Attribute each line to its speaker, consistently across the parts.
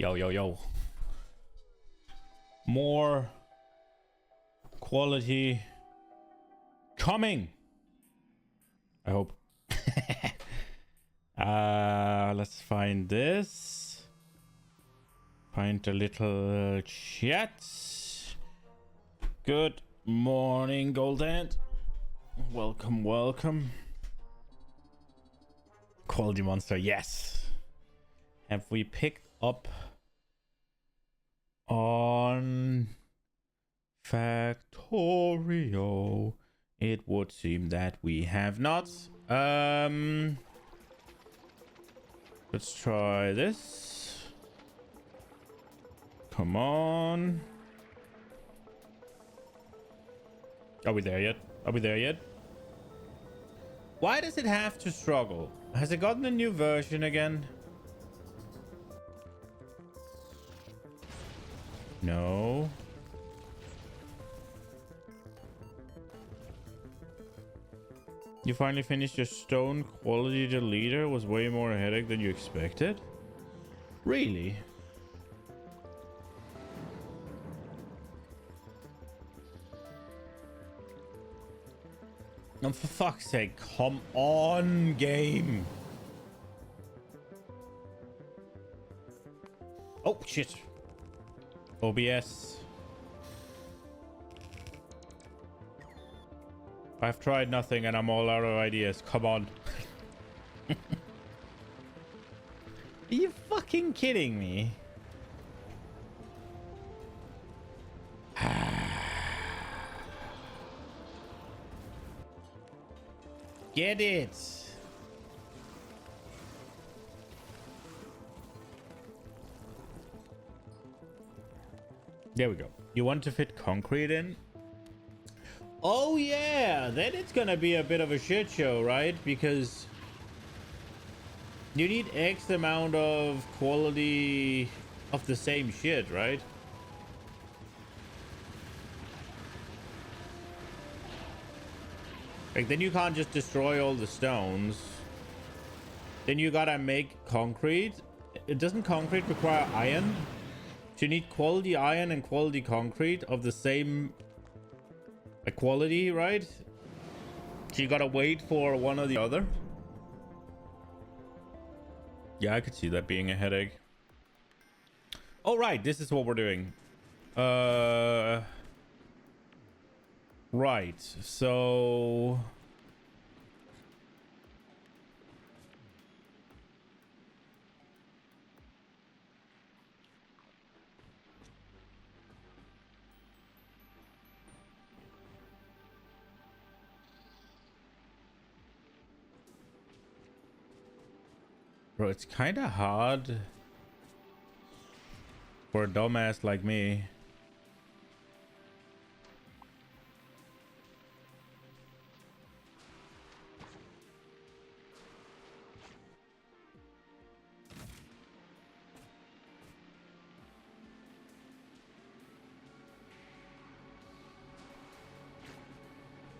Speaker 1: Yo, yo, yo. More quality coming. I hope. Let's find this. Find a little chat. Good morning, Golden. Welcome, welcome. Quality monster, yes. Have we picked up on Factorio? It would seem that we have not. Let's try this. Come on. Are we there yet? Are we there yet? Why does it have to struggle? Has it gotten a new version again? No. You finally finished your stone quality deleter? Was way more a headache than you expected? Really? Oh, for fuck's sake, come on, game. Oh, shit. OBS. I've tried nothing and I'm all out of ideas. Come on. Are you fucking kidding me? Get it. There we go. You want to fit concrete in? Oh yeah, then it's gonna be a bit of a shit show, right? Because you need X amount of quality of the same shit, right? Like, then you can't just destroy all the stones. Then you gotta make concrete. Doesn't concrete require iron? So you need quality iron and quality concrete of the same quality, right? So you gotta wait for one or the other. Yeah, I could see that being a headache. Oh, right. This is what we're doing. Right. So... Bro, it's kind of hard for a dumbass like me.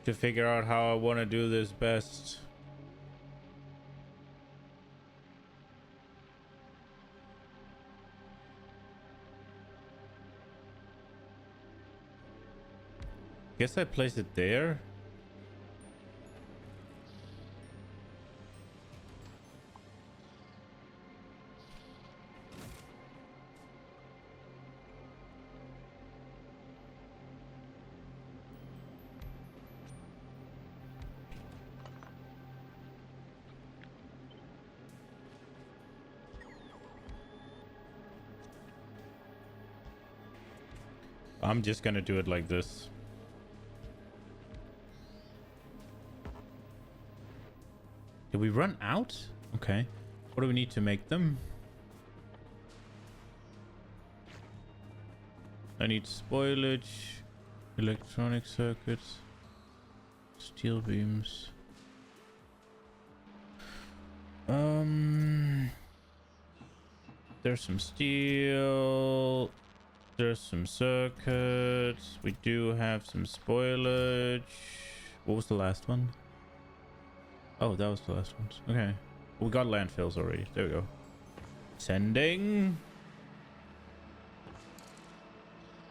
Speaker 1: To figure out how I want to do this best. Guess I place it there. I'm just gonna do it like this. Did we run out? Okay. What do we need to make them? I need spoilage, electronic circuits, steel beams. There's some steel. There's some circuits. We do have some spoilage. What was the last one? Oh, that was the last one. Okay. We got landfills already. There we go. Sending.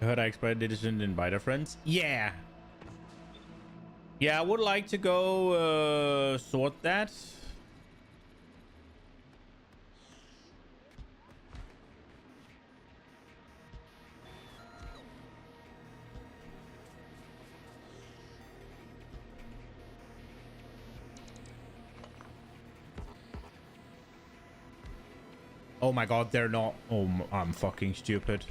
Speaker 1: I heard I expired edition invite our friends. Yeah. Yeah, I would like to go sort that. Oh my god, they're not. Oh, I'm fucking stupid.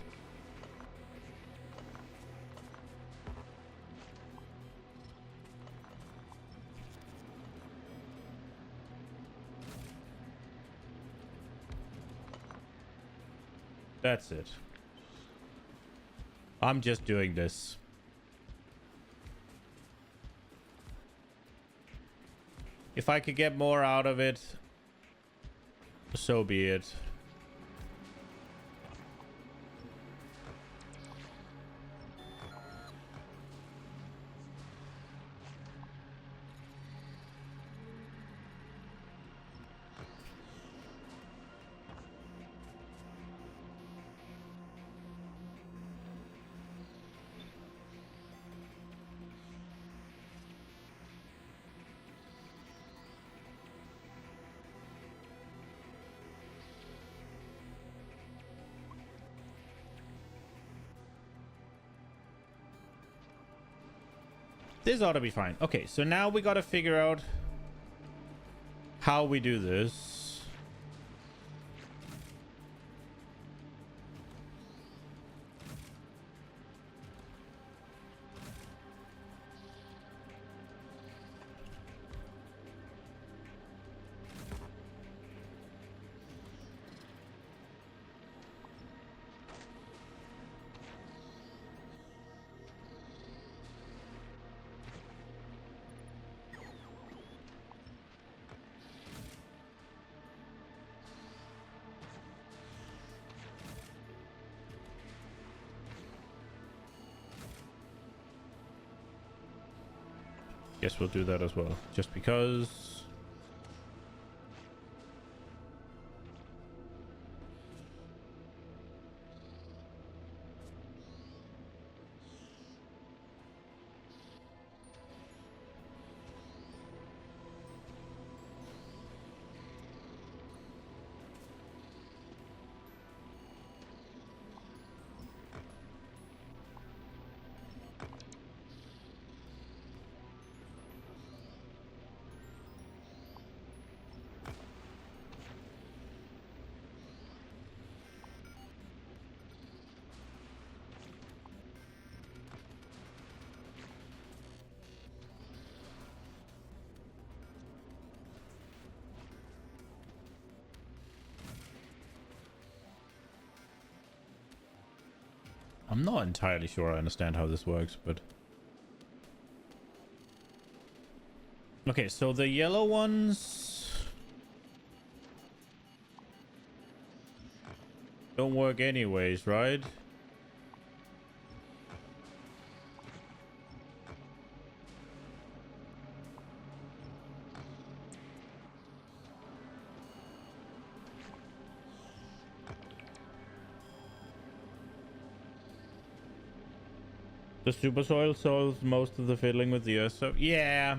Speaker 1: That's it. I'm just doing this. If I could get more out of it, so be it. This ought to be fine. Okay, so now we got to figure out how we do this. Guess we'll do that as well, just because. I'm not entirely sure I understand how this works, but... Okay, so the yellow ones... don't work anyways, right? The super soil solves most of the fiddling with the earth, so yeah.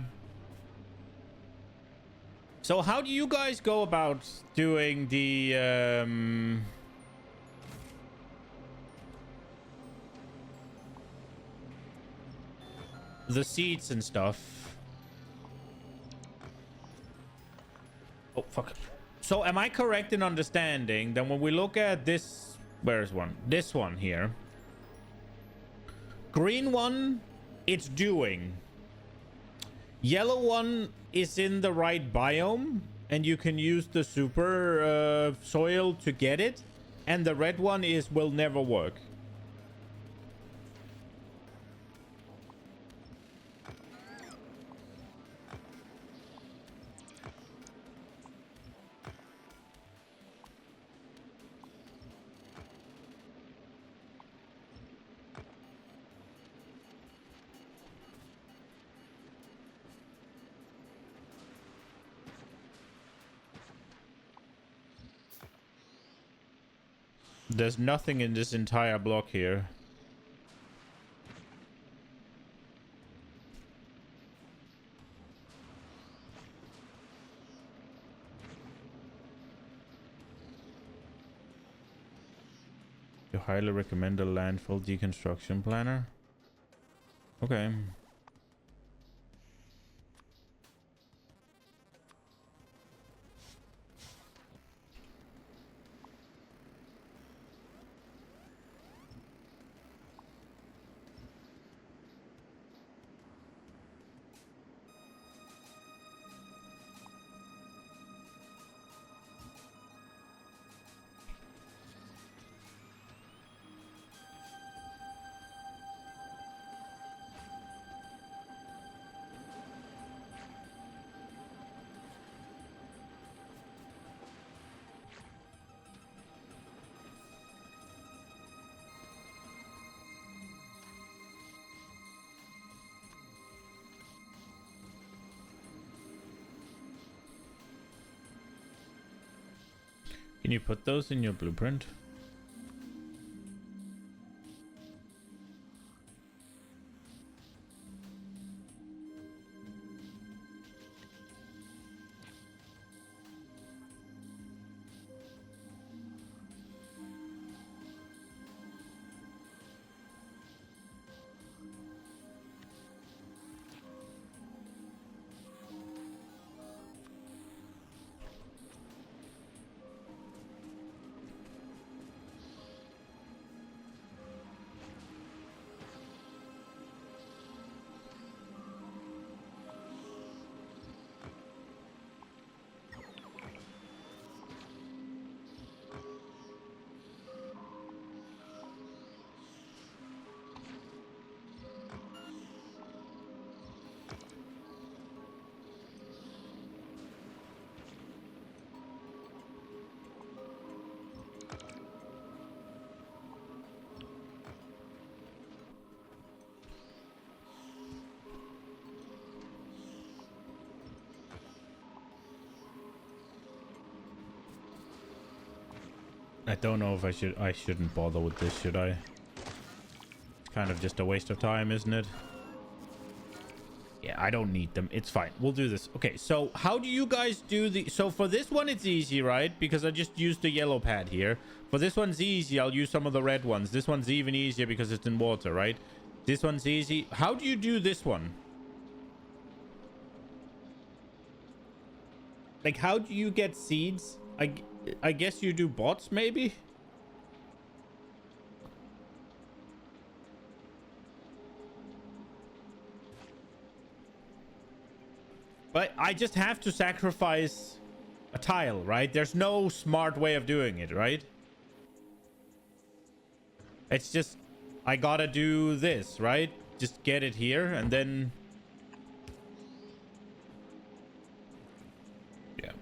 Speaker 1: So how do you guys go about doing the seeds and stuff? Oh, fuck. So am I correct in understanding that when we look at this... where is one? This one here. Green one, it's doing. Yellow one is in the right biome, and you can use the super soil to get it. And the red one is will never work. There's nothing in this entire block here. You highly recommend a landfill deconstruction planner. Okay. Can you put those in your blueprint? I don't know if I shouldn't bother with this, should I? It's kind of just a waste of time, isn't it? Yeah, I don't need them. It's fine. We'll do this. Okay, so how do you guys do the... So for this one, it's easy, right? Because I just used the yellow pad here. For this one's easy. I'll use some of the red ones. This one's even easier because it's in water, right? This one's easy. How do you do this one? Like, how do you get seeds? I guess you do bots, maybe? But I just have to sacrifice a tile, right? There's no smart way of doing it, right? It's just, I gotta do this, right? Just get it here and then... Yeah.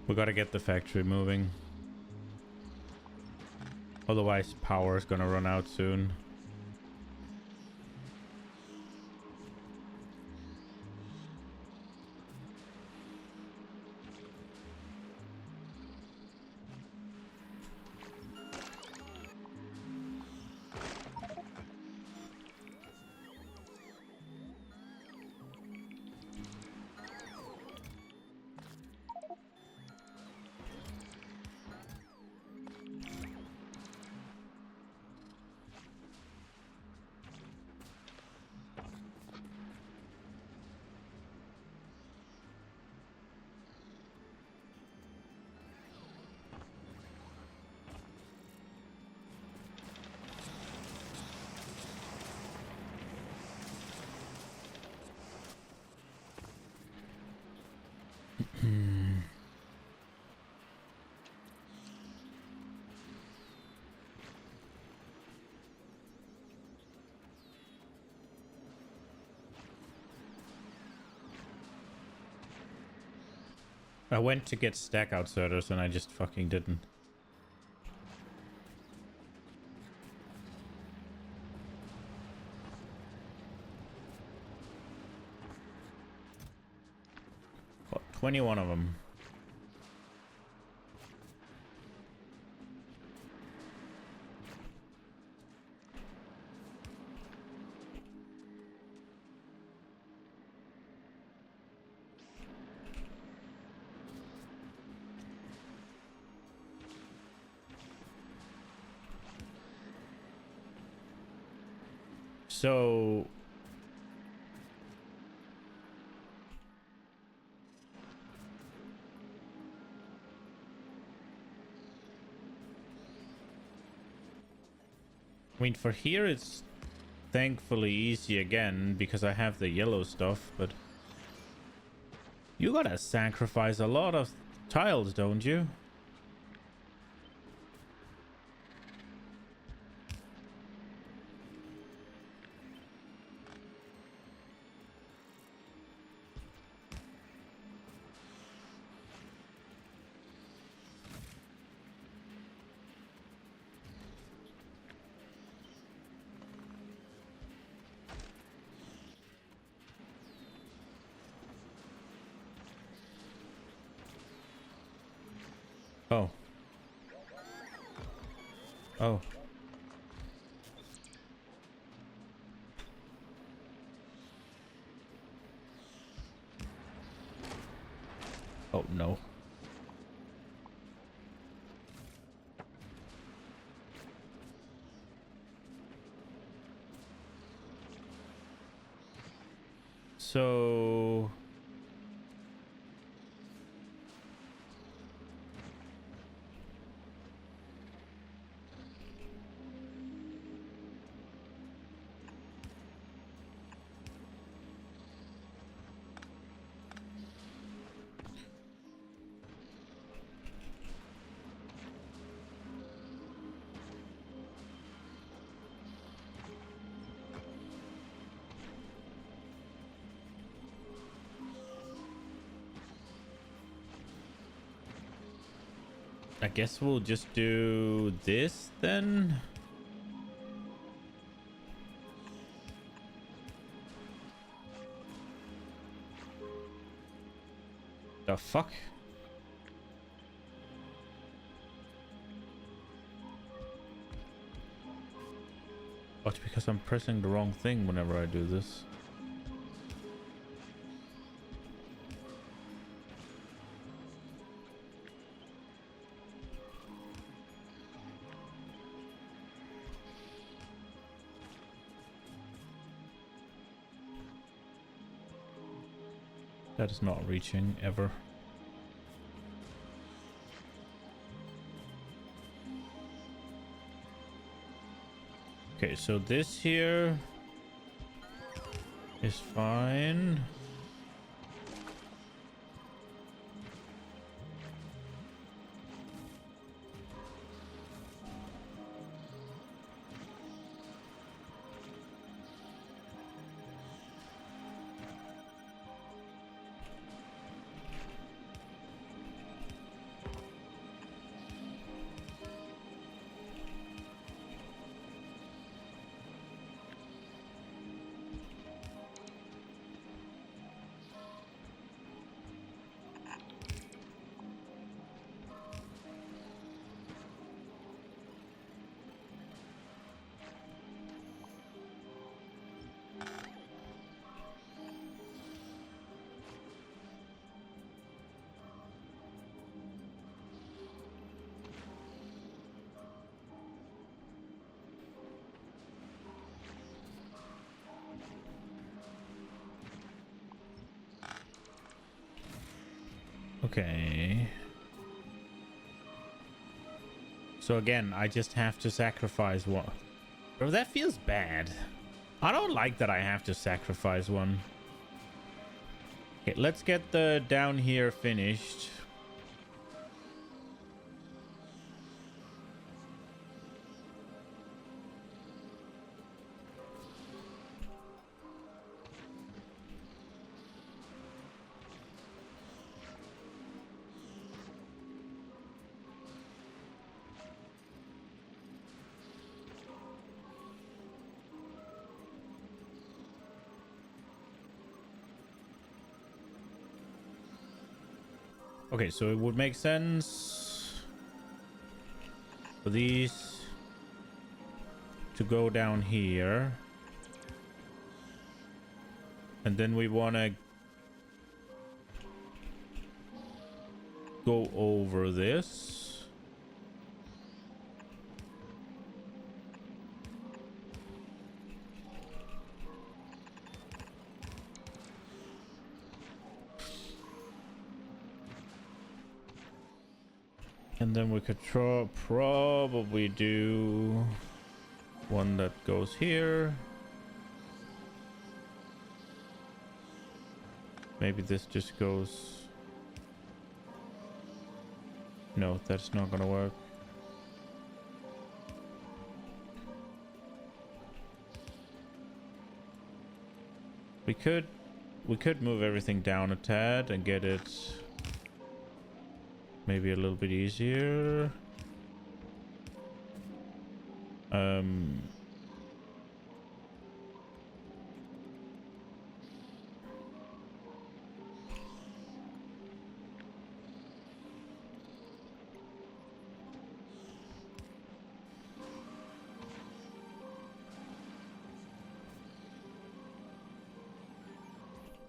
Speaker 1: We gotta get the factory moving. Otherwise, power is gonna run out soon. I went to get stack outserters and I just fucking didn't. Got 21 of them. So I mean, for here it's thankfully easy again because I have the yellow stuff, but you gotta sacrifice a lot of tiles, don't you? Oh. Oh. Oh, no. So... I guess we'll just do this then. The fuck? Oh, it's because I'm pressing the wrong thing whenever I do this. That is not reaching ever. Okay, so this here is fine. Okay. So again, I just have to sacrifice one. Bro, that feels bad. I don't like that I have to sacrifice one. Okay, let's get the down here finished. Okay, so it would make sense for these to go down here. And then we want to go over this. And then we could probably do one that goes here. Maybe this just goes... No, that's not gonna work. We could move everything down a tad and get it maybe a little bit easier.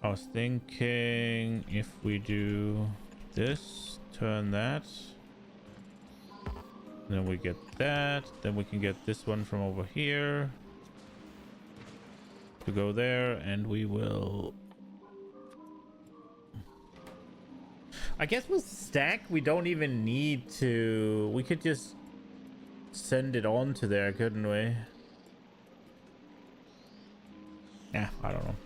Speaker 1: I was thinking if we do this, turn that, then we get that, then we can get this one from over here to go there, and we will... I guess with stack, we don't even need to... We could just send it on to there, couldn't we? Yeah, I don't know.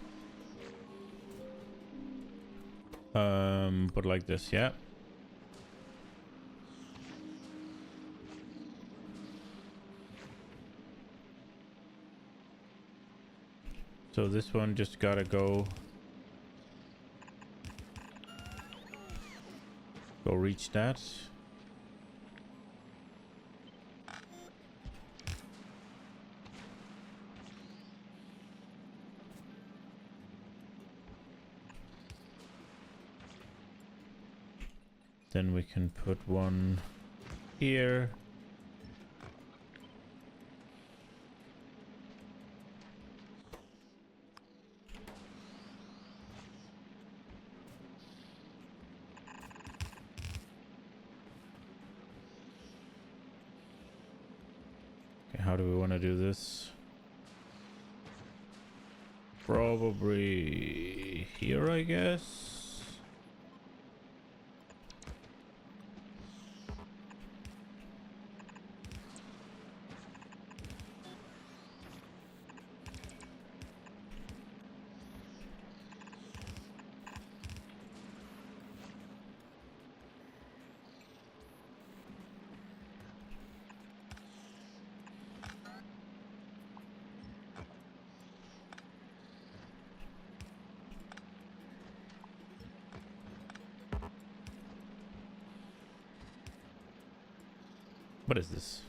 Speaker 1: But like this, yeah. So this one just gotta go reach that. Then we can put one here. Okay, how do we want to do this? Probably here, I guess. What is this?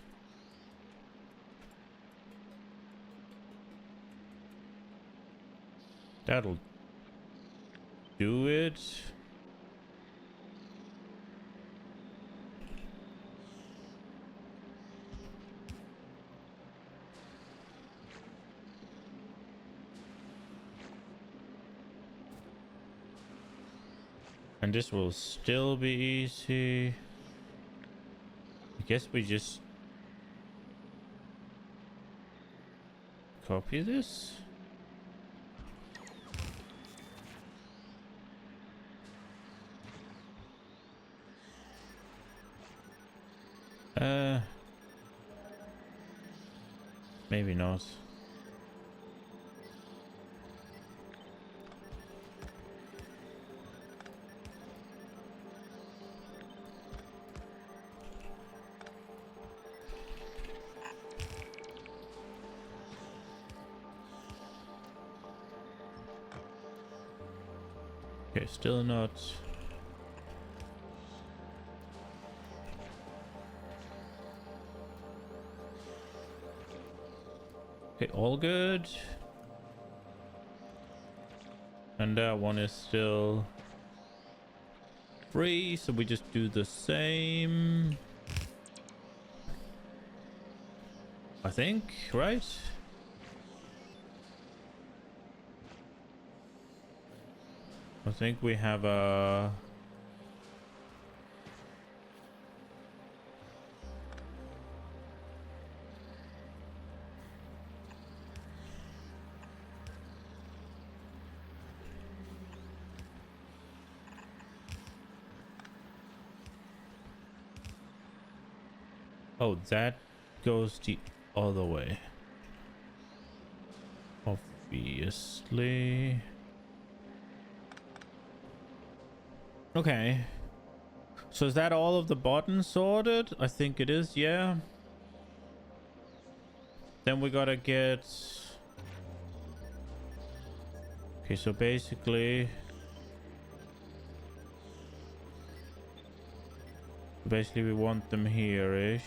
Speaker 1: That'll do it. And this will still be easy. I guess we just copy this. Maybe not. Okay, still not. Okay, all good. And that one is still free, so we just do the same. I think, right? I think we have a... Oh, that goes the other way. Obviously. Okay. So is that all of the buttons sorted? I think it is, yeah. Then we gotta get... Okay, so basically... Basically we want them here-ish.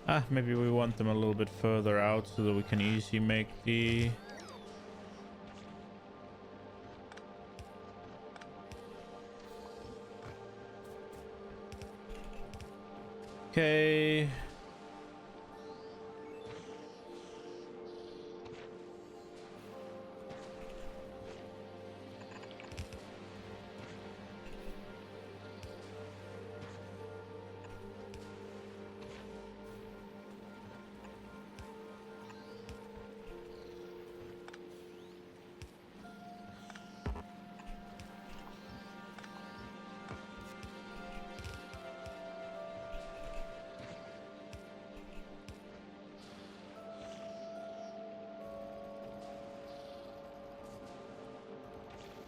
Speaker 1: Ah, maybe we want them a little bit further out so that we can easily make the... Okay.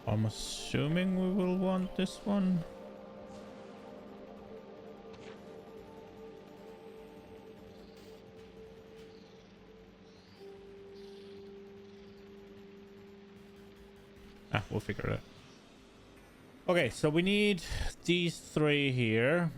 Speaker 1: I'm assuming we will want this one. Ah, we'll figure it out. Okay, so we need these three here.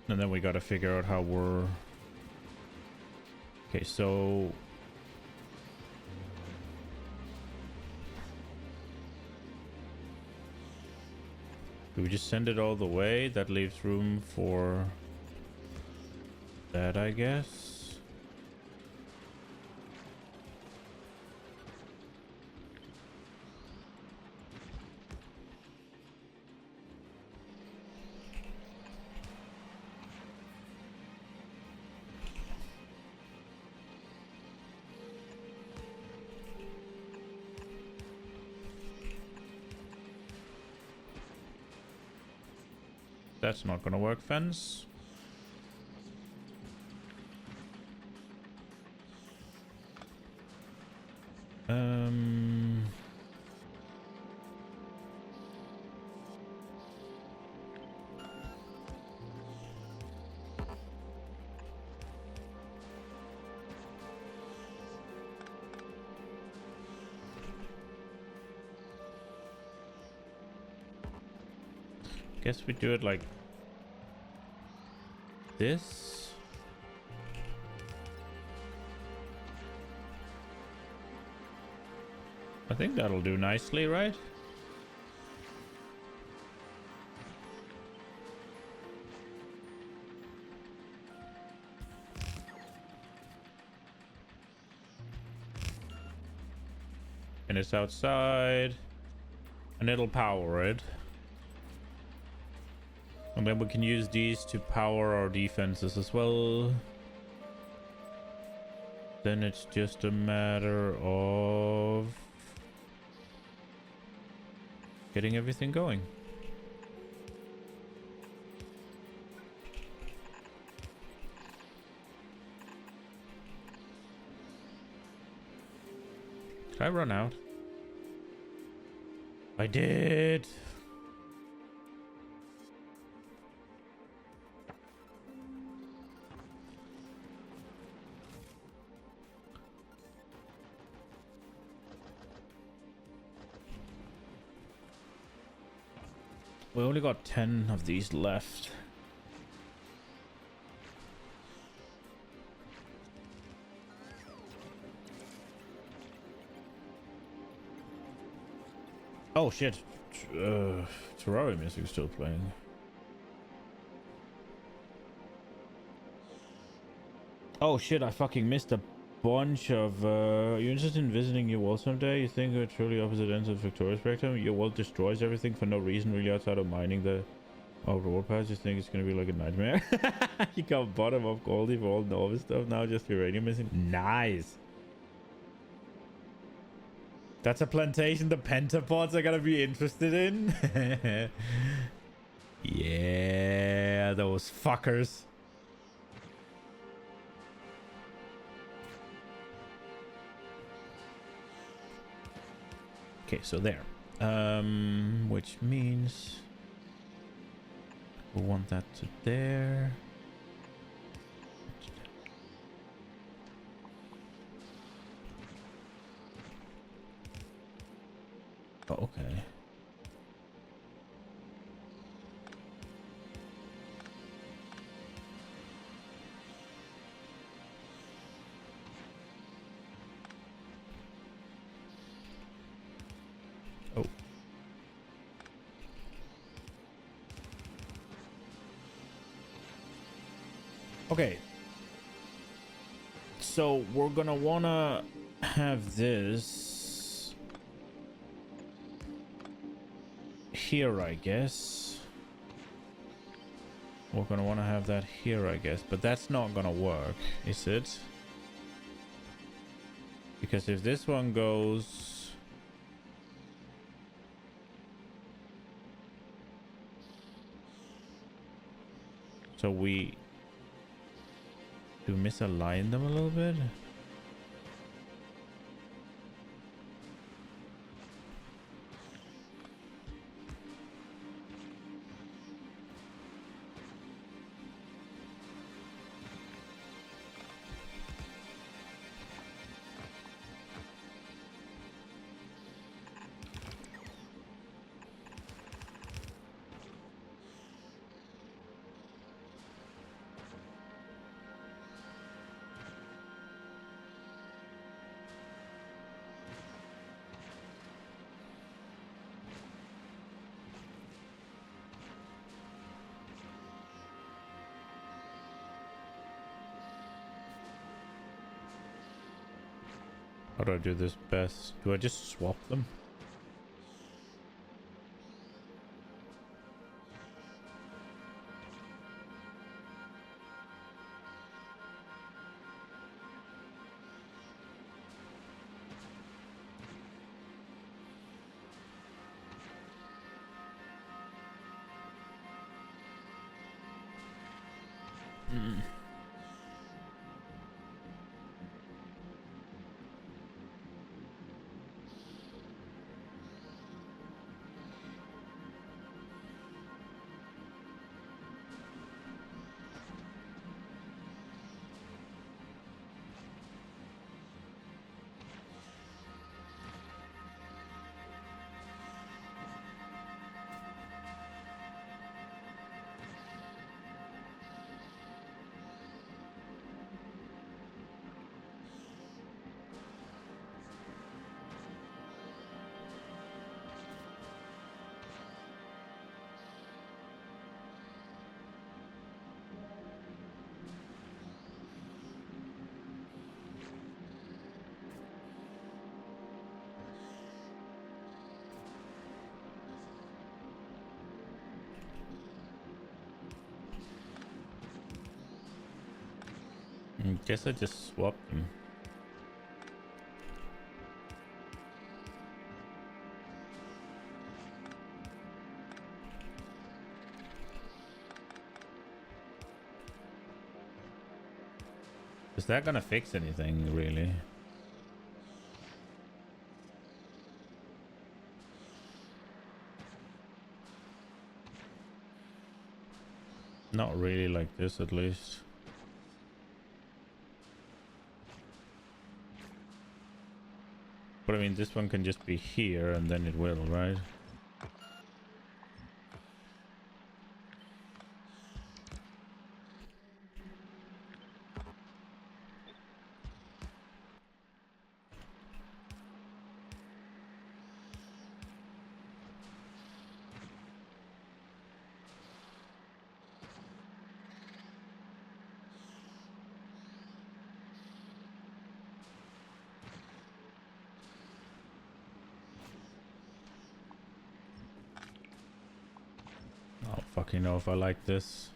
Speaker 1: And then we got to figure out how we're... Okay, so... Do we just send it all the way? That leaves room for... that, I guess. That's not gonna work, fence. Guess we do it like this. I think that'll do nicely, right? And it's outside, and it'll power it. And then we can use these to power our defenses as well. Then it's just a matter of getting everything going. Did I run out? I did. We only got 10 of these left. Oh shit. Terraria music is still playing. Oh shit, I fucking missed a bunch of... you interested in visiting your world someday? You think it's truly opposite ends of Factorio spectrum? Your world destroys everything for no reason really outside of mining the overworld pass. You think it's gonna be like a nightmare? You got bottom of Goldie for all Nova stuff now, just uranium missing. Nice. That's a plantation the pentapods are gonna be interested in. Yeah, those fuckers. Okay, so there. Which means we want that to there. Oh, okay. Oh. Okay. So we're gonna wanna have this here, I guess. We're gonna wanna have that here, I guess, but that's not gonna work, is it? Because if this one goes... So we... Do we misalign them a little bit? How do I do this best? Do I just swap them? Guess I just swapped them. Is that gonna fix anything, really? Not really like this, at least. But I mean, this one can just be here and then it will, right? I don't fucking know if I like this.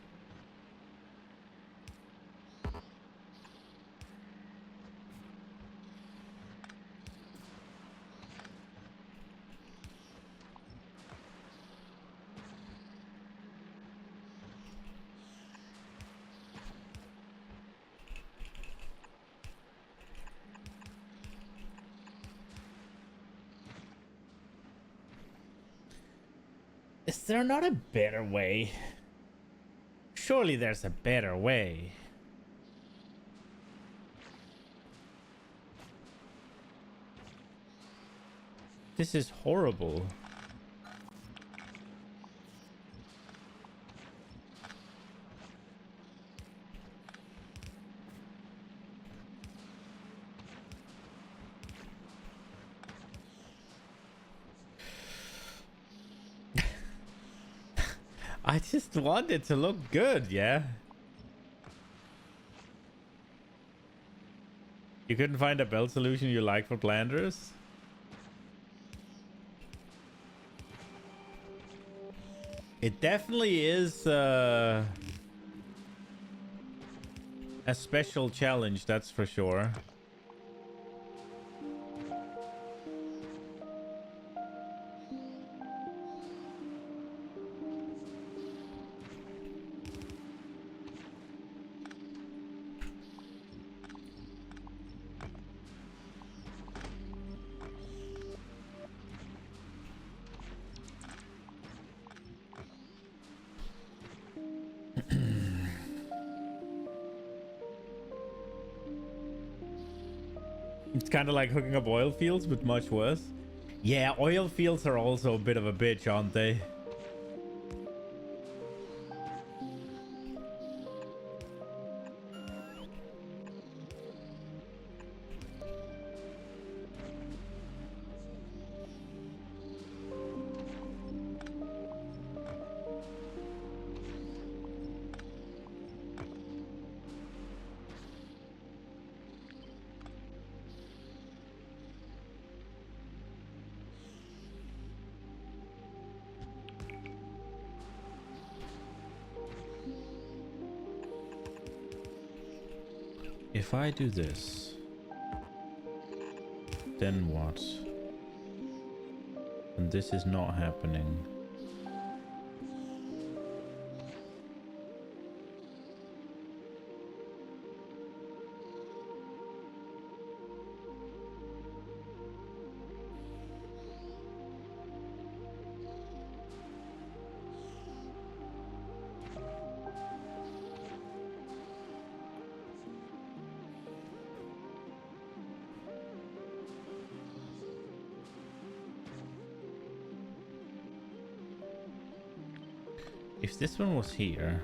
Speaker 1: Is there not a better way? Surely there's a better way. This is horrible. I just want it to look good, yeah? You couldn't find a belt solution you like for Flanders? It definitely is a special challenge, that's for sure. It's kind of like hooking up oil fields, but much worse. Yeah, oil fields are also a bit of a bitch, aren't they? If I do this, then what? And this is not happening. If this one was here,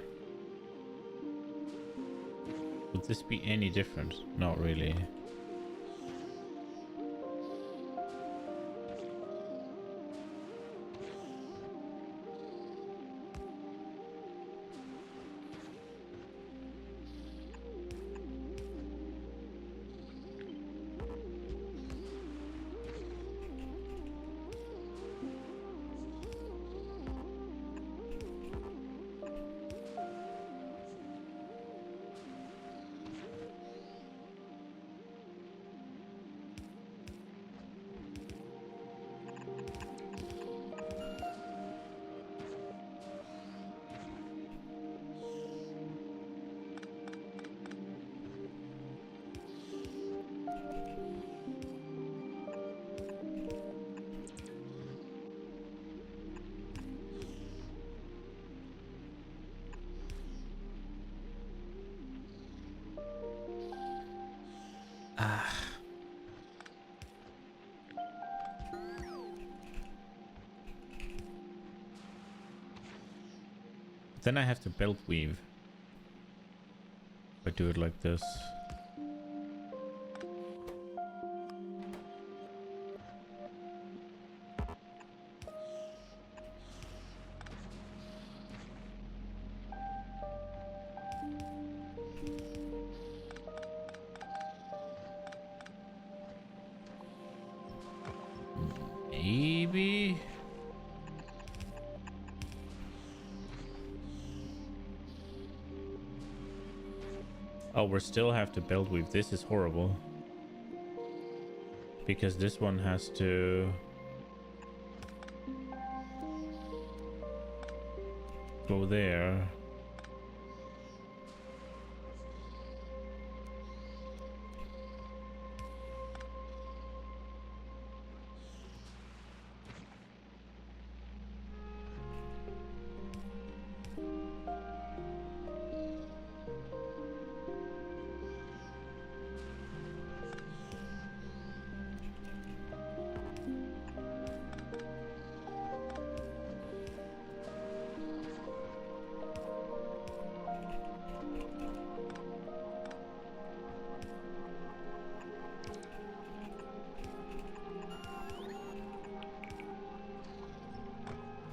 Speaker 1: would this be any different? Not really. Then I have to belt weave. If I do it like this. Maybe. Oh, we still have to belt weave. This is horrible. Because this one has to go there.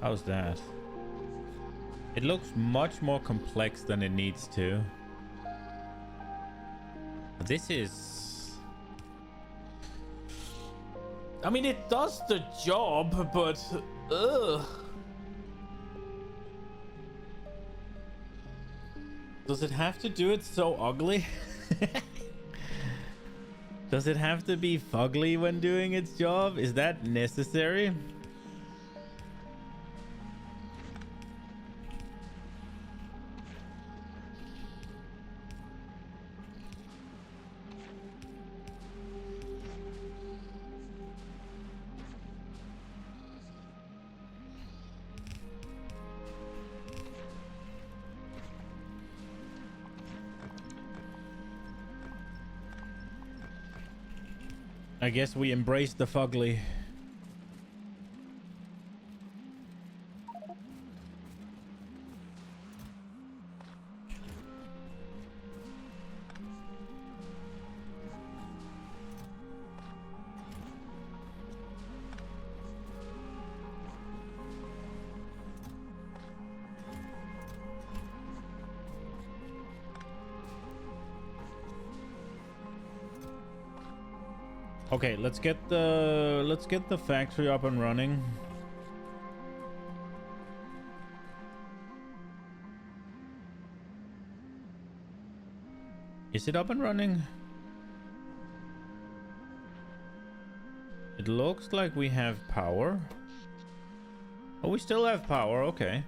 Speaker 1: How's that? It looks much more complex than it needs to. This is... I mean, it does the job, but... Ugh. Does it have to do it so ugly? Does it have to be fugly when doing its job? Is that necessary? I guess we embrace the fugly. Okay, let's get the factory up and running. Is it up and running? It looks like we have power. Oh, we still have power. Okay.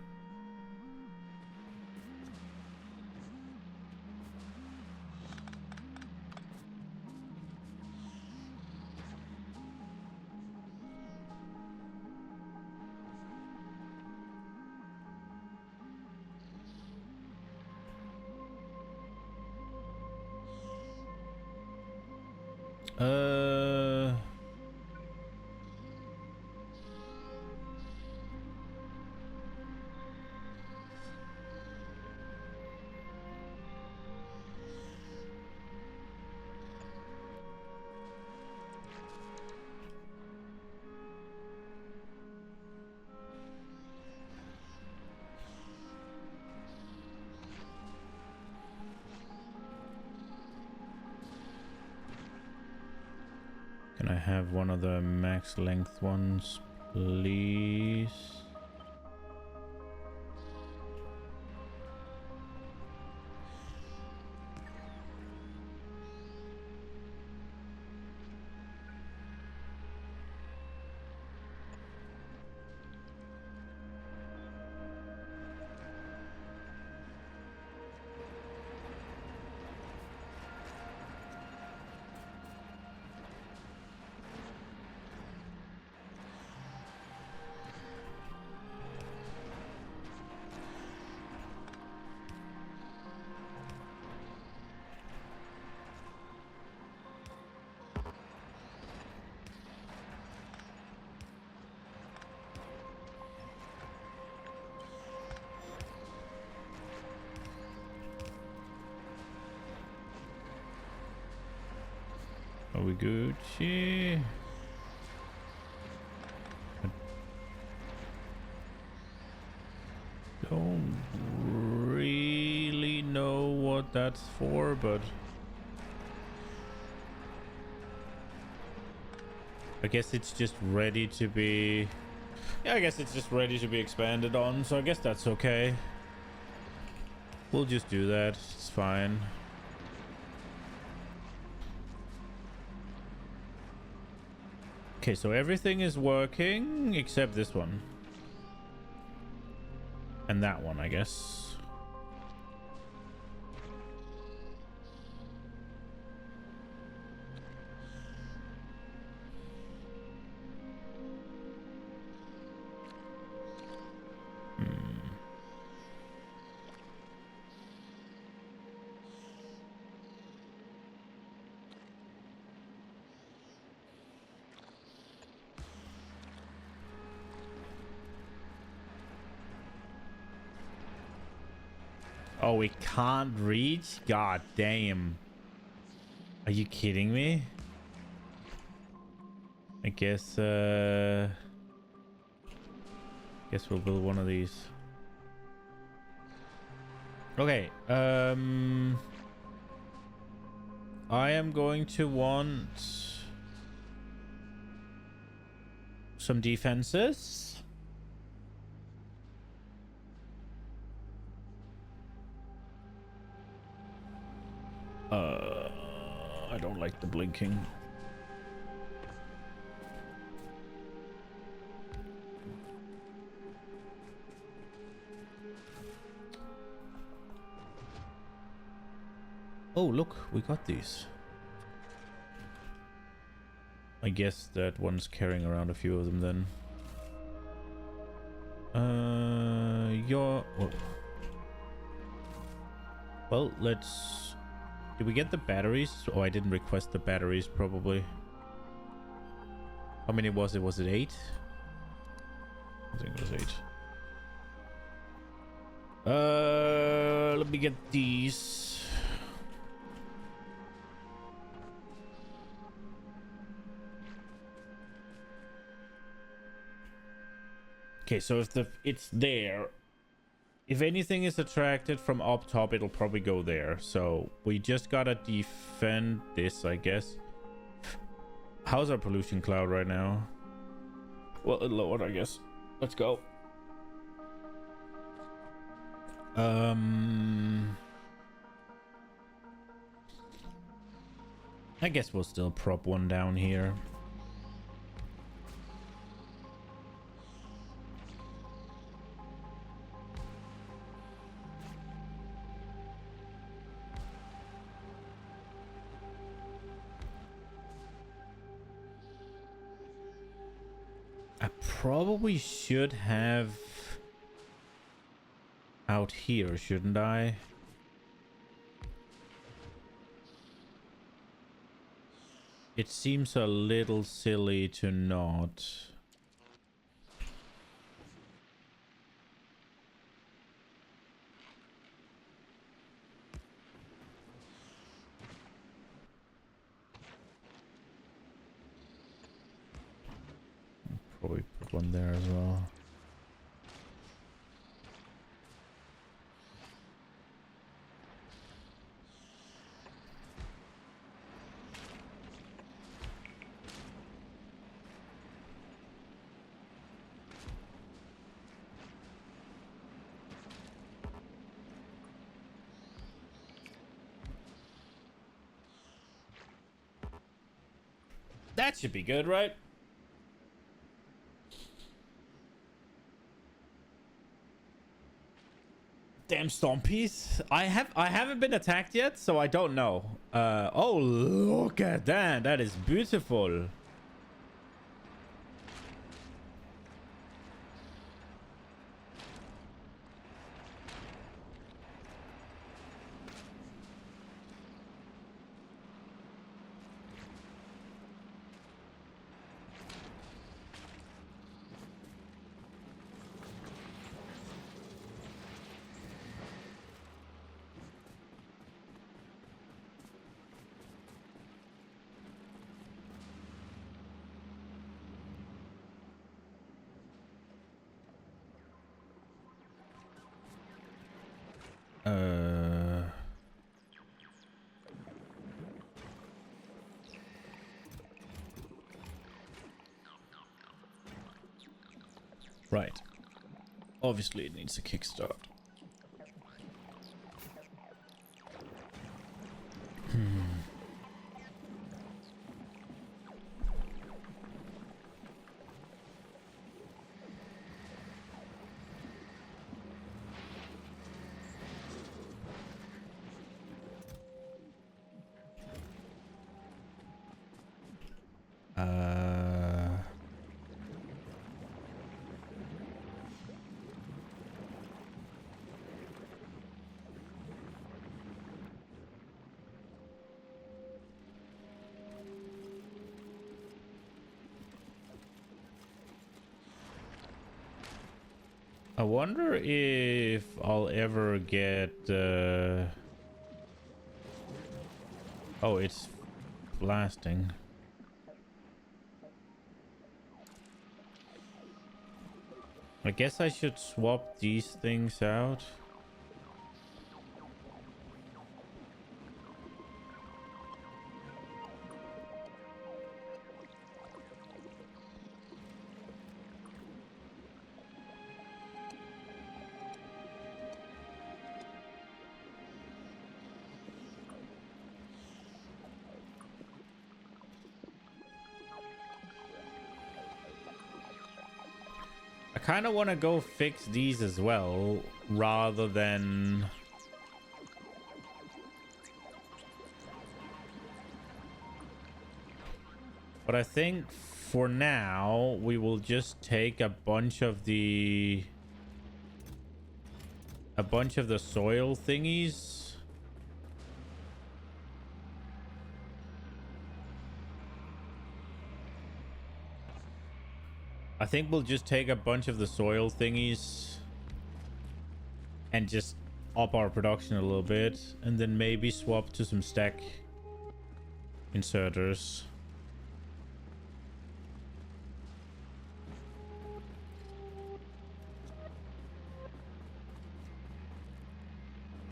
Speaker 1: Can I have one of the max length ones, please? Are we Gucci? I don't really know what that's for, but I guess it's just ready to be... Yeah, I guess it's just ready to be expanded on, so I guess that's okay. We'll just do that. It's fine. Okay, so everything is working except this one. And that one, I guess. Oh, we can't reach? God damn. Are you kidding me? I guess, guess we'll build one of these. Okay, I am going to want some defenses. I don't like the blinking. Oh, look, we got these. I guess that one's carrying around a few of them then. Oh. Well, let's... Did we get the batteries? Oh, I didn't request the batteries, probably. How many was it? Was it 8? I think it was 8. Let me get these. Okay, so if it's there, if anything is attracted from up top, it'll probably go there. So we just gotta defend this, I guess. How's our pollution cloud right now? Well, it lowered, I guess. Let's go. I guess we'll still prop one down here. I probably should have out here, shouldn't I? It seems a little silly to not. Probably put one there as well. That should be good, right? Damn stompies. I haven't been attacked yet, so I don't know. Oh, look at that. That is beautiful. Right. Obviously, it needs a kickstart. I wonder if I'll ever get oh, it's blasting. I guess I should swap these things out. I kind of want to go fix these as well, rather than... But I think for now, we will just take a bunch of the soil thingies. I think we'll just take a bunch of the soil thingies and just up our production a little bit, and then maybe swap to some stack inserters.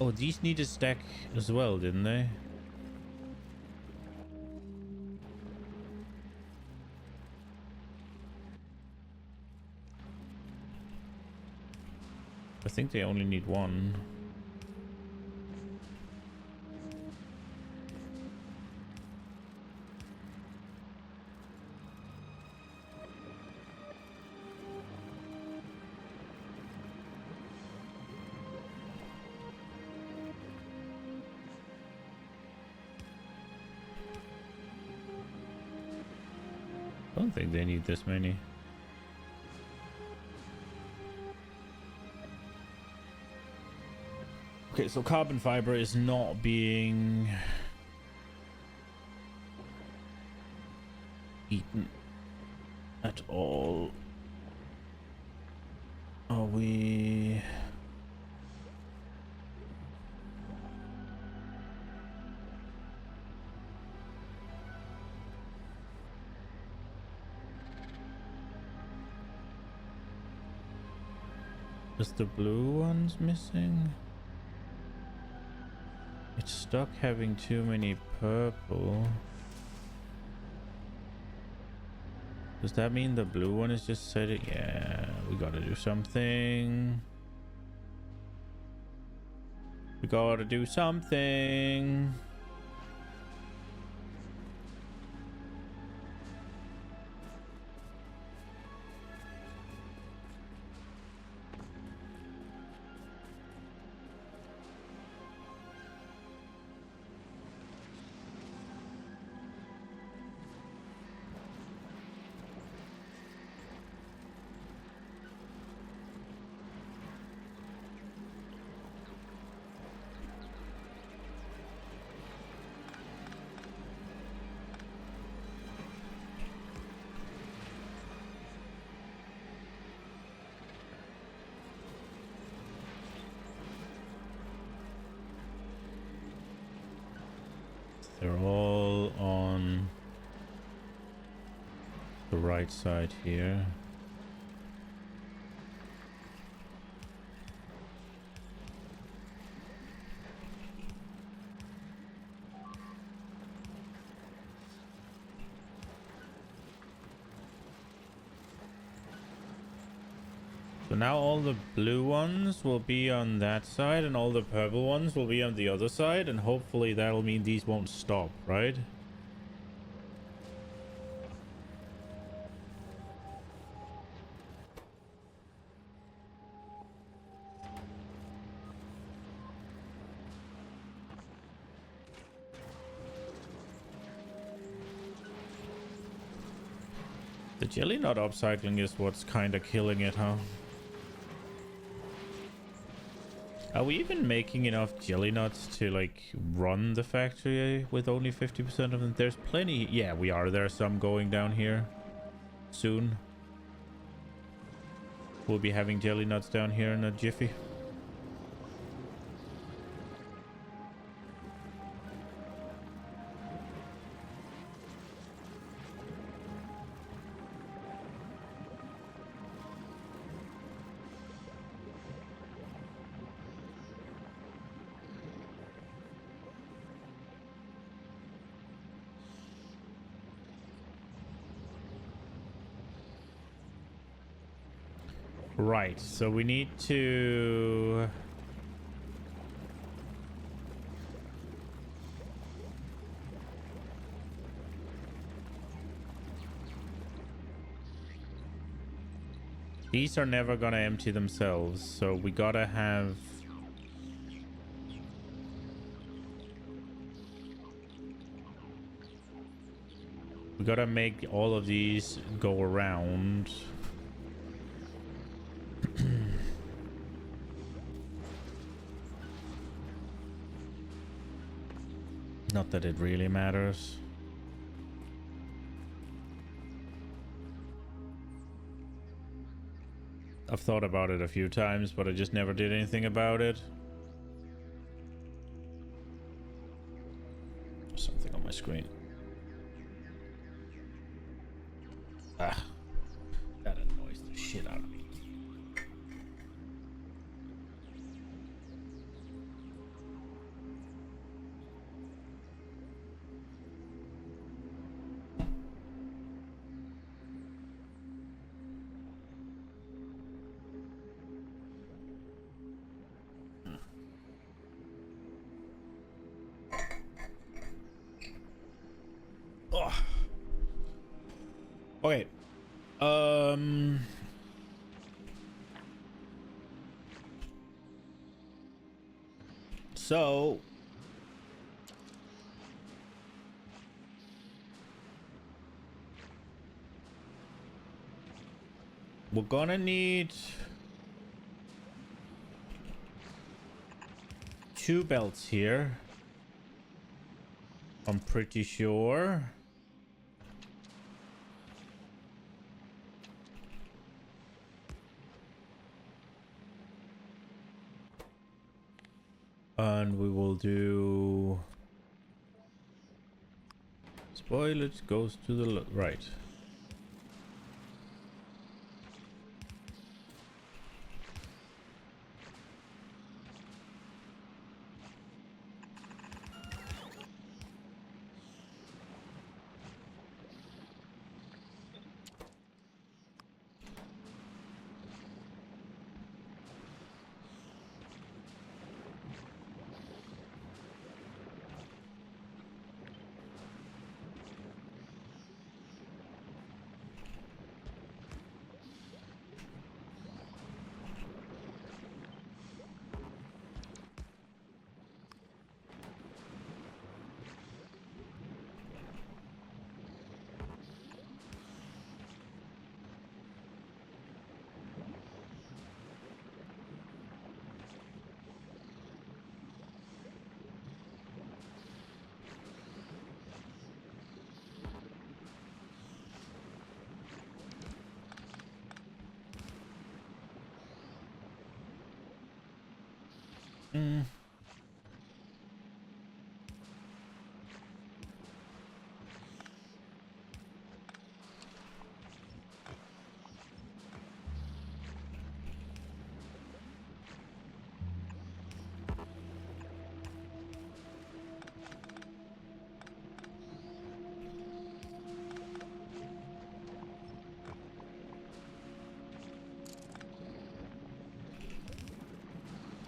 Speaker 1: Oh, these need a stack as well, didn't they? I think they only need one. I don't think they need this many. Okay, so carbon fiber is not being eaten at all. Are we... Is the blue ones missing? It's stuck having too many purple. Does that mean the blue one is just setting? Yeah, we gotta do something. We gotta do something. They're all on the right side here. So now all the blue ones will be on that side and all the purple ones will be on the other side, and hopefully that'll mean these won't stop, right? The jelly nut upcycling is what's kind of killing it, huh? Are we even making enough jelly nuts to like run the factory with only 50% of them? There's plenty. Yeah, we are. There are some going down here soon. We'll be having jelly nuts down here in a jiffy. Right, so we need to... These are never gonna empty themselves, so we gotta have... We gotta make all of these go around. Not that it really matters. I've thought about it a few times, but I just never did anything about it. Something on my screen. Ah, that annoys the shit out of me. Oh. Okay. So we're gonna need 2 belts here. I'm pretty sure. And we will do... Spoilage goes to the right.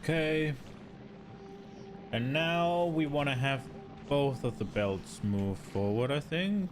Speaker 1: Okay. And now we want to have both of the belts move forward, I think.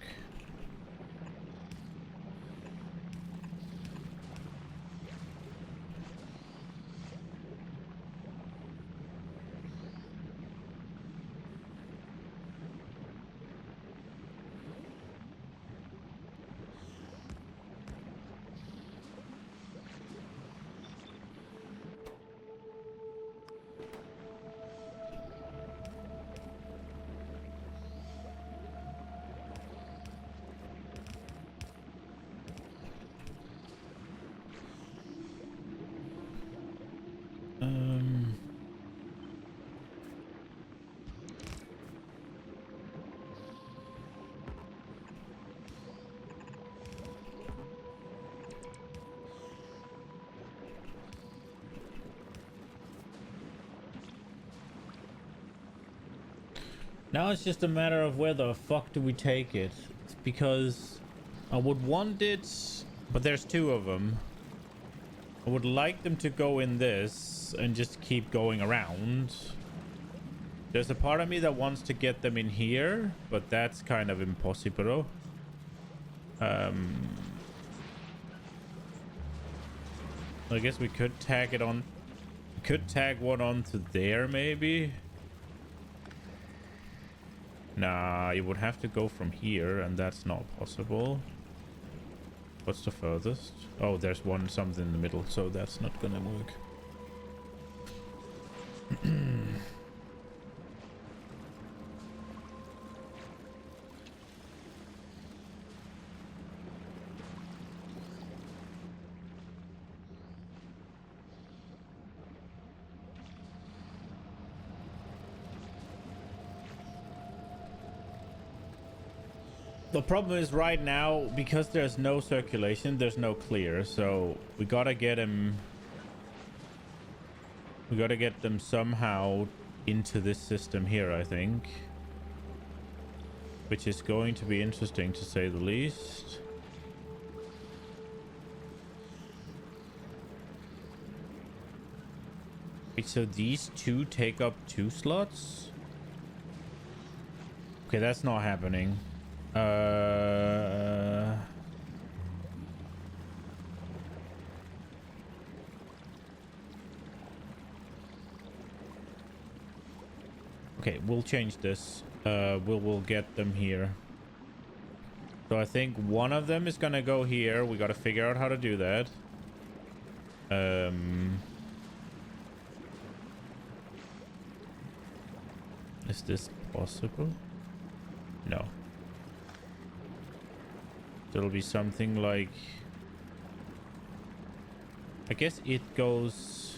Speaker 1: Now it's just a matter of where the fuck do we take it. It's because I would want it, but there's two of them. I would like them to go in this and just keep going around. There's a part of me that wants to get them in here, but that's kind of impossible. I guess we could tag it on. Could tag one onto there, maybe. Nah, you would have to go from here, and that's not possible. What's the furthest? Oh, there's one something in the middle, so that's not gonna work. The problem is right now, because there's no circulation, there's no clear, so we gotta get him. We gotta get them somehow into this system here, I think. Which is going to be interesting, to say the least. Wait, so these two take up 2 slots? Okay, that's not happening. Okay, we'll change this. We'll get them here. So I think one of them is gonna go here. We gotta figure out how to do that. Is this possible? No. It'll be something like, I guess it goes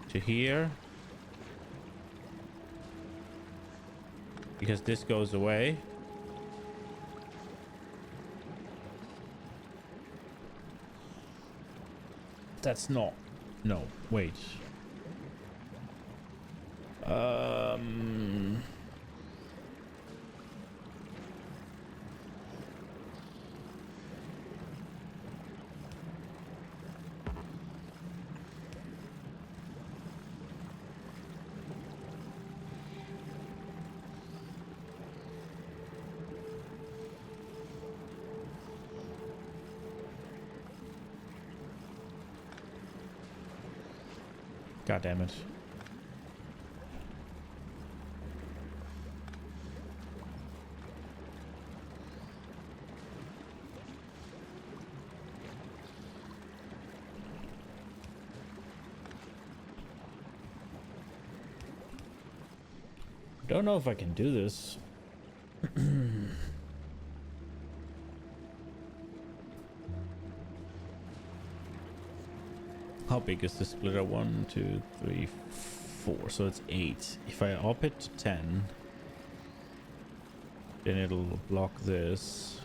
Speaker 1: to here because this goes away. That's not, no, wait. God damn it. Don't know if I can do this. How big is the splitter? 1, 2, 3, 4. So it's 8. If I up it to 10, then it'll block this.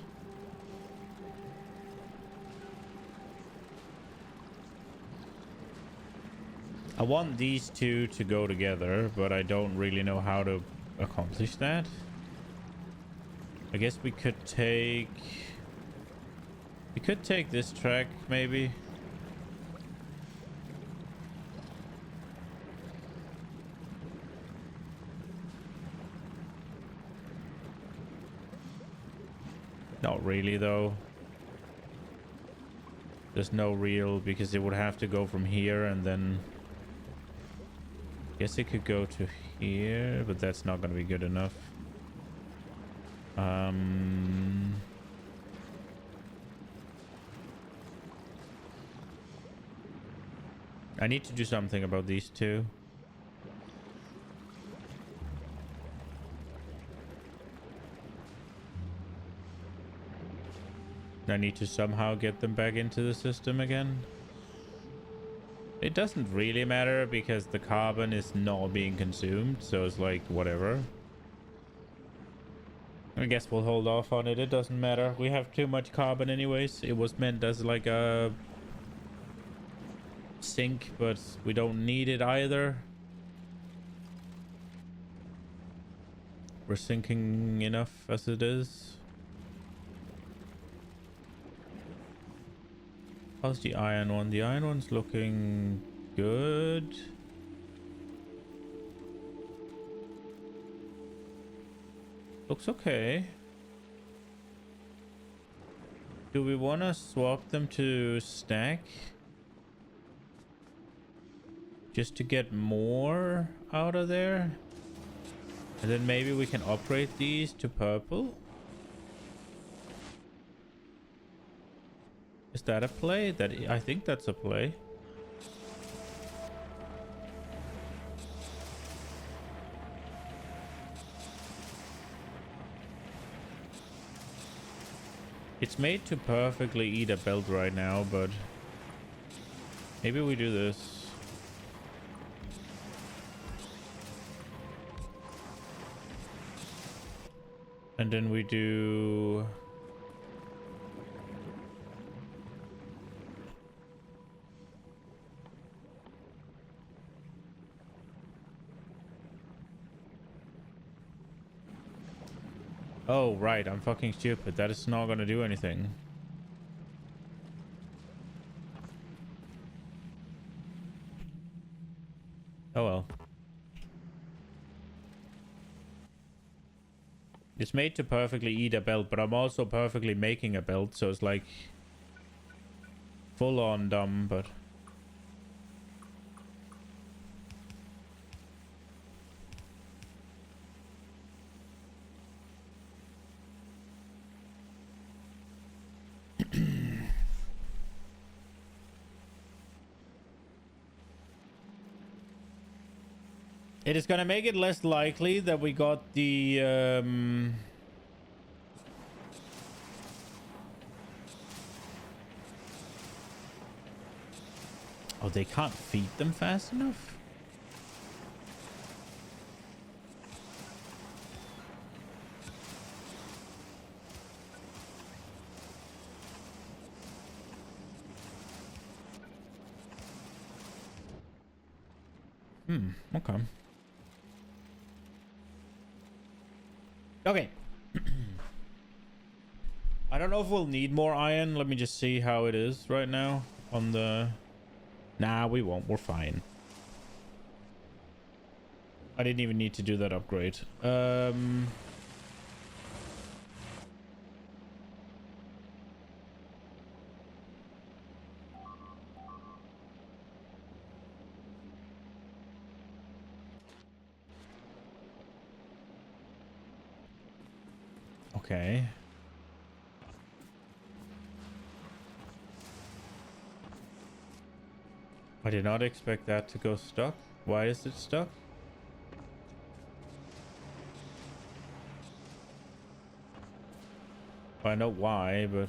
Speaker 1: I want these two to go together, but I don't really know how to accomplish that. I guess we could take this track maybe. Not really, though. There's no real, because it would have to go from here and then... Guess it could go to here, but that's not going to be good enough. I need to do something about these two. I need to somehow get them back into the system again. It doesn't really matter because the carbon is not being consumed, so it's like whatever. I guess we'll hold off on it. It doesn't matter. We have too much carbon anyways. It was meant as like a sink, but we don't need it either. We're sinking enough as it is. How's the iron one? The iron one's looking good. Looks okay. Do we want to swap them to stack? Just to get more out of there? And then maybe we can upgrade these to purple? Is that a play? I think that's a play. It's made to perfectly eat a belt right now, but maybe we do this. And then we do... Oh, right. I'm fucking stupid. That is not going to do anything. Oh, well. It's made to perfectly eat a belt, but I'm also perfectly making a belt, so it's like full on dumb, but... It is going to make it less likely that we got the... Oh, they can't feed them fast enough? Okay. Okay. I don't know if we'll need more iron. Let me just see how it is right now on the... Nah, we won't. We're fine. I didn't even need to do that upgrade. Okay. I did not expect that to go stuck. Why is it stuck? I know why, but...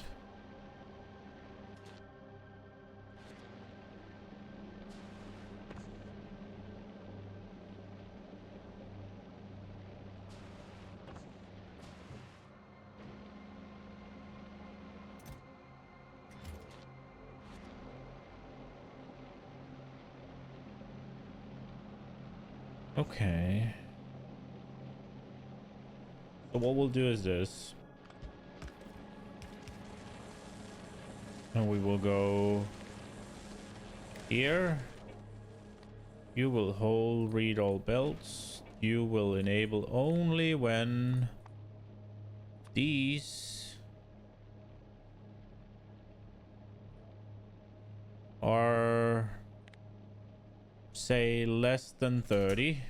Speaker 1: Okay. So what we'll do is this. And we will go here. You will hold read all belts. You will enable only when these are, say, less than 30.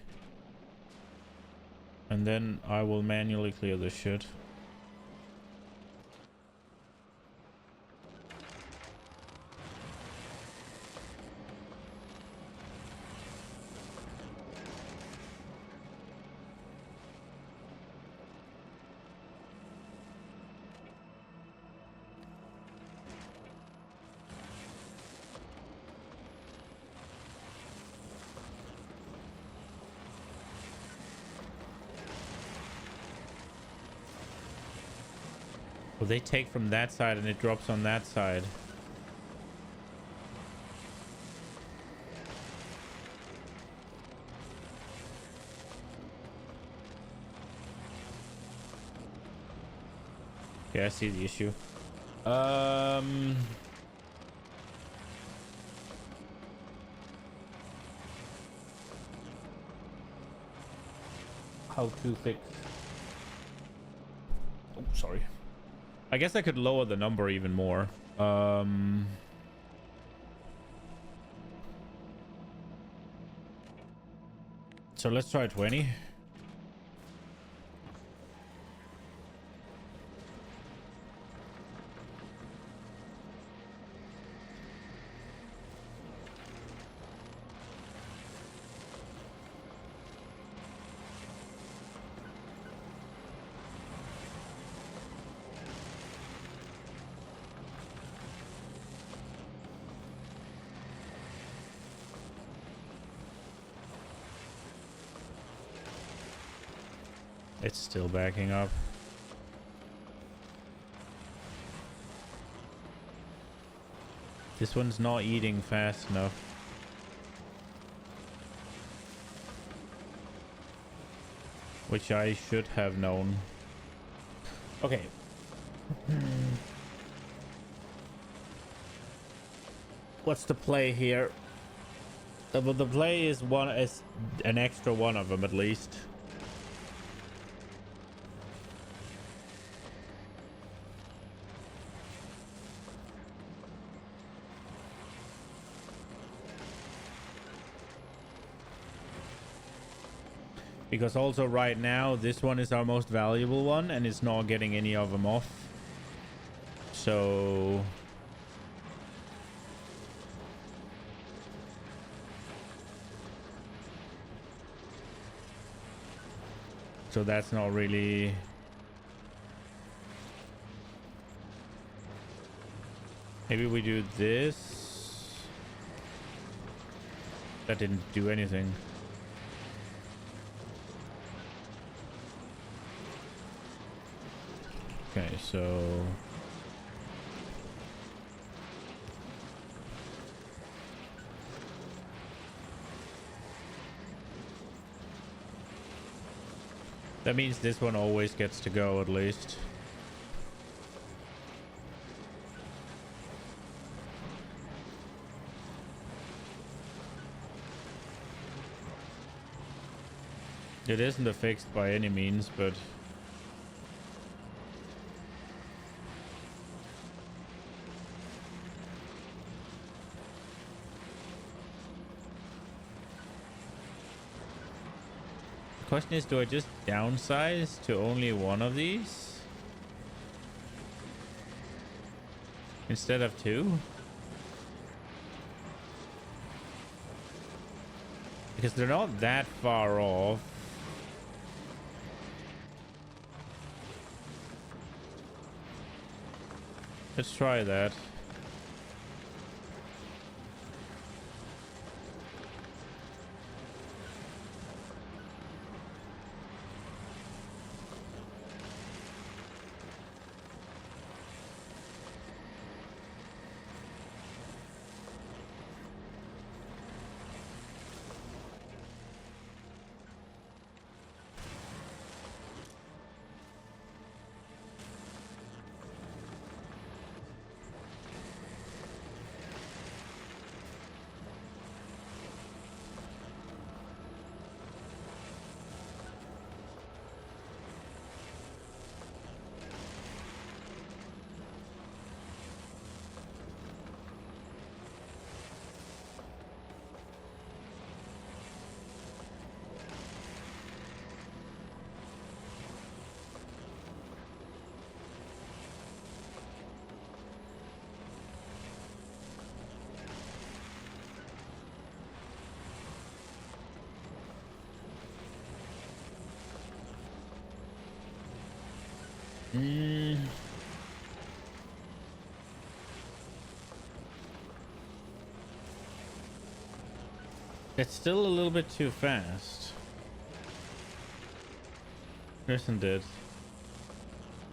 Speaker 1: And then I will manually clear this shit. Well, they take from that side and it drops on that side. Okay, I see the issue. How to fix? Oh, sorry. I guess I could lower the number even more. So let's try 20. It's still backing up. This one's not eating fast enough. Which I should have known. Okay. What's the play here? The play is an extra one of them at least. Because also right now, this one is our most valuable one and it's not getting any of them off. So... So that's not really... Maybe we do this. That didn't do anything. Okay, so... That means this one always gets to go at least. It isn't a fixed by any means, but... Question is, do I just downsize to only one of these instead of two? Because they're not that far off. Let's try that. It's still a little bit too fast, isn't it?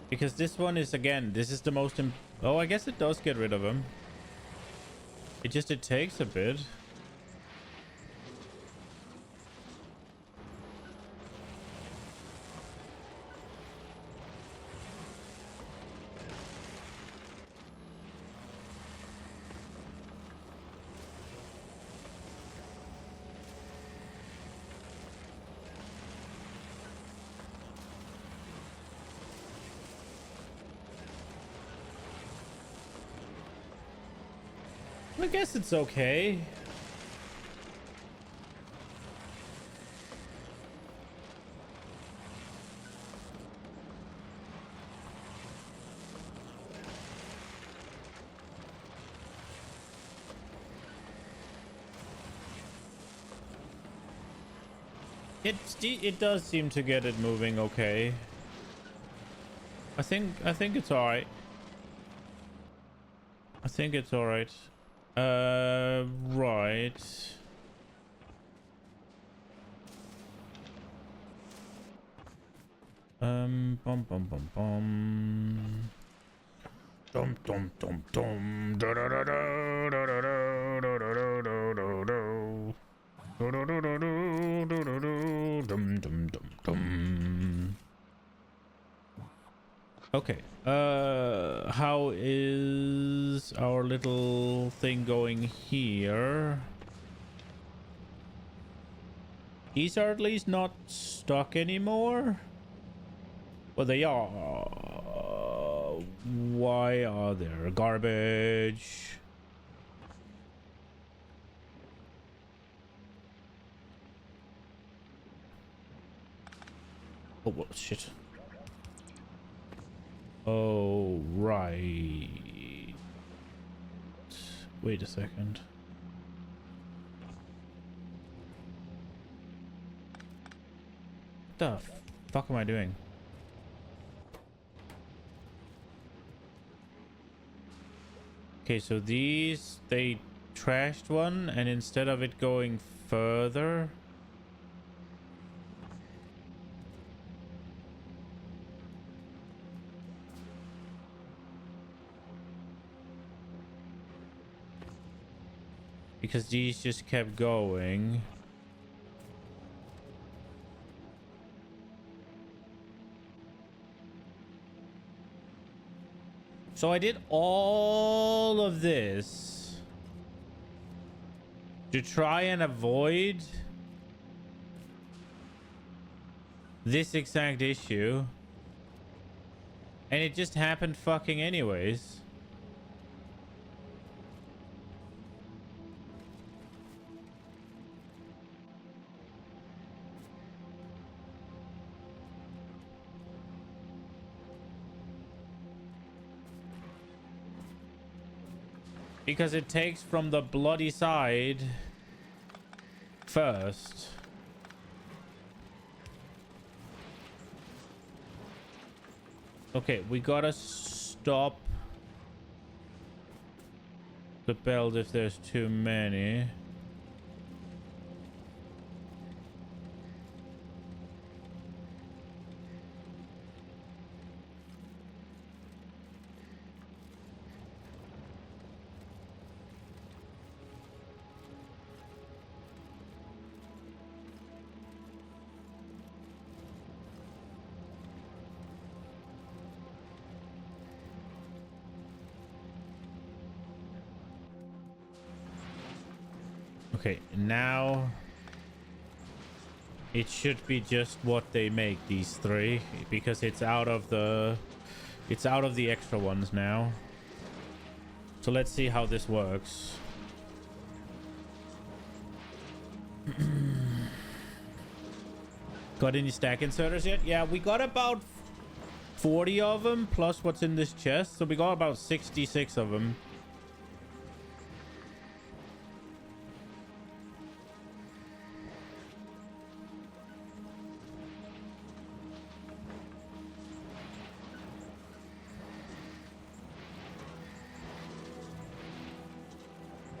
Speaker 1: Because this one is, again, this is the most oh, I guess it does get rid of him. It takes a bit. I guess it's okay. It does seem to get it moving okay. I think it's all right. I think it's all right. Right. Bum bum bum bum. Dum dum dum dum. Da da da da da da da da da da da da. Do do do do do do do do. Dum dum dum dum. Okay. How is our little thing going here? These are at least not stuck anymore. Well, they are. Why are there garbage? Oh, well, shit. Oh, right. Wait a second. What the fuck am I doing? Okay, so these, they trashed one, and instead of it going further... Because these just kept going. So I did all of this to try and avoid this exact issue. And it just happened fucking anyways. Because it takes from the bloody side first. Okay, we gotta stop the belt if there's too many. Okay, now it should be just what they make, these three, because it's out of the extra ones now. So let's see how this works. Got any stack inserters yet? Yeah, we got about 40 of them plus what's in this chest, so we got about 66 of them.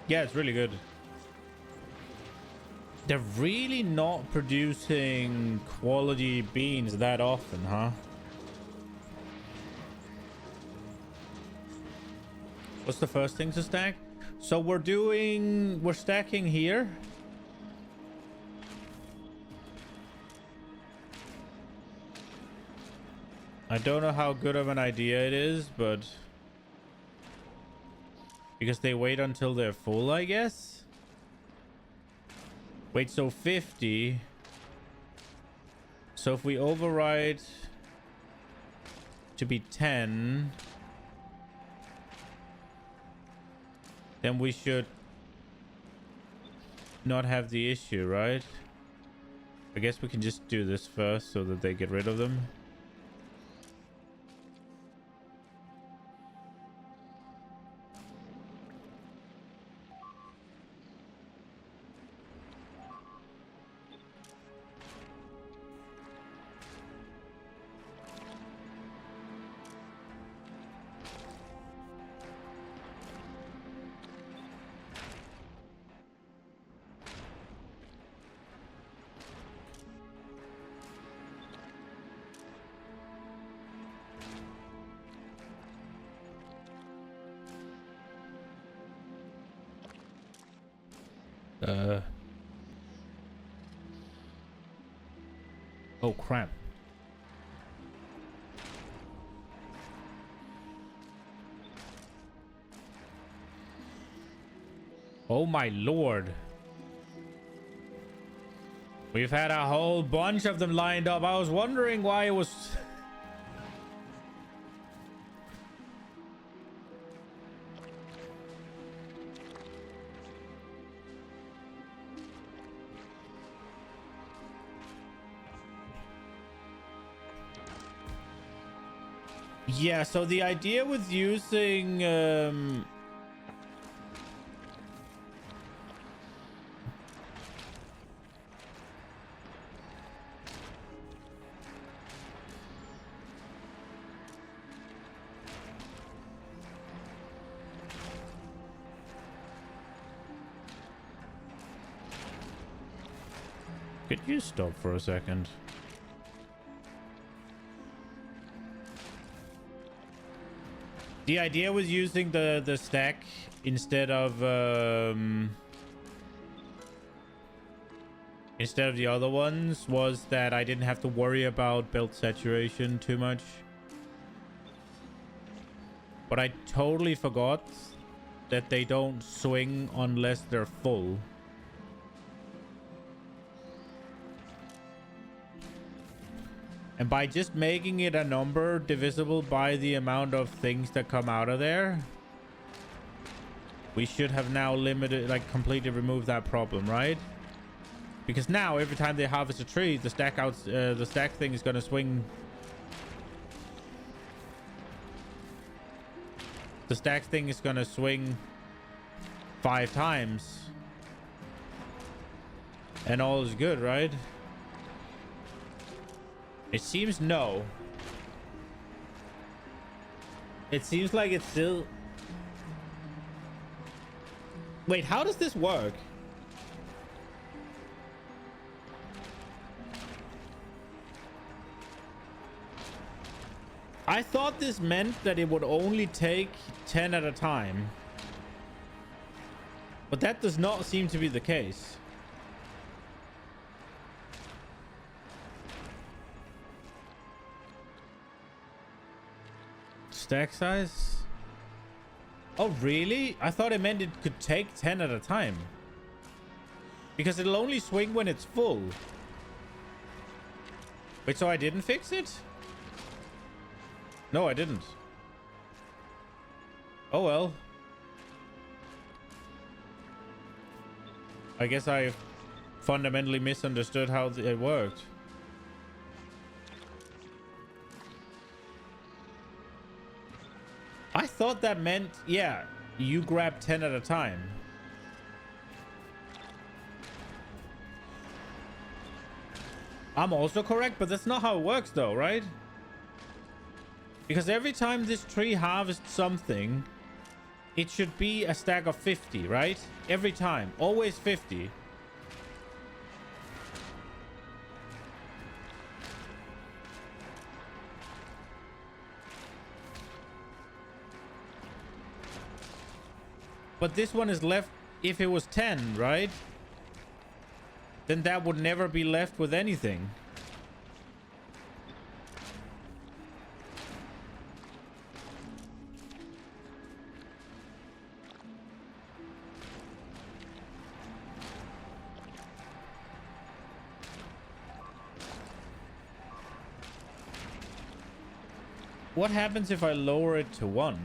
Speaker 1: Yeah, it's really good. They're really not producing quality beans that often, huh? What's the first thing to stack? So we're stacking here. I don't know how good of an idea it is, but because they wait until they're full, I guess. Wait, so 50. So if we override to be 10, then we should not have the issue, right? I guess we can just do this first so that they get rid of them. Oh crap. Oh my lord. We've had a whole bunch of them lined up. I was wondering why it was... Yeah, so the idea with using could you stop for a second? The idea was using the stack instead of the other ones was that I didn't have to worry about belt saturation too much. But I totally forgot that they don't swing unless they're full. And by just making it a number divisible by the amount of things that come out of there, we should have now limited, like completely removed that problem, right? Because now every time they harvest a tree, the stack thing is gonna swing. The stack thing is gonna swing 5 times. And all is good, right? It seems no. It seems like it's still... Wait, how does this work? I thought this meant that it would only take 10 at a time. But that does not seem to be the case. Stack size? Oh, really? I thought it meant it could take 10 at a time. Because it'll only swing when it's full. Wait, so I didn't fix it? No, I didn't. Oh, well. I guess I fundamentally misunderstood how it worked. I thought that meant, yeah, you grab 10 at a time. I'm also correct, but that's not how it works though, right? Because every time this tree harvests something, it should be a stack of 50, right? Every time. Always 50. But this one is left, if it was 10, right? Then that would never be left with anything. What happens if I lower it to 1?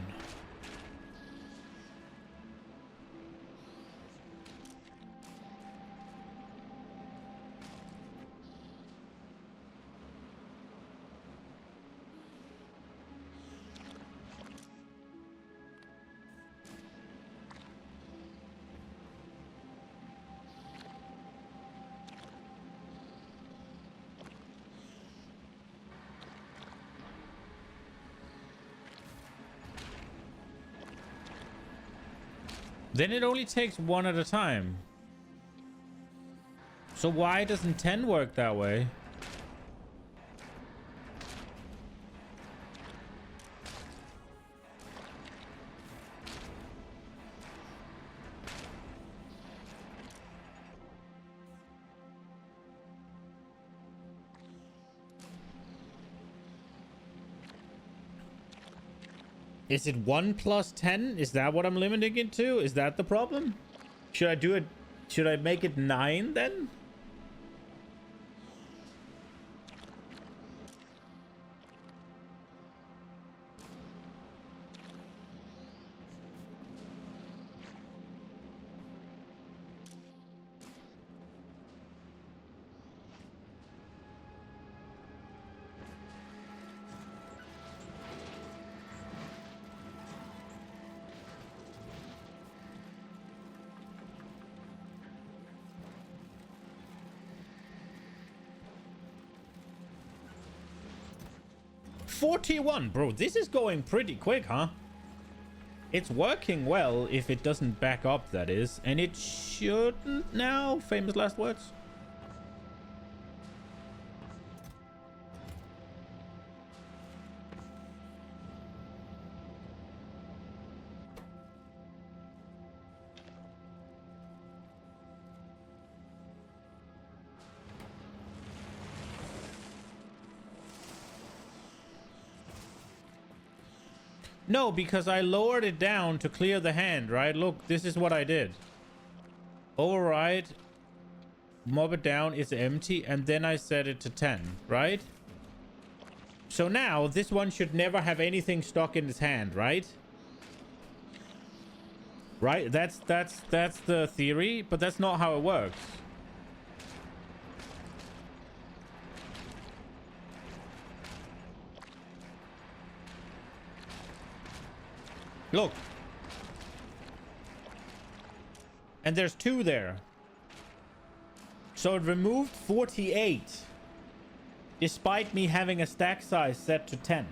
Speaker 1: Then it only takes 1 at a time. So why doesn't 10 work that way? Is it 1 plus 10? Is that what I'm limiting it to? Is that the problem? Should I do it? Should I make it 9 then? $41, bro. This is going pretty quick, huh? It's working well if it doesn't back up, that is. And it shouldn't now. Famous last words. No, because I lowered it down to clear the hand, right? Look, this is what I did. Override. Mob it down. It's empty. And then I set it to 10, right? So now this one should never have anything stuck in its hand, right? Right? That's the theory, but that's not how it works. Look. And there's 2 there. So it removed 48. Despite me having a stack size set to 10.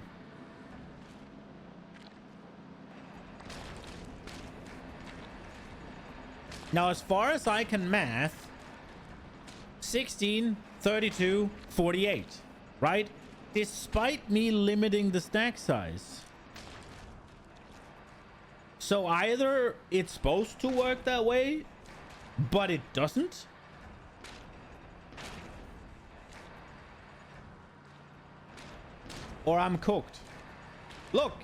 Speaker 1: Now, as far as I can math, 16, 32, 48. Right? Despite me limiting the stack size. So either it's supposed to work that way, but it doesn't. Or I'm cooked. Look,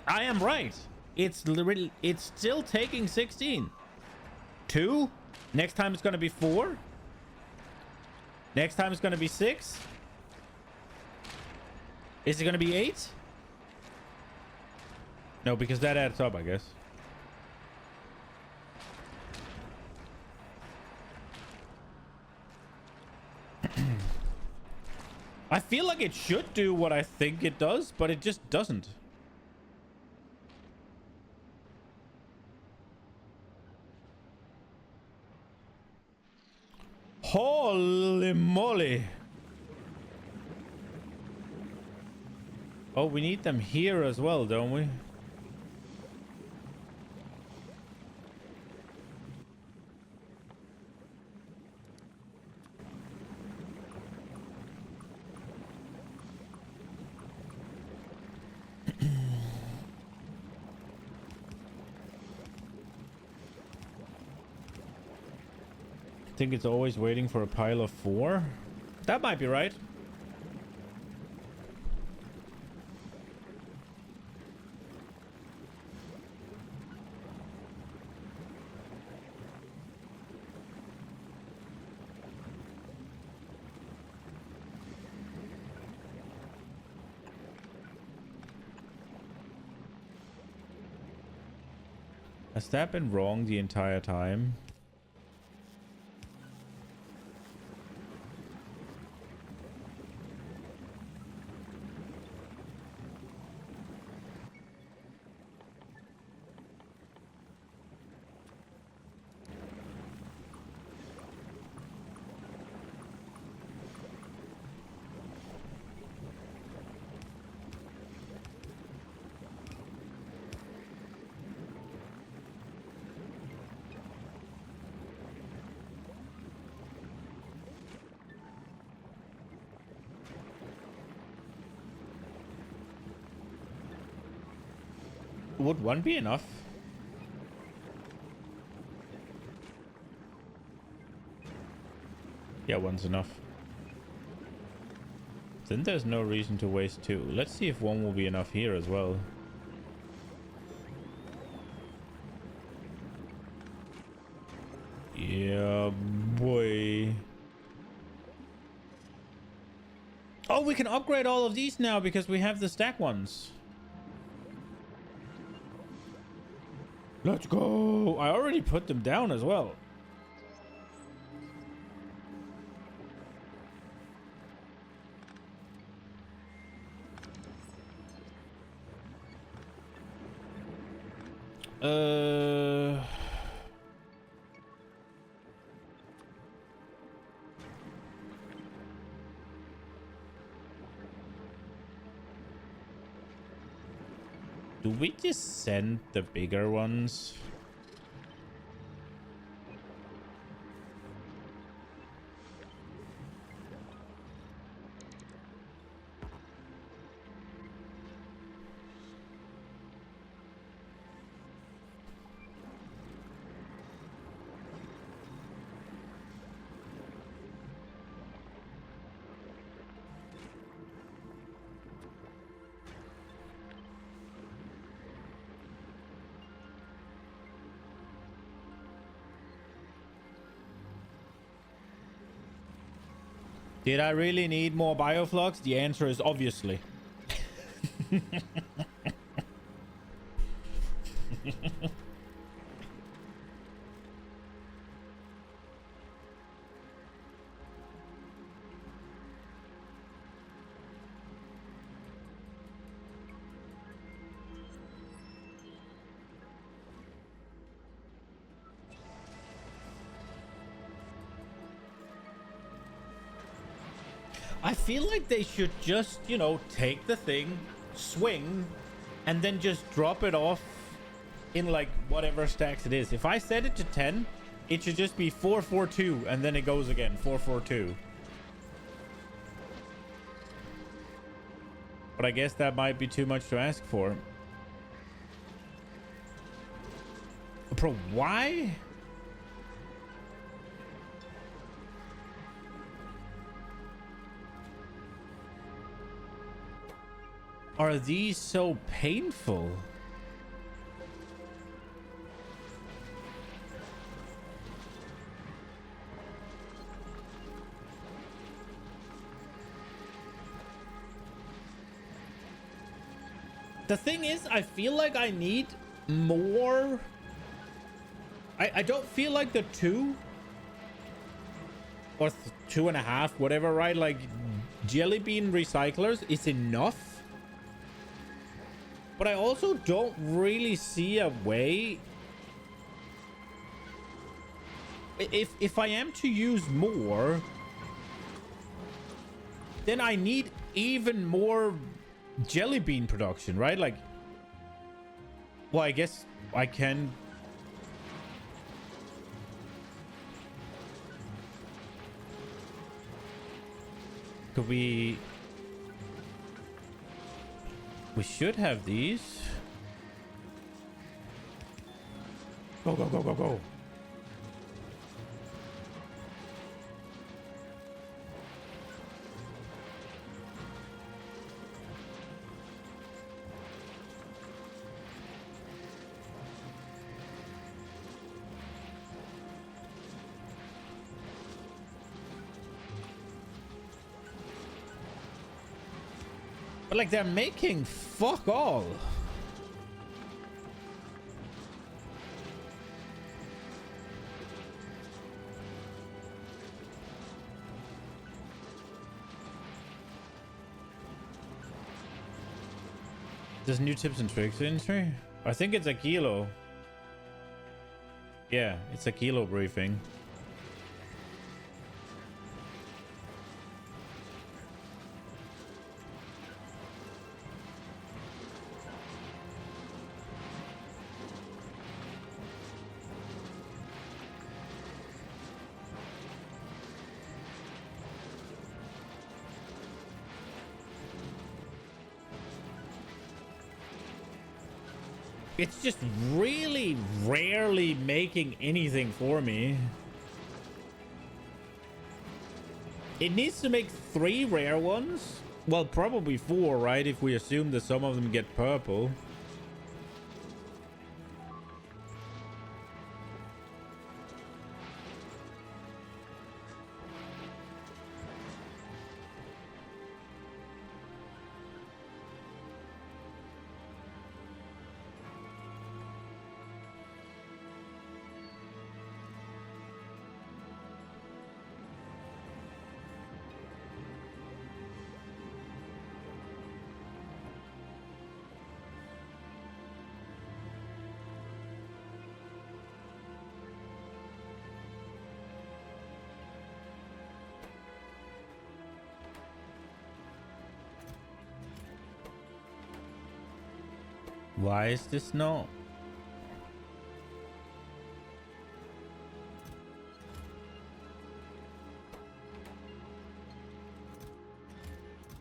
Speaker 1: I am right. It's literally, it's still taking 16. 2. Next time it's going to be 4. Next time it's going to be 6. Is it going to be 8? No, because that adds up, I guess. I feel like it should do what I think it does, but it just doesn't. Holy moly. Oh, we need them here as well, don't we? think it's always waiting for a pile of 4. That might be right. Has that been wrong the entire time? Would 1 be enough? Yeah, 1's enough. Then there's no reason to waste 2. Let's see if 1 will be enough here as well. Yeah, boy. Oh, we can upgrade all of these now because we have the stack ones. Let's go. I already put them down as well. Do we just send the bigger ones? Did I really need more bioflux? The answer is obviously. I feel like they should just, you know, take the thing, swing, and then just drop it off in like whatever stacks it is. If I set it to 10, it should just be 442 and then it goes again, 442. But I guess that might be too much to ask for. Bro, why? Are these so painful? The thing is, I feel like I need more. I don't feel like the 2 or 2.5, whatever, right? Like jelly bean recyclers is enough. But I also don't really see a way. If I am to use more, then I need even more jelly bean production, right? Like, well, I guess I can. Could we? We should have these. Go, go, go, go, go. But like they're making fuck all. There's new tips and tricks entry. I think it's a kilo. Yeah, it's a kilo briefing. It's just really rarely making anything for me. It needs to make 3 rare ones. Well, probably 4, right? If we assume that some of them get purple. Why is this not?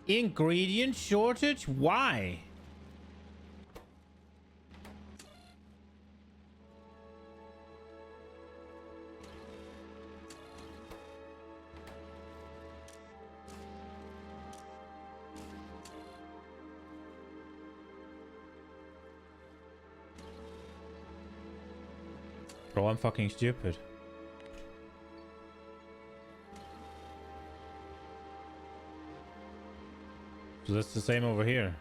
Speaker 1: Ingredient shortage? Why? Bro, I'm fucking stupid. So that's the same over here.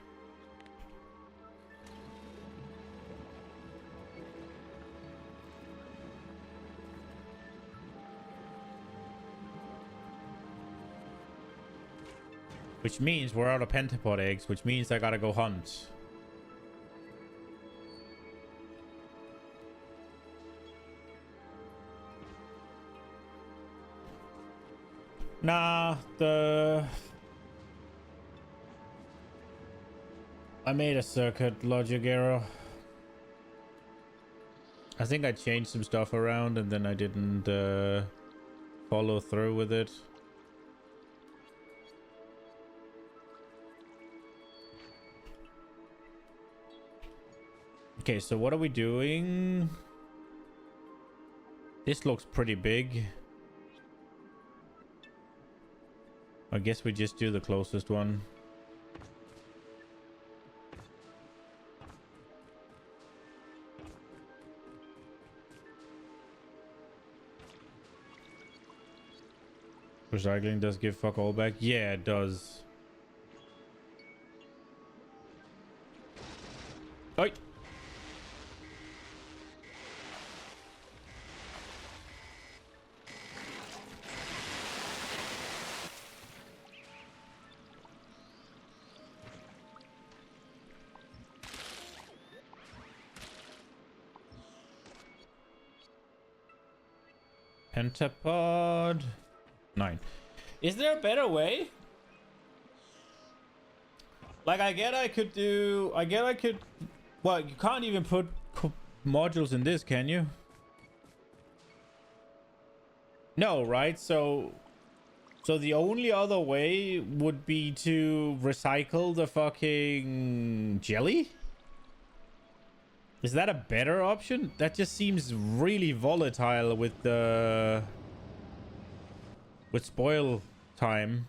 Speaker 1: Which means we're out of pentapod eggs, which means I gotta go hunt. Nah, I made a circuit logic error. I think I changed some stuff around and then I didn't follow through with it. Okay, so what are we doing? This looks pretty big. I guess we just do the closest one. Recycling does give fuck all back. Yeah, it does. Oi! Pentapod 9. Is there a better way? Like, I get I could. Well, you can't even put modules in this, can you? No, right? So the only other way would be to recycle the fucking jelly? Is that a better option? That just seems really volatile with spoil time.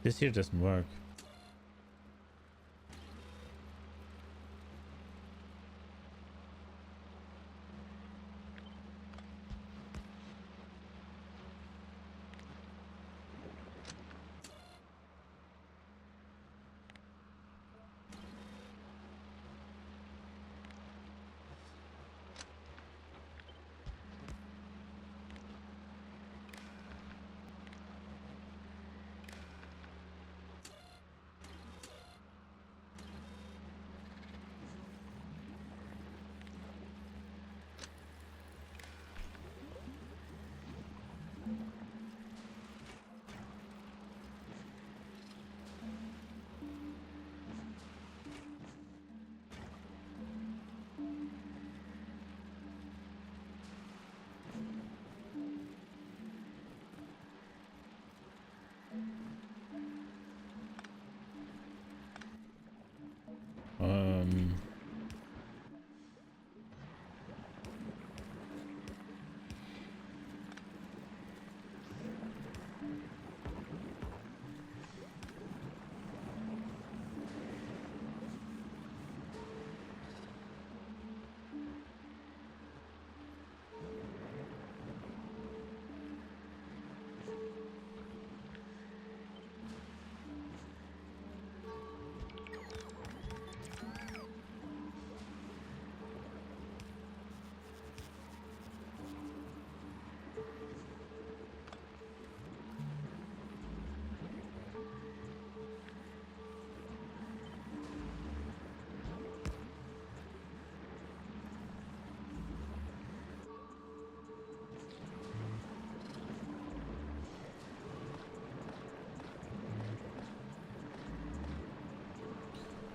Speaker 1: This here doesn't work.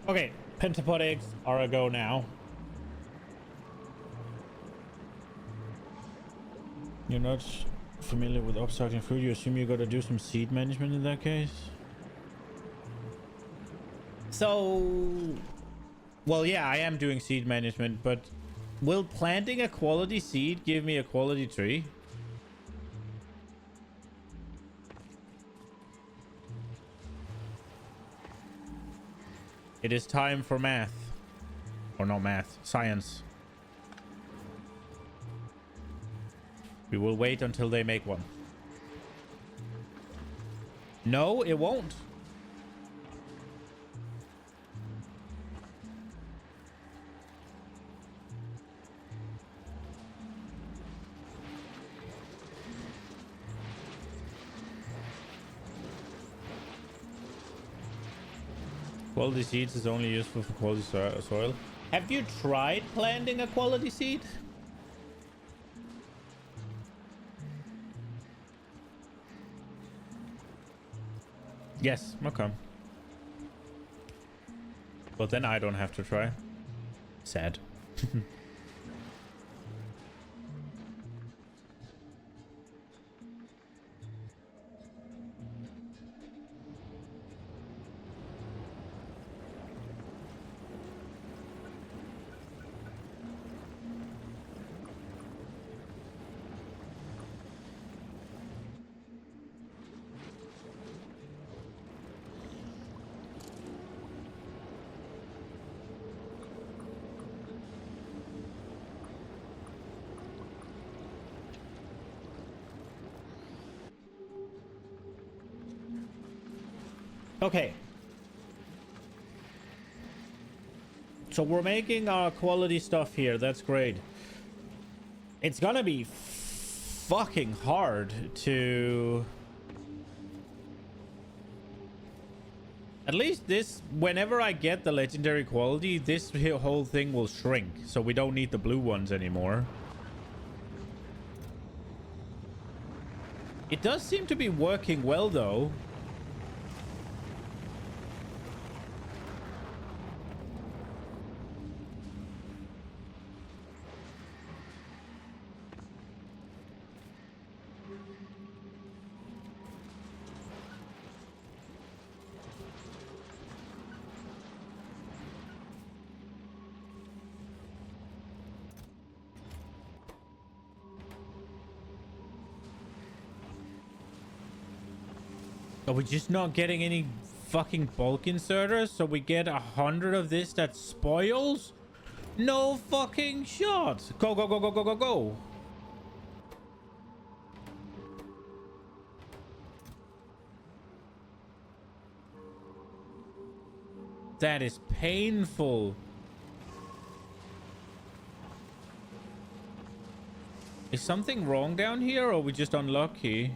Speaker 1: Okay, pentapod eggs are a go now. You're not familiar with upcycling food. You assume you gotta do some seed management in that case? So, well, yeah, I am doing seed management, but will planting a quality seed give me a quality tree? It is time for math. Or not math, science. We will wait until they make one. No, it won't. Quality seeds is only useful for quality soil. Have you tried planting a quality seed? Yes, okay. But then I don't have to try. Sad. Okay. So we're making our quality stuff here. That's great. It's gonna be fucking hard to... At least this, whenever I get the legendary quality, this whole thing will shrink. So we don't need the blue ones anymore. It does seem to be working well, though. Are we just not getting any fucking bulk inserters? So we get 100 of this that spoils? No fucking shot. Go, go, go, go, go, go, go. That is painful. Is something wrong down here, or are we just unlucky?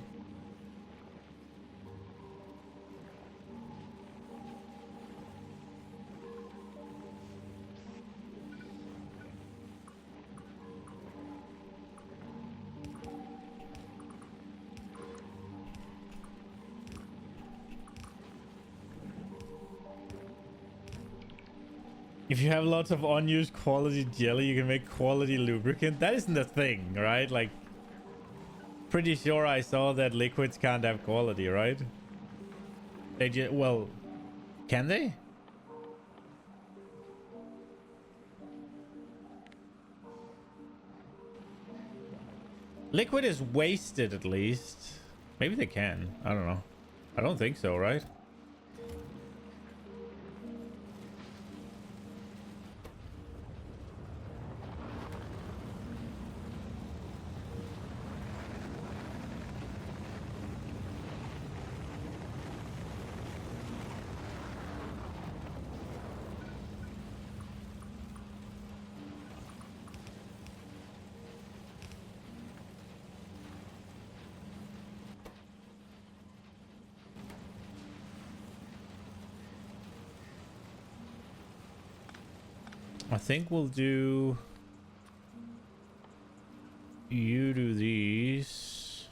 Speaker 1: If you have lots of unused quality jelly, you can make quality lubricant. That isn't a thing, right? Like, pretty sure I saw that liquids can't have quality, right? They just, well, can they? Liquid is wasted, at least. Maybe they can. I don't know. I don't think so, right? I think we'll do... You do these.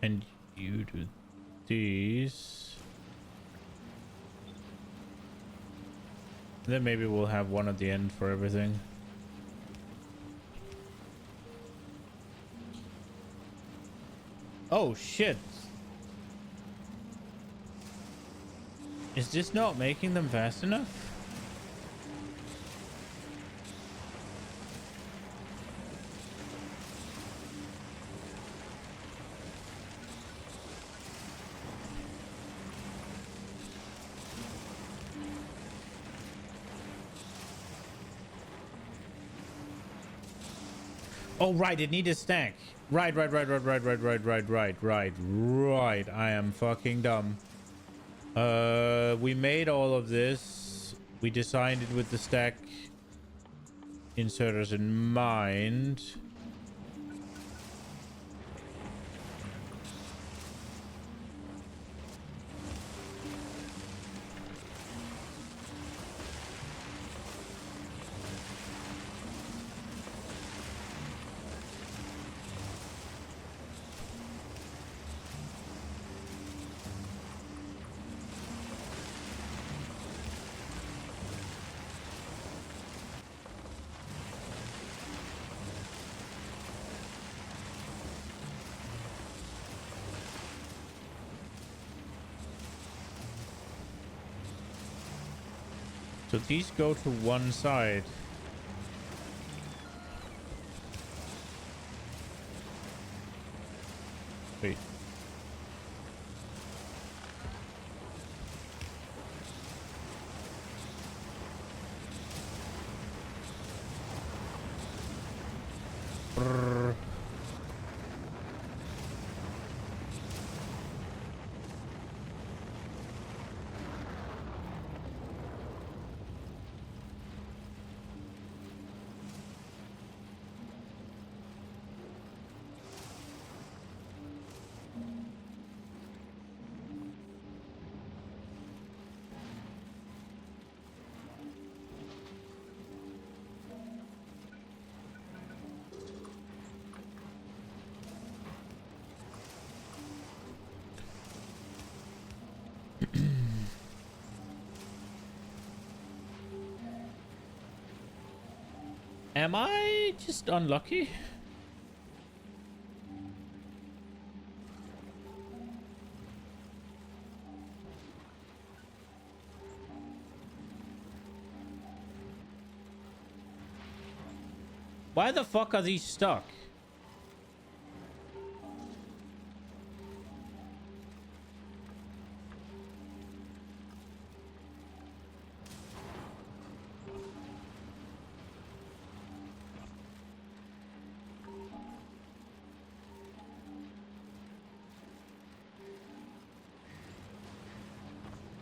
Speaker 1: And you do these. Then maybe we'll have one at the end for everything. Oh, shit. Is this not making them fast enough? Oh, right. It needs a stack. Right. I am fucking dumb. We made all of this. We designed it with the stack inserters in mind. So these go to one side. Wait. Brrr. Am I just unlucky? Why the fuck are these stuck?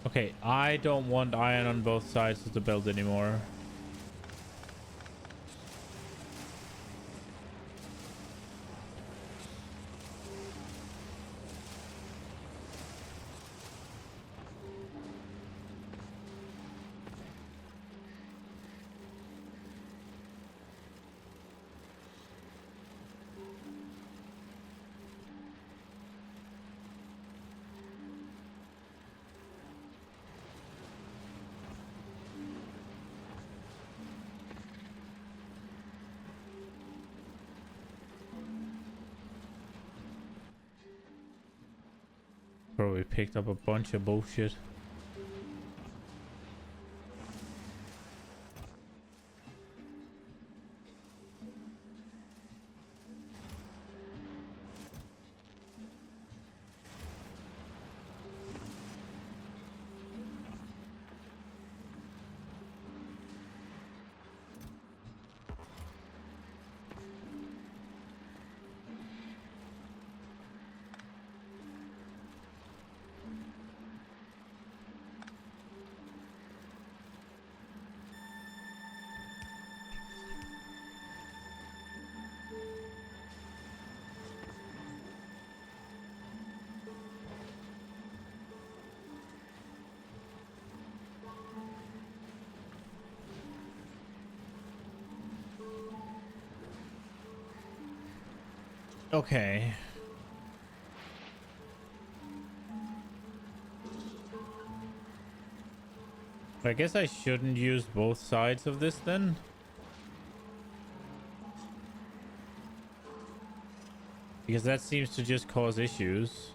Speaker 1: Okay, I don't want iron on both sides of the belt anymore. Bro, we picked up a bunch of bullshit. Okay. I guess I shouldn't use both sides of this then. Because that seems to just cause issues.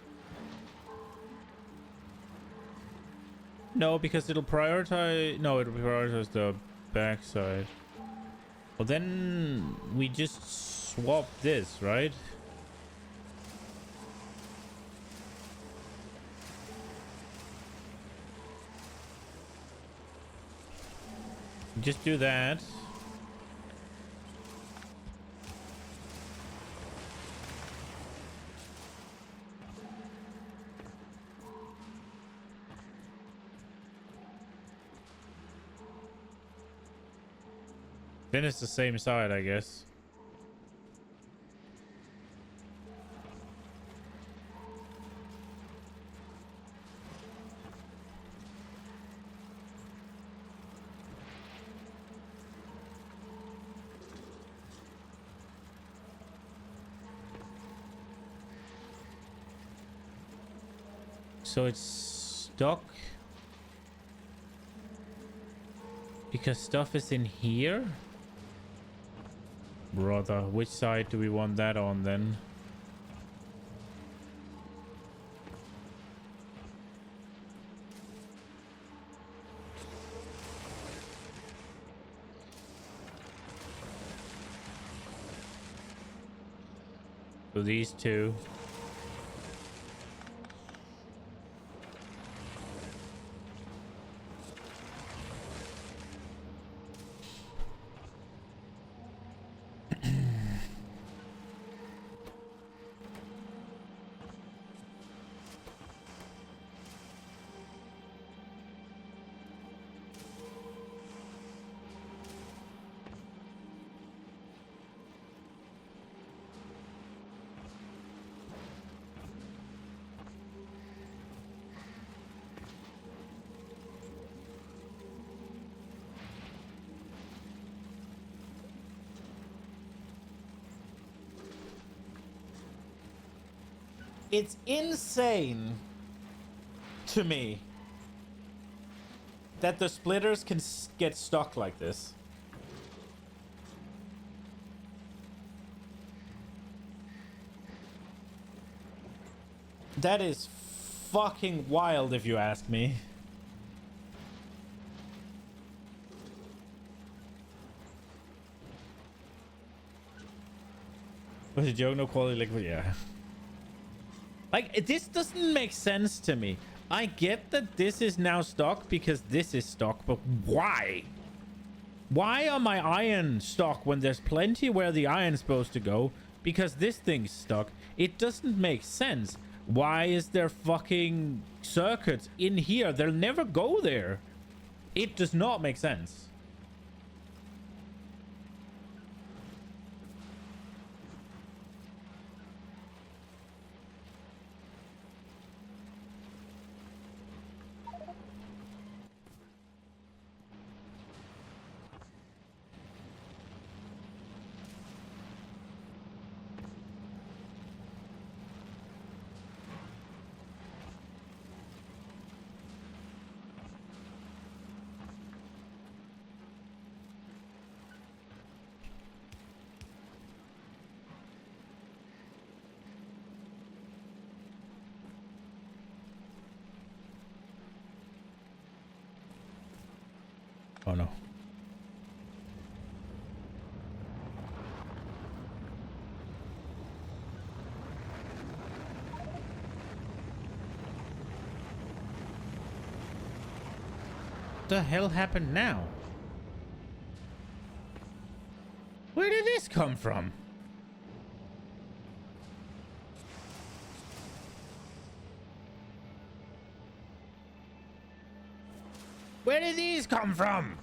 Speaker 1: No, because it'll prioritize... No, it'll prioritize the backside. Well, then we just swap this, right? Just do that. Then it's the same side, I guess. So it's stuck because stuff is in here? Brother, which side do we want that on then? So these two. It's insane to me that the splitters can get stuck like this. That is fucking wild if you ask me. Was a joke? No quality liquid? Yeah. Like, this doesn't make sense to me. I get that this is now stock because this is stock, but why? Why are my iron stock when there's plenty where the iron's supposed to go? Because this thing's stuck. It doesn't make sense. Why is there fucking circuits in here? They'll never go there. It does not make sense. Oh no. What the hell happened now? Where did this come from? Where did these come from?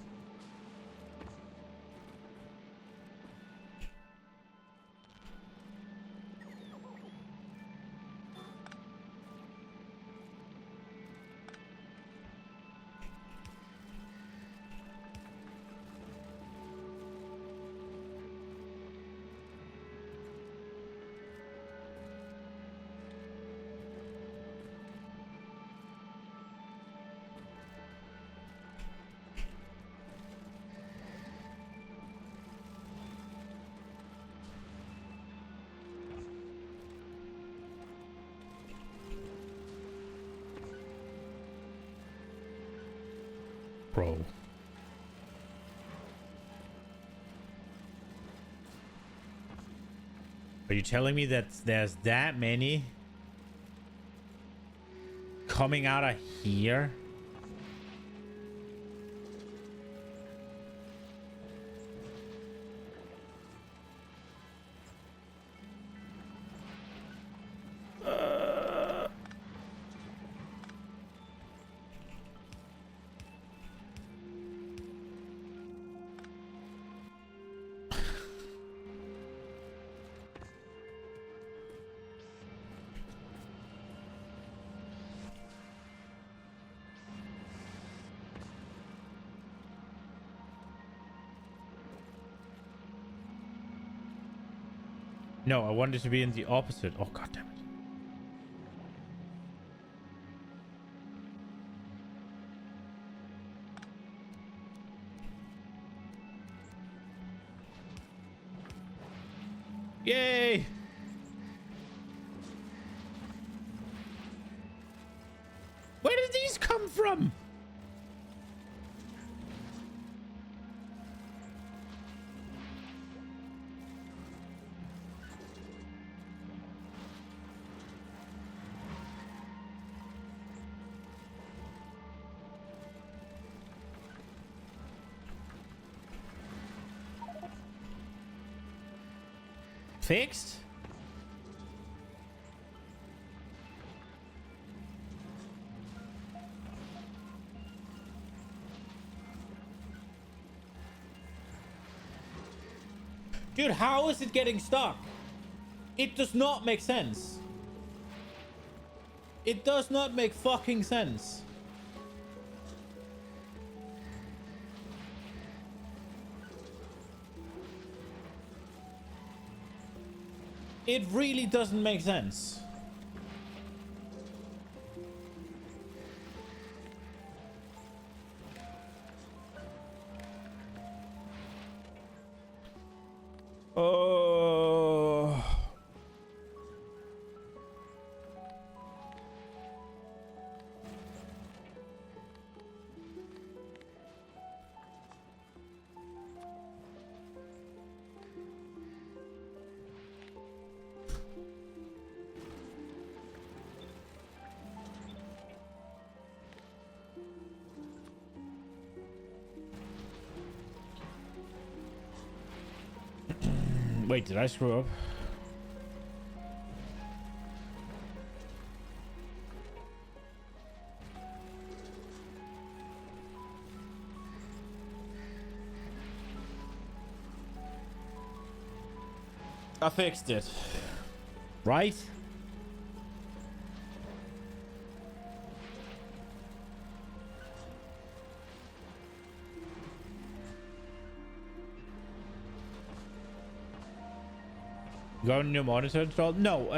Speaker 1: Bro. Are you telling me that there's that many coming out of here? No, I wanted to be in the opposite. Oh, god damn it. Yay! Where did these come from? Fixed? Dude, how is it getting stuck? It does not make sense. It does not make fucking sense. It really doesn't make sense. Oh. Wait, did I screw up? I fixed it. Right? Got a new monitor installed? No,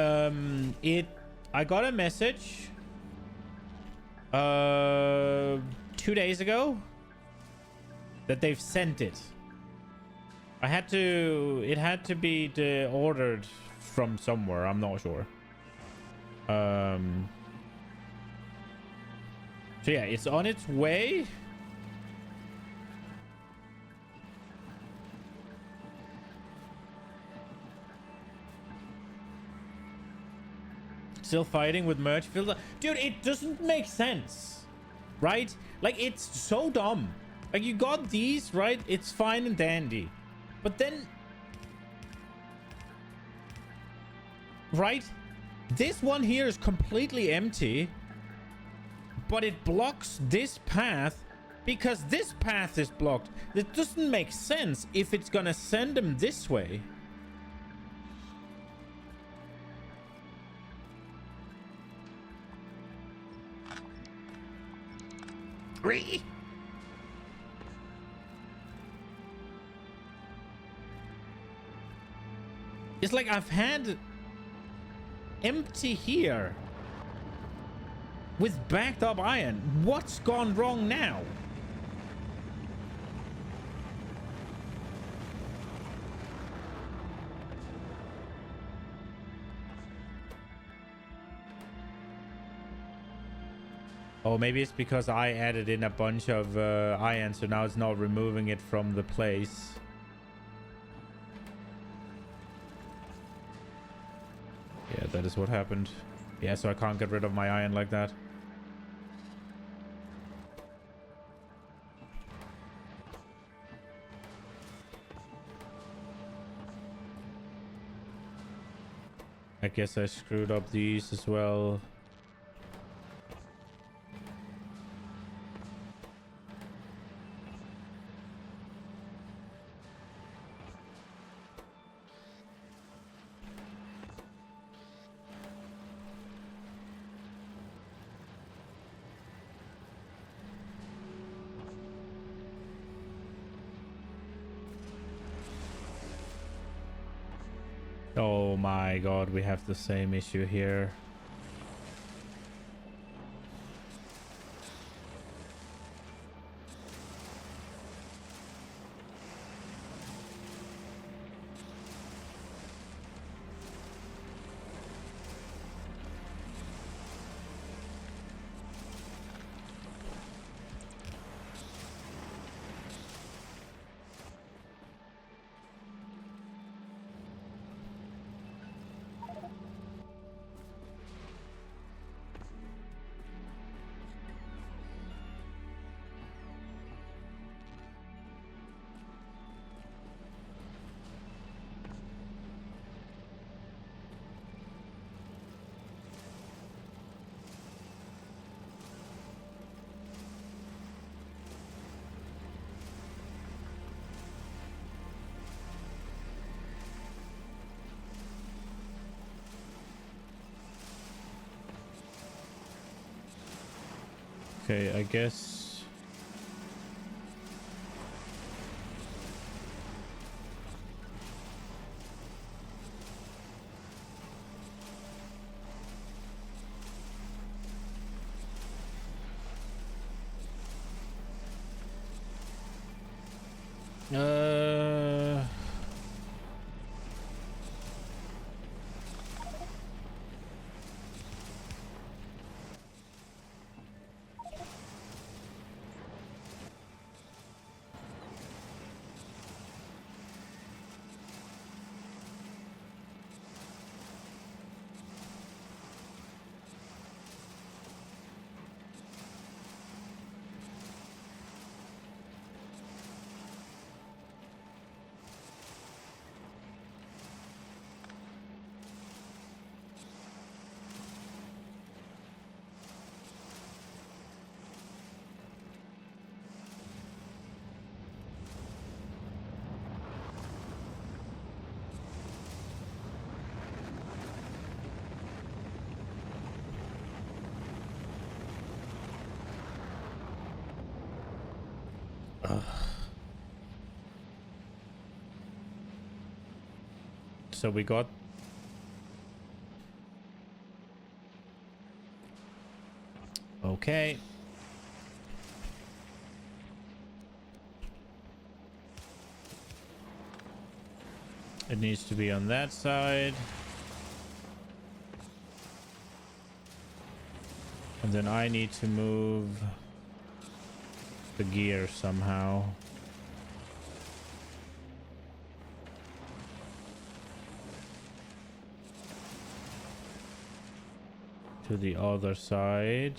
Speaker 1: I got a message 2 days ago that they've sent it. It had to be ordered from somewhere. I'm not sure. So yeah, it's on its way. Still fighting with merge filter. Dude, it doesn't make sense. Right? Like, it's so dumb. Like, you got these, right? It's fine and dandy. But then... Right? This one here is completely empty. But it blocks this path because this path is blocked. It doesn't make sense if it's gonna send them this way. It's like I've had empty here with backed up iron. What's gone wrong now? Oh, maybe it's because I added in a bunch of iron, so now it's not removing it from the place. Yeah, that is what happened. Yeah, so I can't get rid of my iron like that. I guess I screwed up these as well. Oh my god, we have the same issue here. Okay, I guess... So we got... Okay. It needs to be on that side. And then I need to move the gear somehow. To the other side.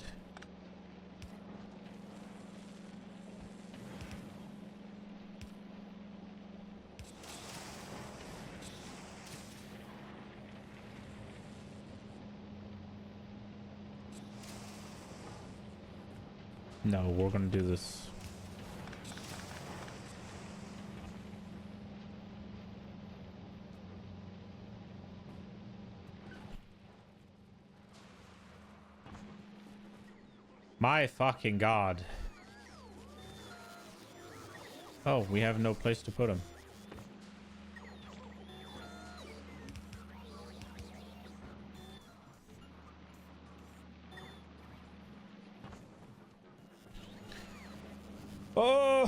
Speaker 1: No, we're gonna do this. My fucking god. Oh, we have no place to put him. Oh!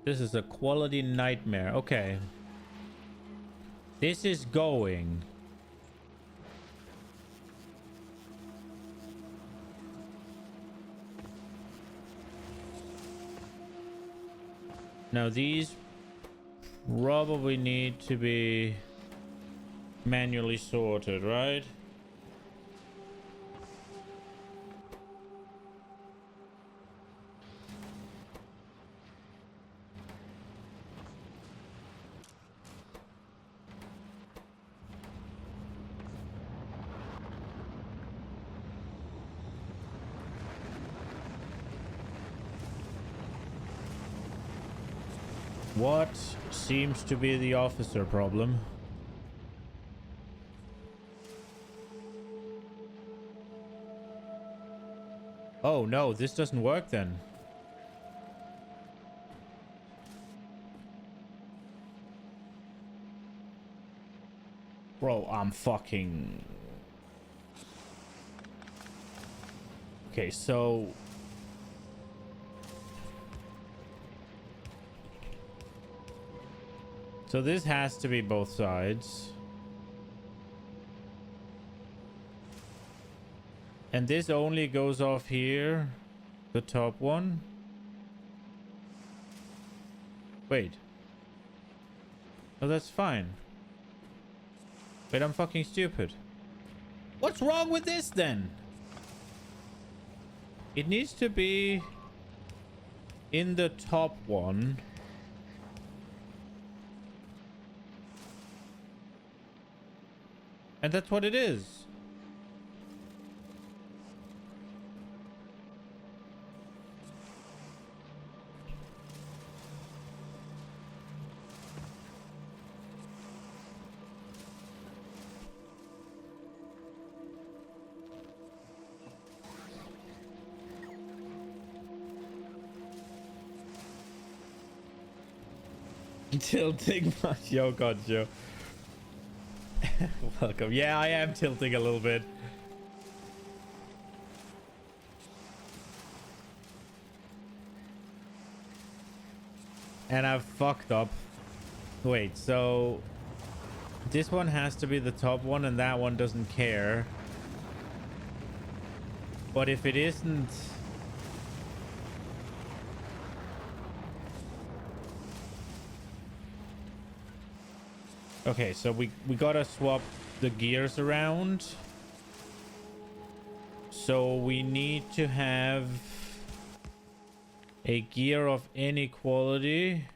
Speaker 1: This is a quality nightmare. Okay. This is going. Now these probably need to be manually sorted, right? What seems to be the officer problem? Oh no, this doesn't work then. Bro, I'm fucking... Okay, so... So this has to be both sides. And this only goes off here. The top one. Wait. Oh, that's fine. Wait, I'm fucking stupid. What's wrong with this then? It needs to be in the top one. And that's what it is. Tilting much. Yo, God, Joe. Welcome. Yeah, I am tilting a little bit. And I've fucked up. Wait, so this one has to be the top one and that one doesn't care. But if it isn't... Okay, so we gotta swap the gears around. So we need to have A gear of any quality.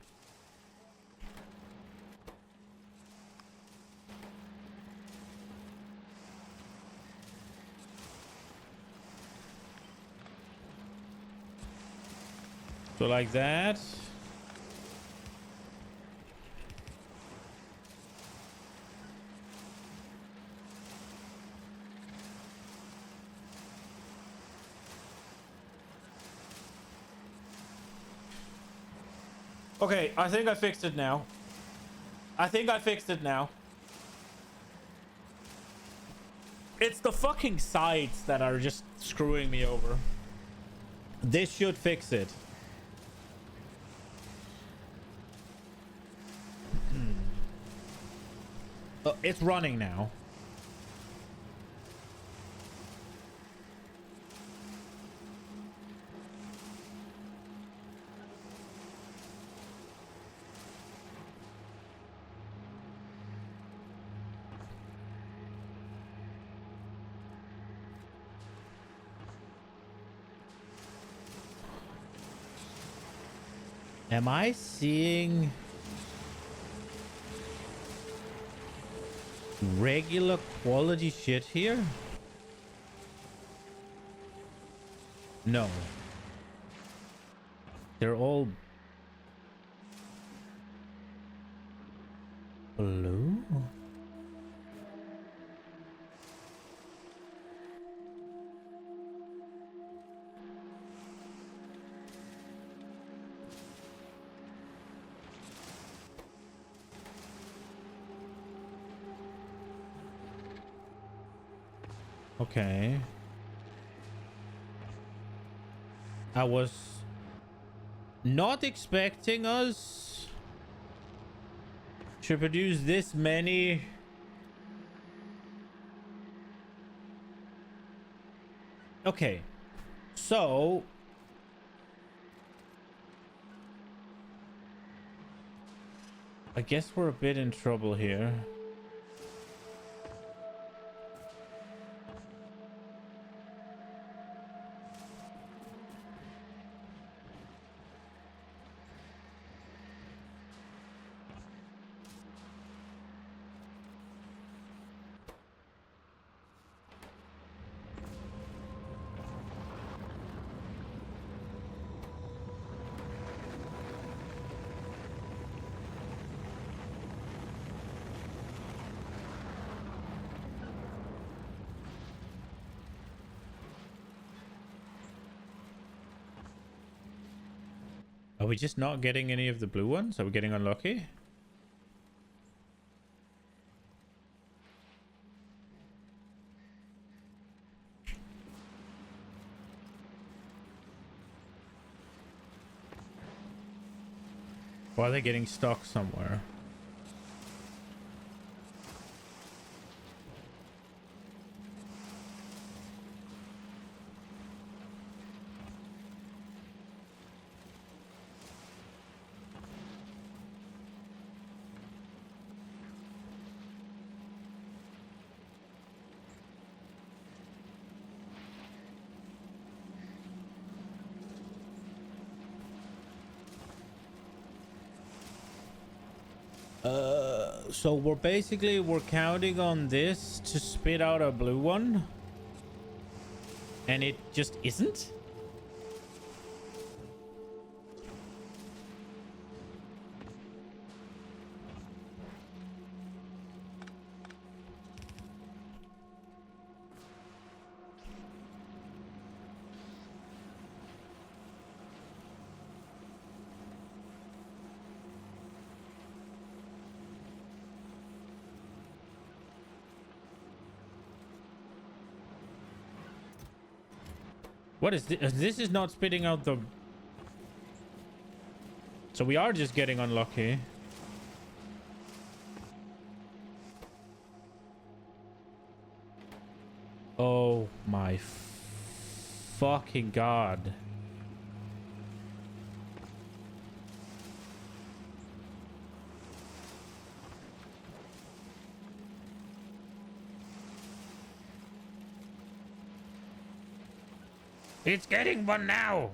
Speaker 1: So like that. Okay, I think I fixed it now. I think I fixed it now. It's the fucking sides that are just screwing me over. This should fix it. It's running now. Am I seeing regular quality shit here? No. They're all blue? Okay. I was not expecting us to produce this many. Okay. So I guess we're a bit in trouble here. Are we just not getting any of the blue ones? Are we getting unlucky? Or are they getting stuck somewhere? So we're counting on this to spit out a blue one, and it just isn't. What is this? This is not spitting out the... So we are just getting unlucky. Oh my fucking god. It's getting one now.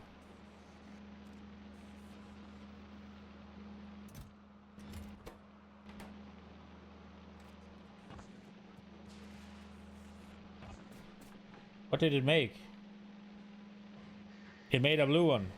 Speaker 1: What did it make? It made a blue one.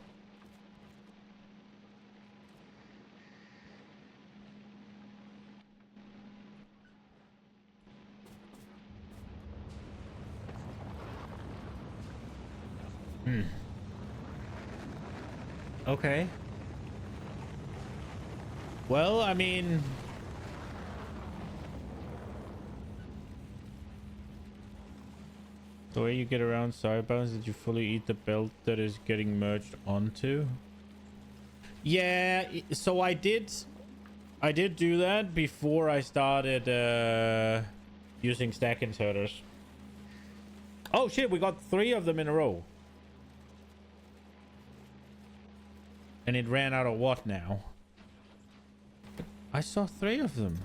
Speaker 1: Okay. Well, I mean... The way you get around sidebounds is that you fully eat the belt that is getting merged onto. Yeah, so I did do that before I started using stack inserters. Oh shit, we got 3 of them in a row. And it ran out of what now? I saw 3 of them.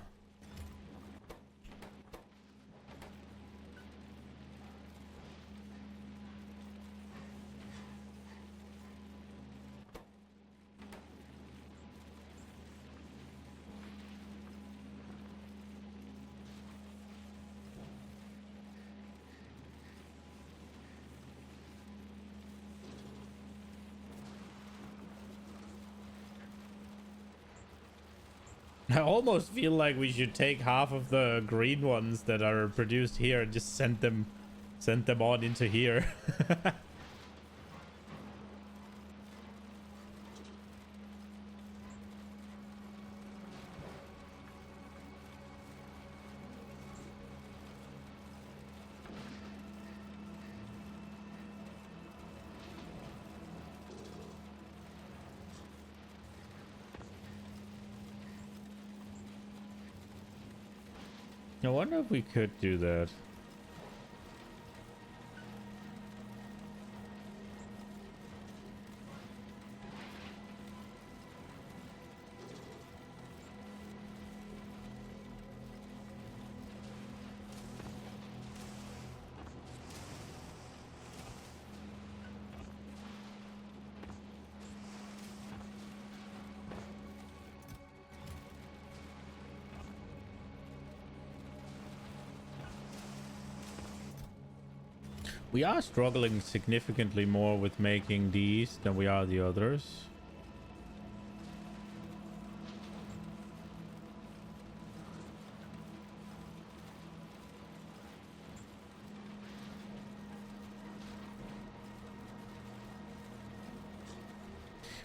Speaker 1: I almost feel like we should take half of the green ones that are produced here and just send them on into here. I wonder if we could do that. We are struggling significantly more with making these than we are the others.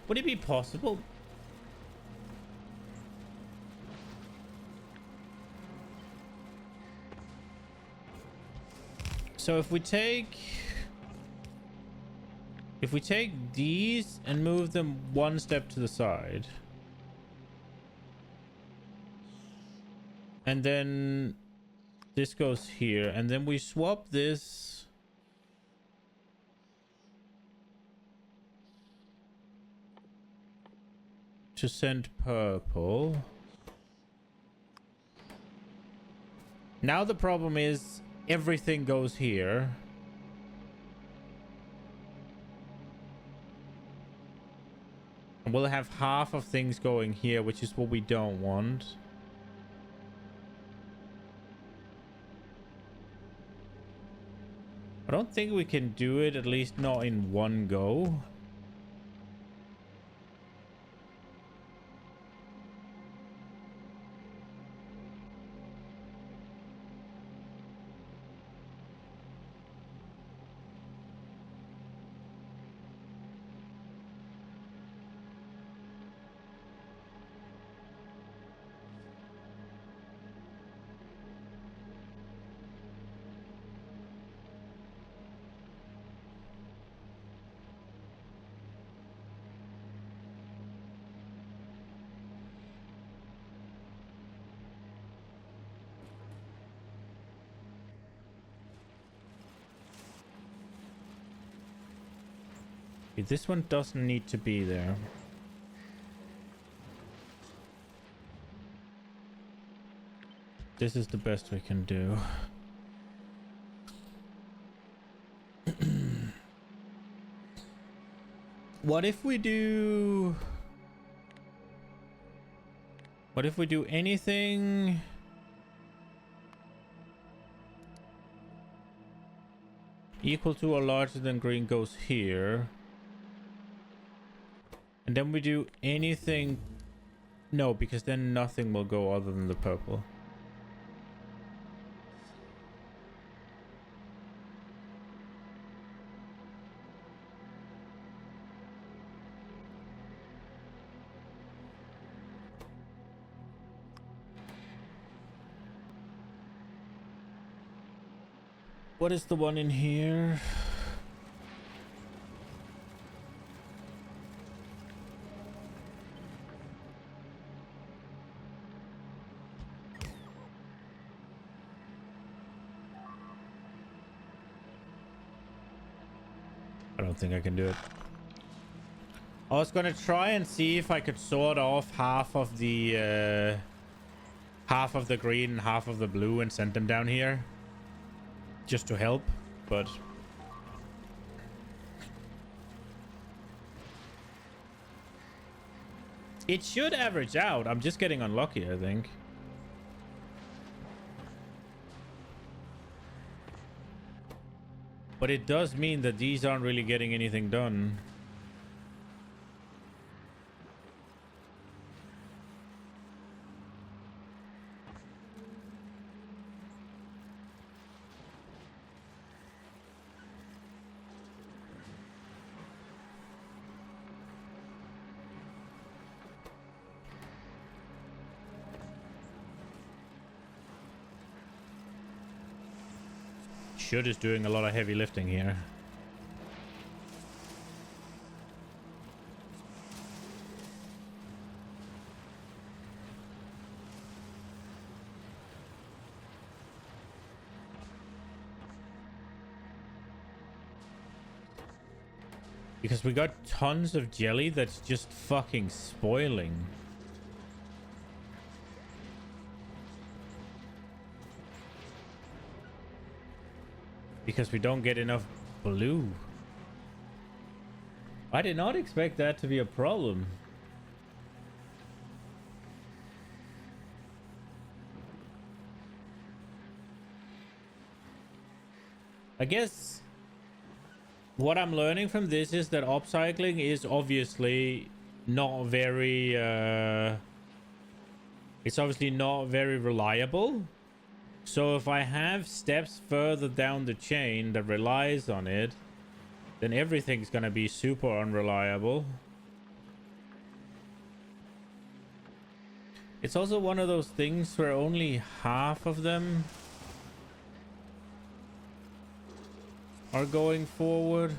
Speaker 1: Would it be possible? So if we take these and move them 1 step to the side, and then this goes here, and then we swap this to send purple. Now the problem is everything goes here. And we'll have half of things going here, which is what we don't want. I don't think we can do it, at least not in one go. This one doesn't need to be there. This is the best we can do. What if we do anything? Equal to or larger than green goes here. And then we do anything. No, because then nothing will go other than the purple. What is the one in here? I don't think I can do it. I was gonna try and see if I could sort off half of the green and half of the blue and send them down here. Just to help, but it should average out. I'm just getting unlucky, I think. But it does mean that these aren't really getting anything done. Should is doing a lot of heavy lifting here. Because we got tons of jelly that's just fucking spoiling. Because we don't get enough blue. I did not expect that to be a problem. I guess what I'm learning from this is that upcycling is obviously not very it's obviously not very reliable. So if I have steps further down the chain that relies on it, then everything's gonna be super unreliable. It's also one of those things where only half of them are going forward.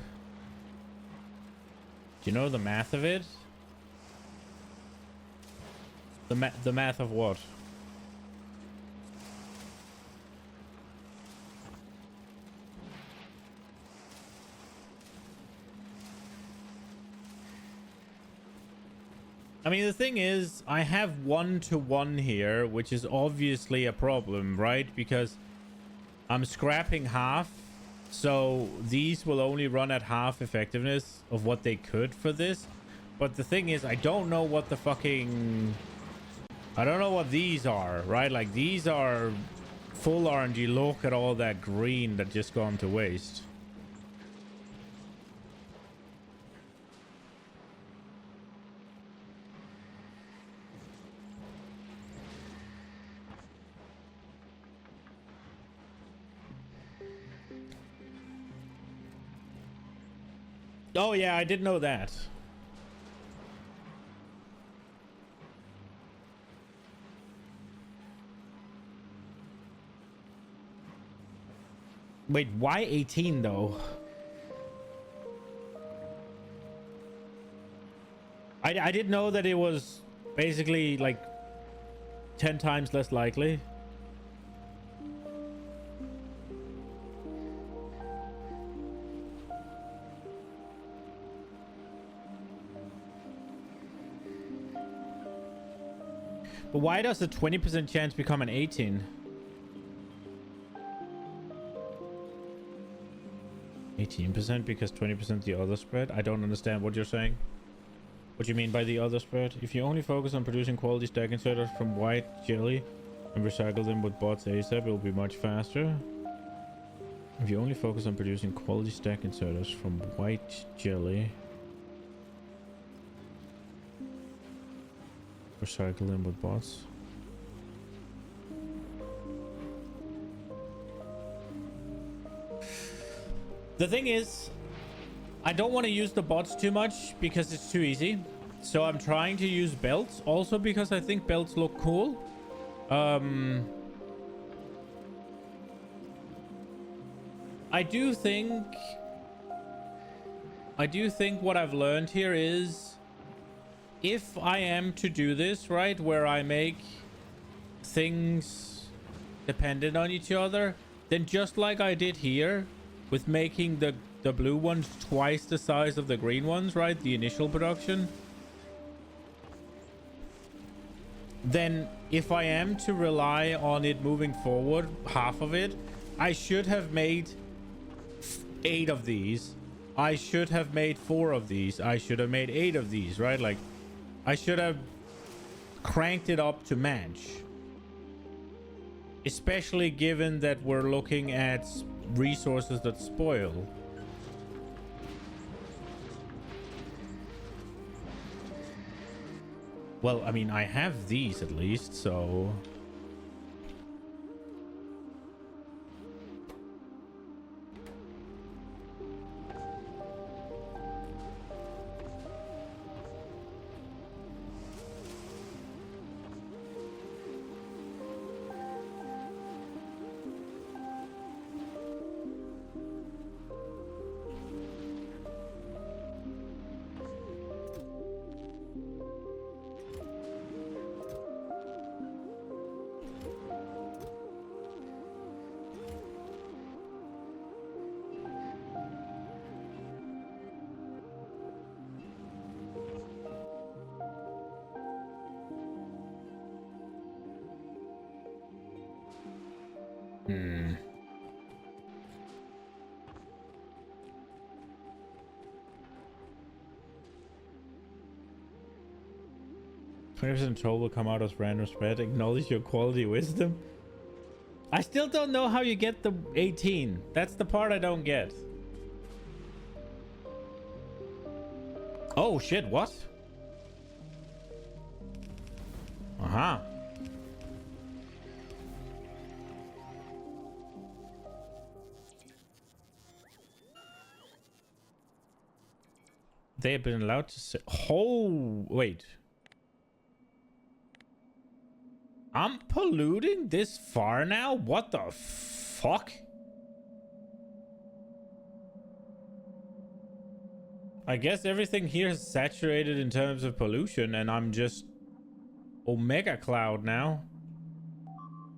Speaker 1: Do you know the math of it? The math of what? I mean, the thing is, I have 1-to-1 here, which is obviously a problem, right? Because I'm scrapping half, so these will only run at half effectiveness of what they could for this. But the thing is, I don't know what the fucking... I don't know what these are, right? Like, these are full RNG. Look at all that green that just gone to waste. Oh yeah, I did know that. Wait, why 18 though? I did know that it was basically like 10 times less likely. But why does the 20% chance become an 18? 18% because 20% the other spread? I don't understand what you're saying. What do you mean by the other spread? If you only focus on producing quality stack inserters from white jelly and recycle them with bots ASAP, it will be much faster. If you only focus on producing quality stack inserters from white jelly, recycle them with bots. The thing is, I don't want to use the bots too much because it's too easy. So I'm trying to use belts also because I think belts look cool. I do think what I've learned here is if I am to do this, right, where I make things dependent on each other, then just like I did here with making the blue ones twice the size of the green ones, right, the initial production, then if I am to rely on it moving forward, half of it, I should have made 8 of these. I should have made 4 of these. I should have made 8 of these, right? Like, I should have cranked it up to match. Especially given that we're looking at resources that spoil. Well, I mean, I have these at least, so... Hmm. 20% troll will come out as random spread. Acknowledge your quality wisdom. I still don't know how you get the 18. That's the part I don't get. Oh shit, what? Uh-huh. They have been allowed to say... Oh, wait. I'm polluting this far now? What the fuck? I guess everything here is saturated in terms of pollution and I'm just Omega Cloud now.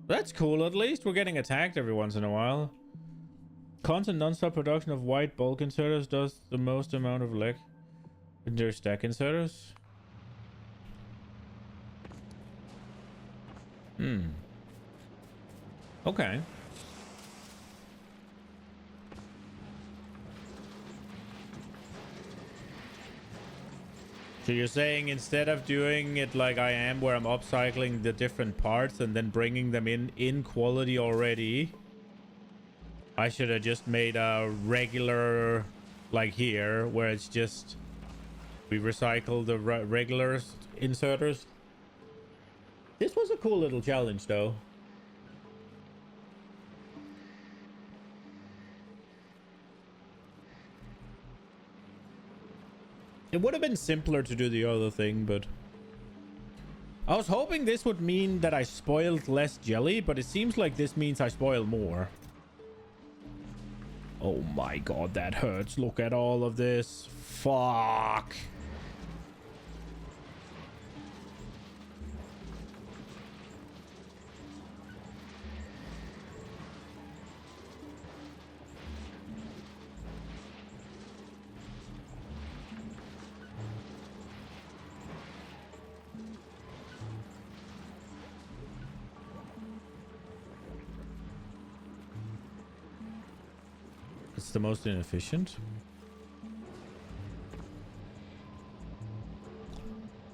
Speaker 1: That's cool, at least. We're getting attacked every once in a while. Constant non-stop production of white bulk inserters does the most amount of leg. Their stack inserters. Okay. So you're saying instead of doing it like I am, where I'm upcycling the different parts and then bringing them in quality already, I should have just made a regular, like here, where it's just we recycle the regular inserters. This was a cool little challenge, though. It would have been simpler to do the other thing, but... I was hoping this would mean that I spoiled less jelly, but it seems like this means I spoil more. Oh my god, that hurts. Look at all of this. Fuck. It's the most inefficient.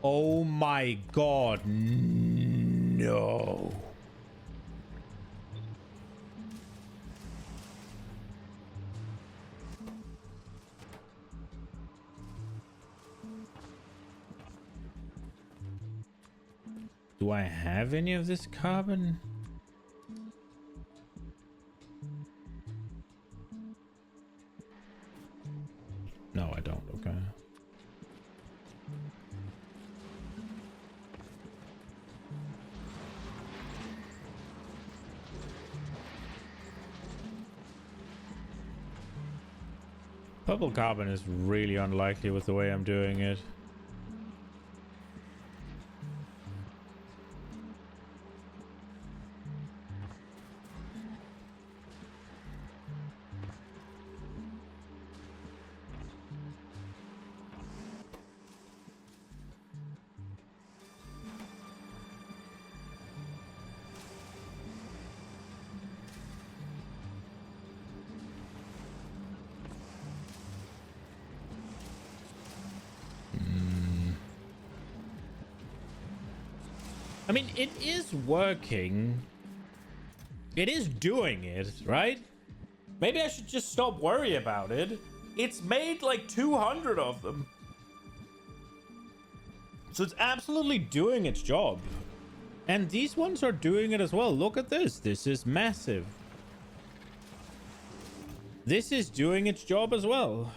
Speaker 1: Oh my god, no. Do I have any of this carbon? No, I don't. Okay. Purple carbon is really unlikely with the way I'm doing it. I mean, it is working. It is doing it, right? Maybe I should just stop worrying about it. It's made like 200 of them. So it's absolutely doing its job. And these ones are doing it as well. Look at this. This is massive. This is doing its job as well.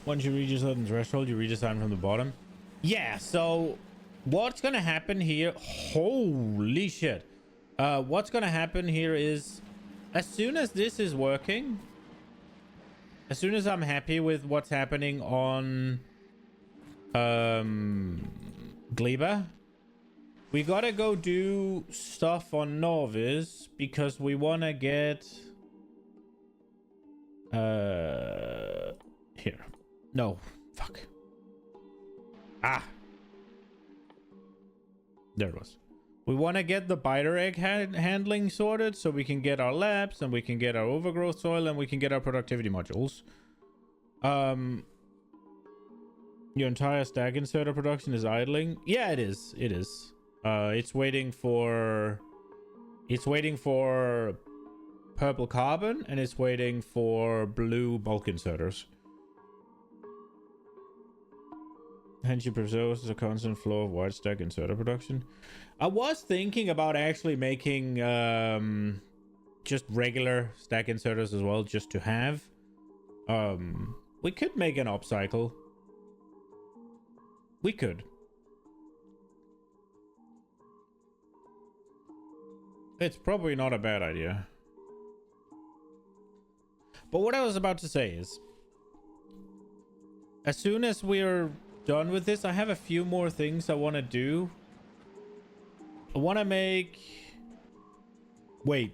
Speaker 1: Once you reach a certain threshold, you redesign from the bottom. Yeah, so what's gonna happen here? Holy shit. What's gonna happen here is as soon as this is working, as soon as I'm happy with what's happening on Gleba, we gotta go do stuff on Novice because we wanna get here. No, fuck. Ah, there it was. We want to get the biter egg handling sorted so we can get our labs and we can get our overgrowth soil and we can get our productivity modules. Your entire stack inserter production is idling. Yeah, it is. It is. It's waiting for purple carbon and it's waiting for blue bulk inserters. Hence, you preserves a constant flow of wide stack inserter production. I was thinking about actually making just regular stack inserters as well, just to have. We could make an upcycle. We could. It's probably not a bad idea. But what I was about to say is, as soon as we're done with this, I have a few more things I want to do. I want to make... Wait.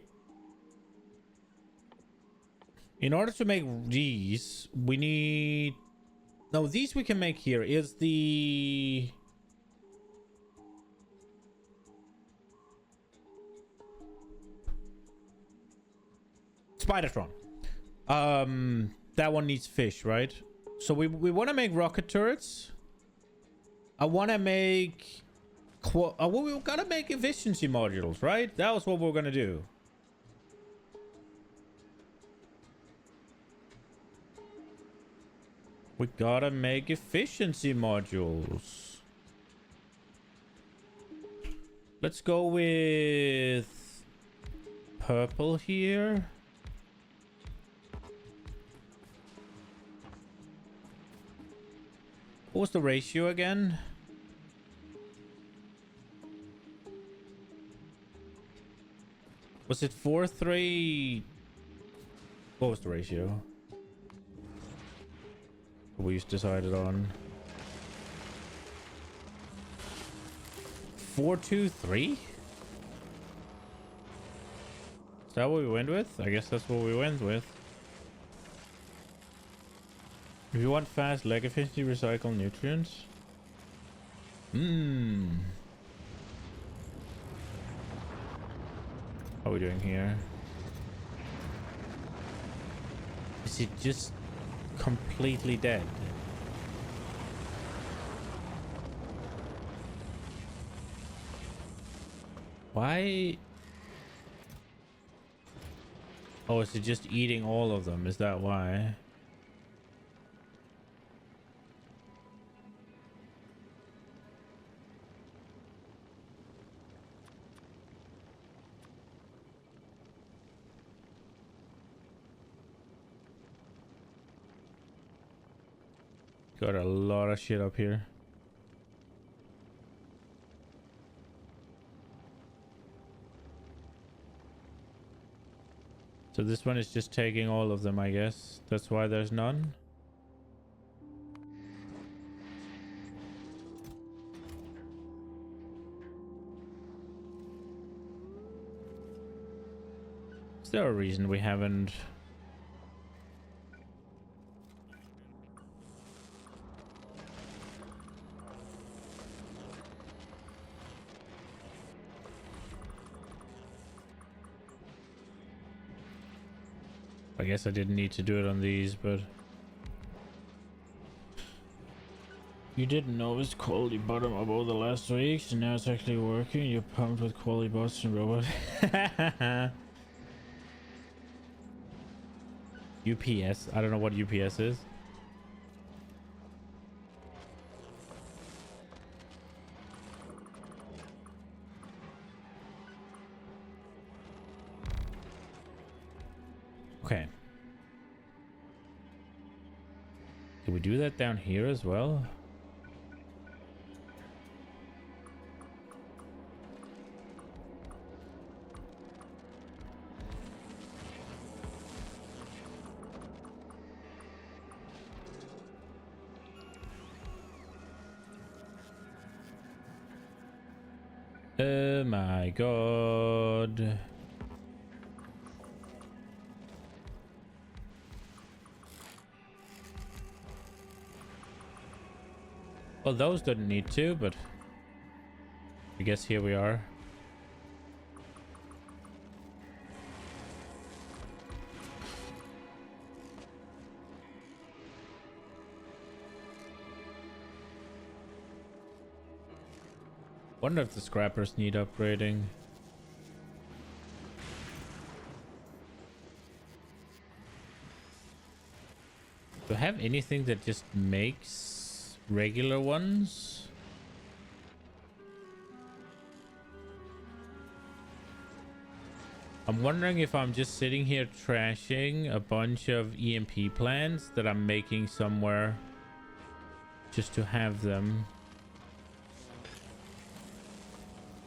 Speaker 1: In order to make these, we need... No, these we can make here. Is the... Spidertron. That one needs fish, right? So we want to make rocket turrets. I want to make... we gotta make efficiency modules, right? That was what we're gonna do. We gotta make efficiency modules. Let's go with purple here. What was the ratio again? Was it 4-3? What was the ratio? We just decided on 4-2-3. Is that what we went with? I guess that's what we went with. If you want fast leg efficiency, recycle nutrients. Hmm. How are we doing here? Is it just completely dead? Why? Oh, is it just eating all of them? Is that why? Got a lot of shit up here. So this one is just taking all of them, I guess. That's why there's none. Is there a reason we haven't... I guess I didn't need to do it on these, but... You didn't know it's quality bottom up all the last weeks, and now it's actually working. You're pumped with quality bots and robots. UPS? I don't know what UPS is. Okay. Can we do that down here as well? Oh my god. Well, those didn't need to, but I guess here we are. Wonder if the scrappers need upgrading. Do I have anything that just makes regular ones? I'm wondering if I'm just sitting here trashing a bunch of EMP plants that I'm making somewhere just to have them.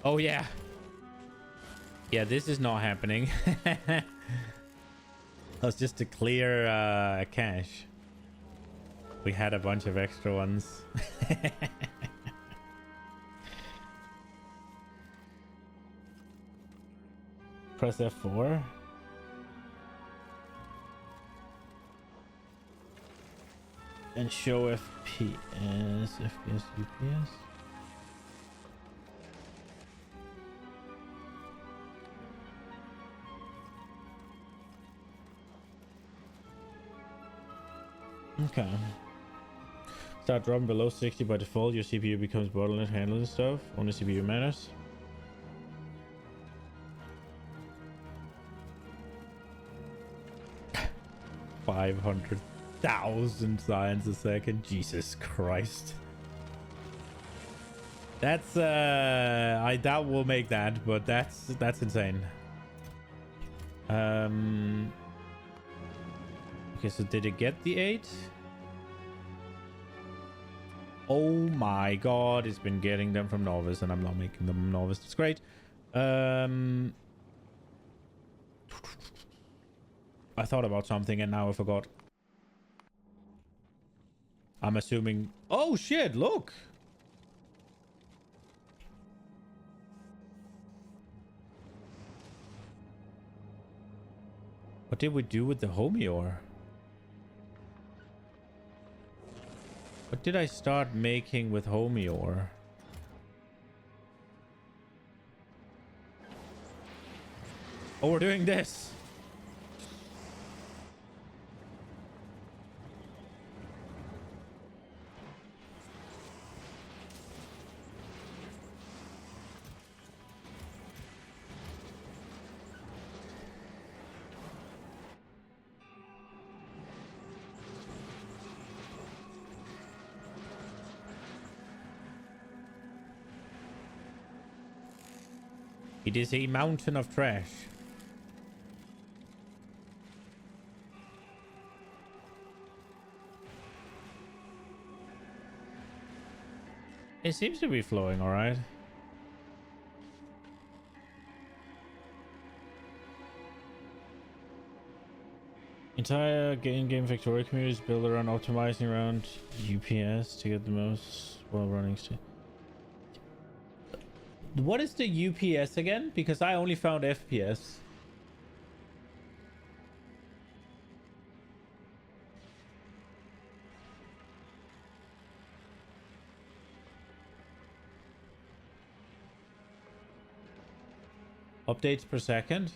Speaker 1: Oh yeah. Yeah, this is not happening. That's just to clear a cache. We had a bunch of extra ones. Press F4. And show FPS, FPS, UPS. Okay. Start dropping below 60 by default. Your CPU becomes bottleneck handling stuff. Only CPU matters. $500,000 signs a second. Jesus Christ. That's I doubt we'll make that, but that's insane. Okay, so did it get the 8? Oh my god, it's been getting them from Novice, and I'm not making them Novice. It's great. I thought about something and now I forgot. I'm assuming... Oh shit, look! What did we do with the homie ore? What did I start making with homie ore? Oh, we're doing this. It is a mountain of trash. It seems to be flowing all right. Entire game Factorio community is built around optimizing around UPS to get the most while running. What is the UPS again? Because I only found FPS. Updates per second.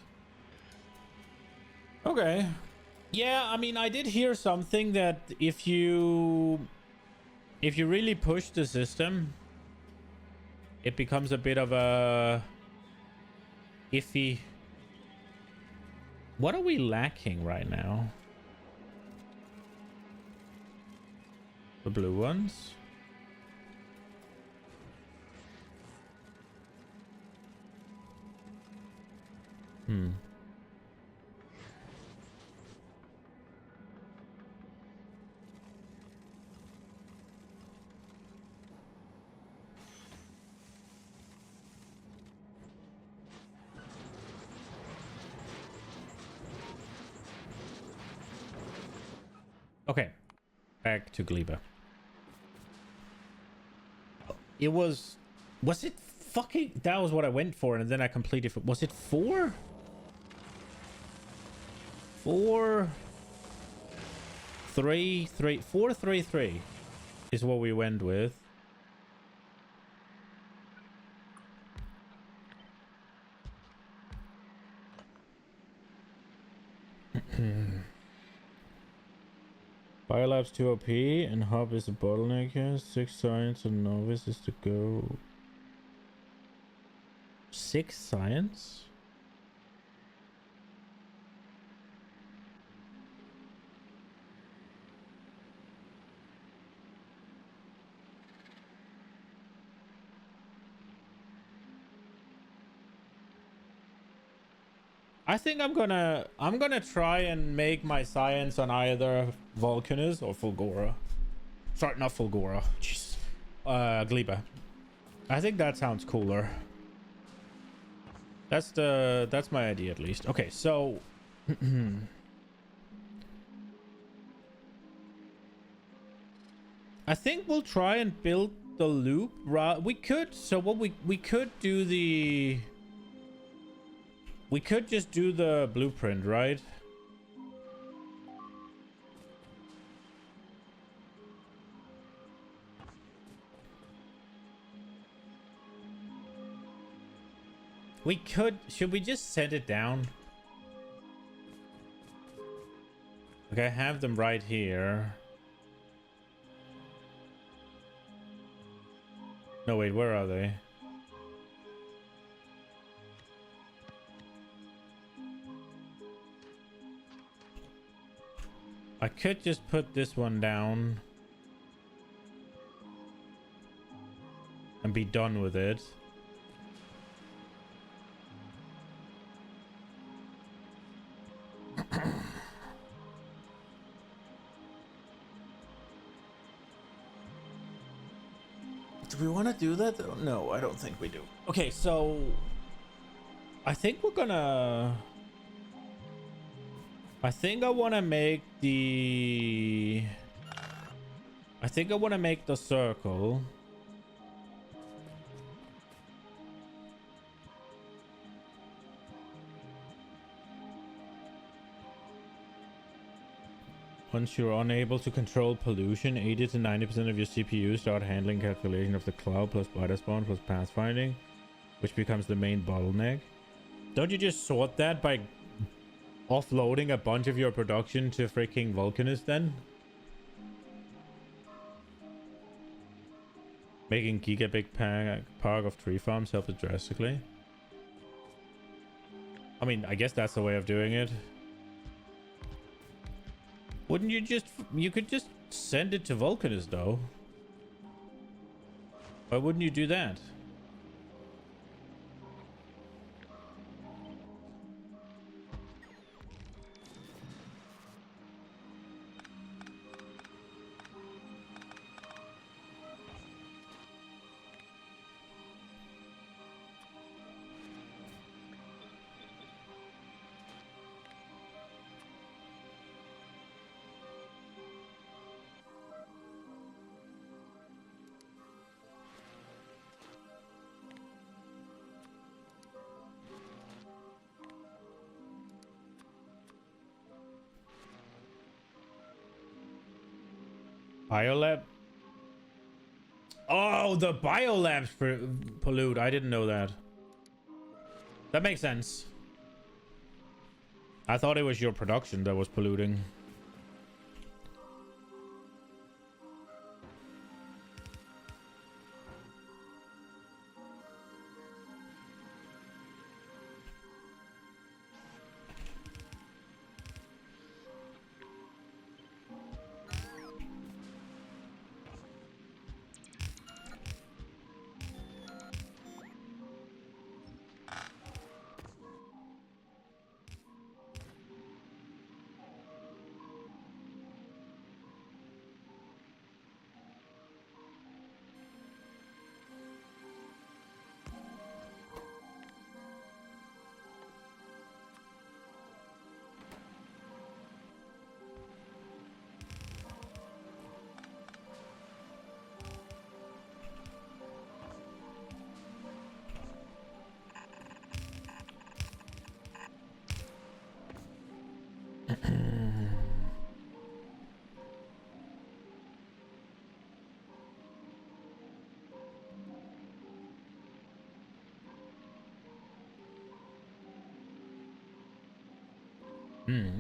Speaker 1: Okay. Yeah, I mean, I did hear something that if you really push the system, it becomes a bit of a iffy. What are we lacking right now? The blue ones. Okay, back to Gleba. It was it fucking, that was what I went for, and then I completed. Was it 4? 4 3 3 4 3 3 is what we went with. Biolab's 2 OP and Hub is a bottleneck here. 6 science and novice is to go. 6 science? I think I'm gonna try and make my science on either Vulcanus or Fulgora. Sorry, not Fulgora. Jeez. Gleba. I think that sounds cooler. That's my idea at least. Okay, so I think we'll try and build the loop. We could, so what we could do the, we could just do the blueprint, right? We could, should we just set it down? Okay, I have them right here. No, wait, where are they? I could just put this one down and be done with it. Do we want to do that though? No, I don't think we do. Okay, so I think we're gonna, I think I want to make the, I think I want to make the circle. Once you're unable to control pollution, 80 to 90% of your CPU start handling calculation of the cloud plus spider spawn plus pathfinding, which becomes the main bottleneck. Don't you just sort that by offloading a bunch of your production to freaking Vulcanist then? Making gigabig park of tree farms helps drastically. I mean, I guess that's the way of doing it. Wouldn't you just... You could just send it to Vulcanist, though. Why wouldn't you do that? Biolab? Oh, the biolabs pollute. I didn't know that. That makes sense. I thought it was your production that was polluting.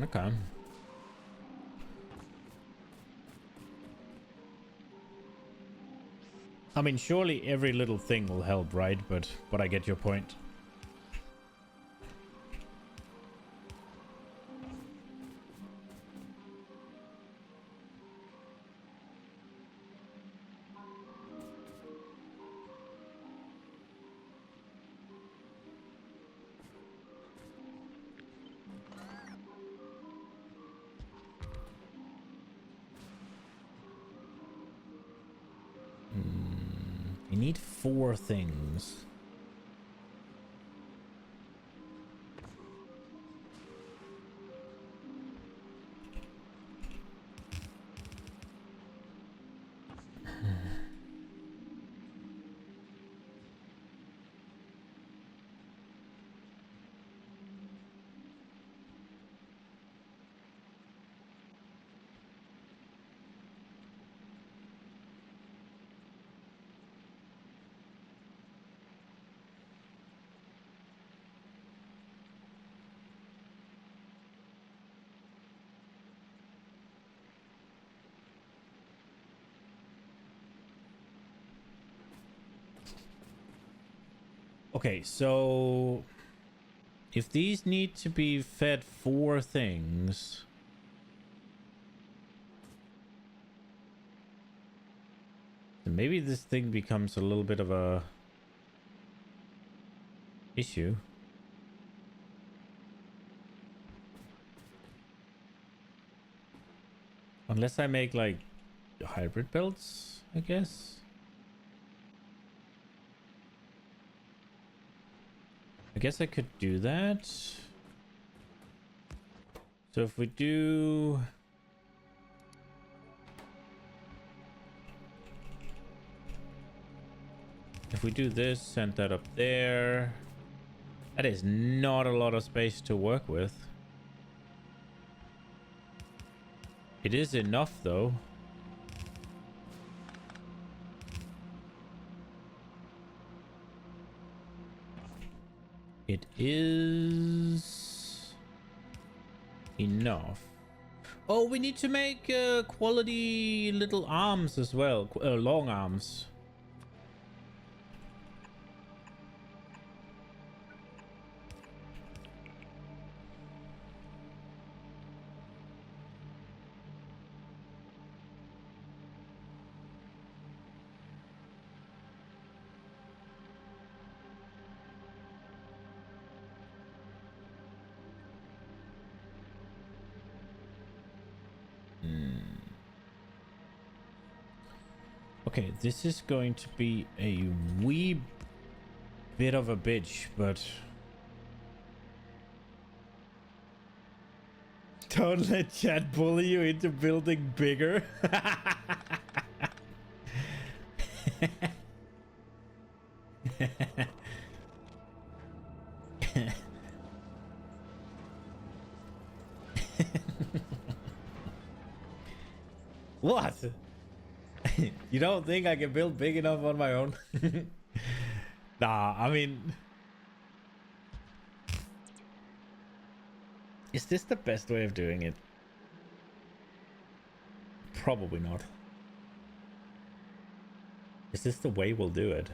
Speaker 1: Okay. I mean, surely every little thing will help, right? But I get your point. You need 4 things. Okay, so if these need to be fed 4 things, then maybe this thing becomes a little bit of a issue. Unless I make like hybrid belts, I guess. I guess I could do that. So if we do... If we do this, send that up there. That is not a lot of space to work with. It is enough, though. It is enough. Oh, we need to make quality little arms as well. Long arms. Okay, this is going to be a wee bit of a bitch, but don't let chat bully you into building bigger. What? You don't think I can build big enough on my own? Nah, I mean, is this the best way of doing it? Probably not. Is this the way we'll do it?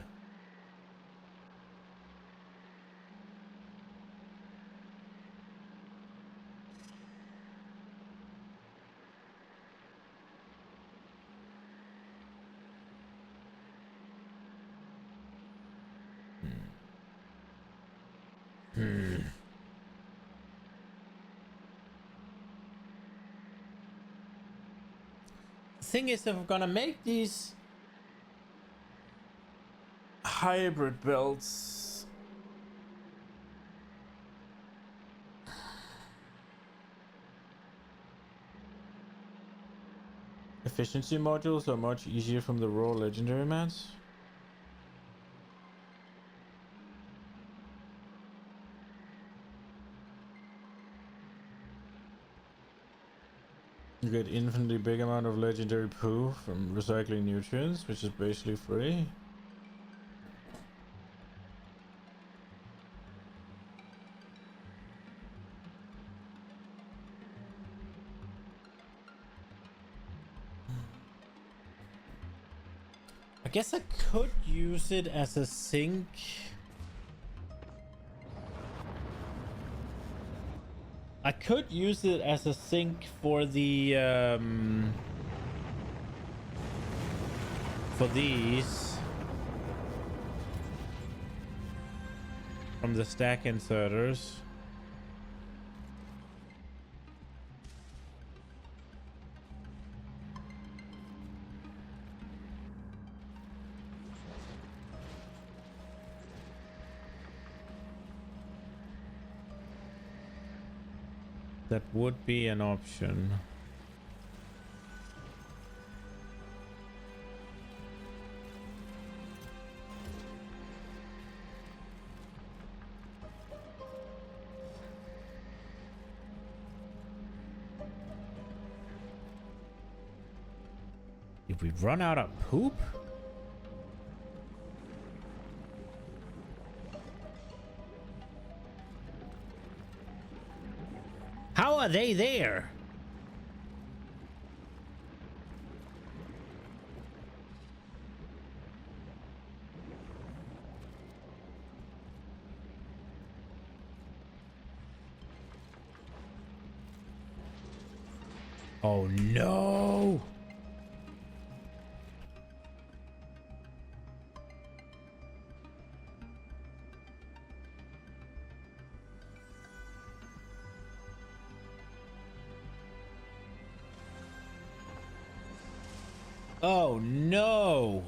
Speaker 1: Thing is, if I'm gonna make these hybrid builds, efficiency modules are much easier from the raw legendary mats. You get infinitely big amount of legendary poo from recycling nutrients, which is basically free. I guess I could use it as a sink. I could use it as a sink for the for these from the stack inserters. That would be an option. Did we run out of poop? How are they there? Oh no! Oh no!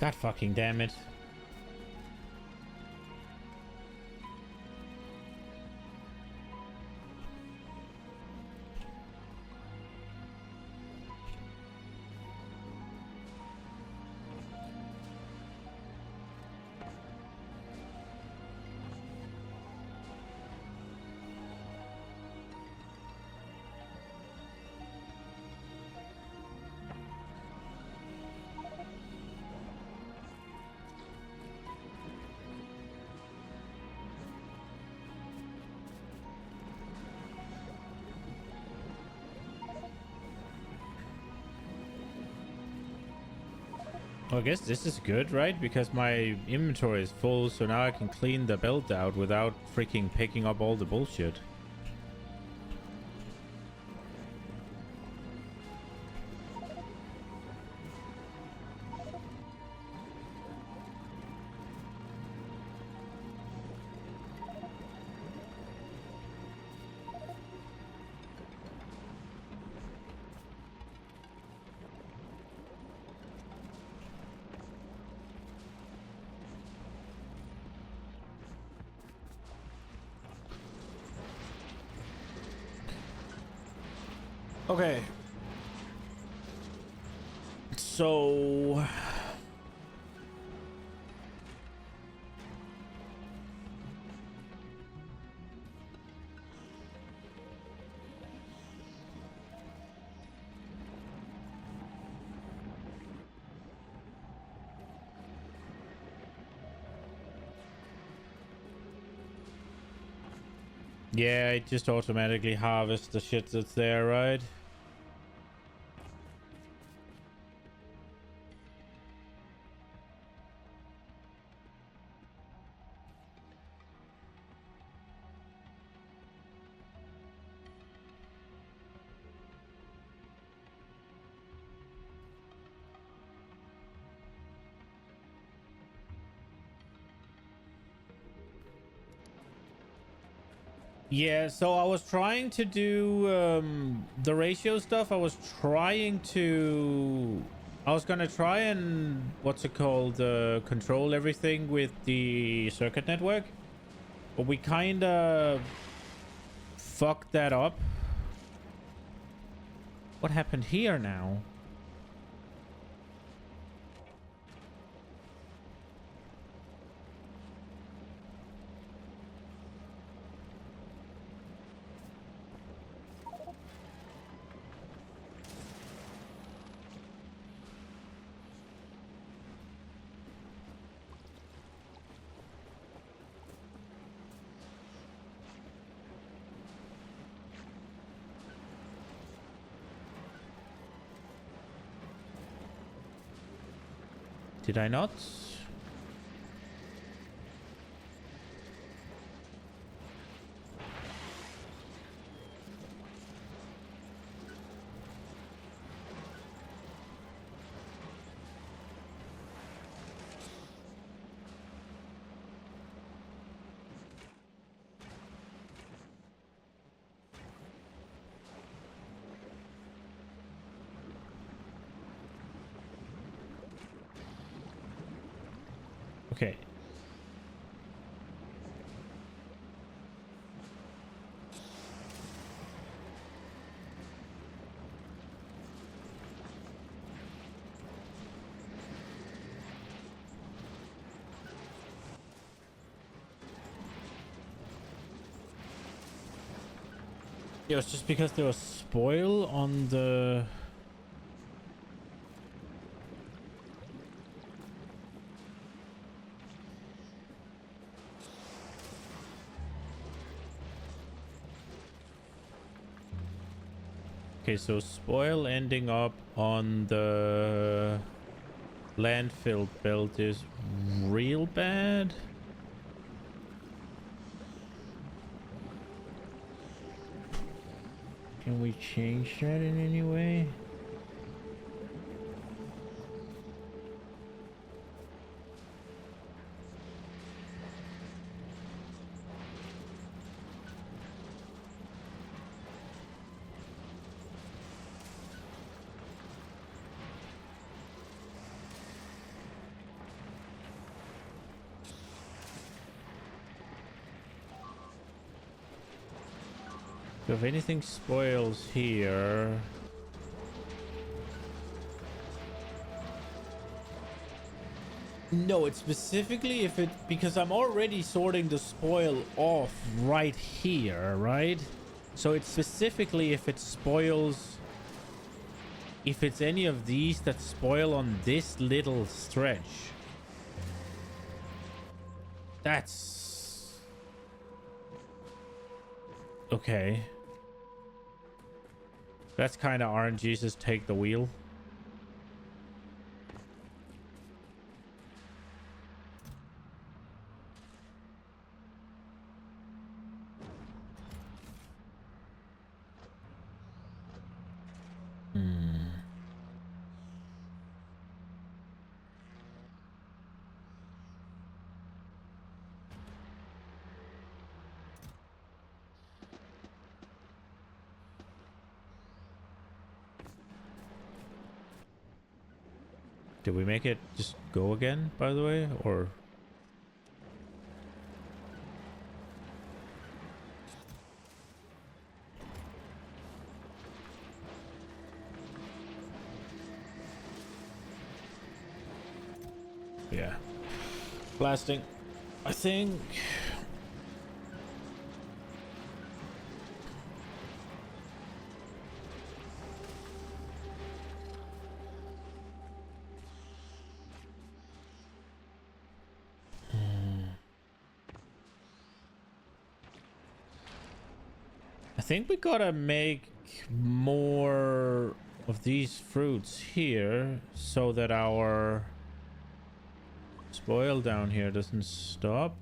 Speaker 1: God fucking damn it. Well, I guess this is good, right? Because my inventory is full, so now I can clean the build out without freaking picking up all the bullshit. Okay. So... yeah, it just automatically harvests the shit that's there, right? Yeah, so I was trying to do the ratio stuff. I was gonna try and what's it called, control everything with the circuit network, but we kind of fucked that up. What happened here now? Did I not? Okay. It was just because there was spoil on the... Okay, so spoil ending up on the landfill belt is real bad. Can we change that in any way? So if anything spoils here... No, it's specifically if it... Because I'm already sorting the spoil off right here, right? So it's specifically if it spoils... If it's any of these that spoil on this little stretch. That's... Okay. That's kind of RNG's take the wheel. Did we make it just go again, by the way, or... Yeah. Blasting. I think... I think we gotta make more of these fruits here so that our spoil down here doesn't stop.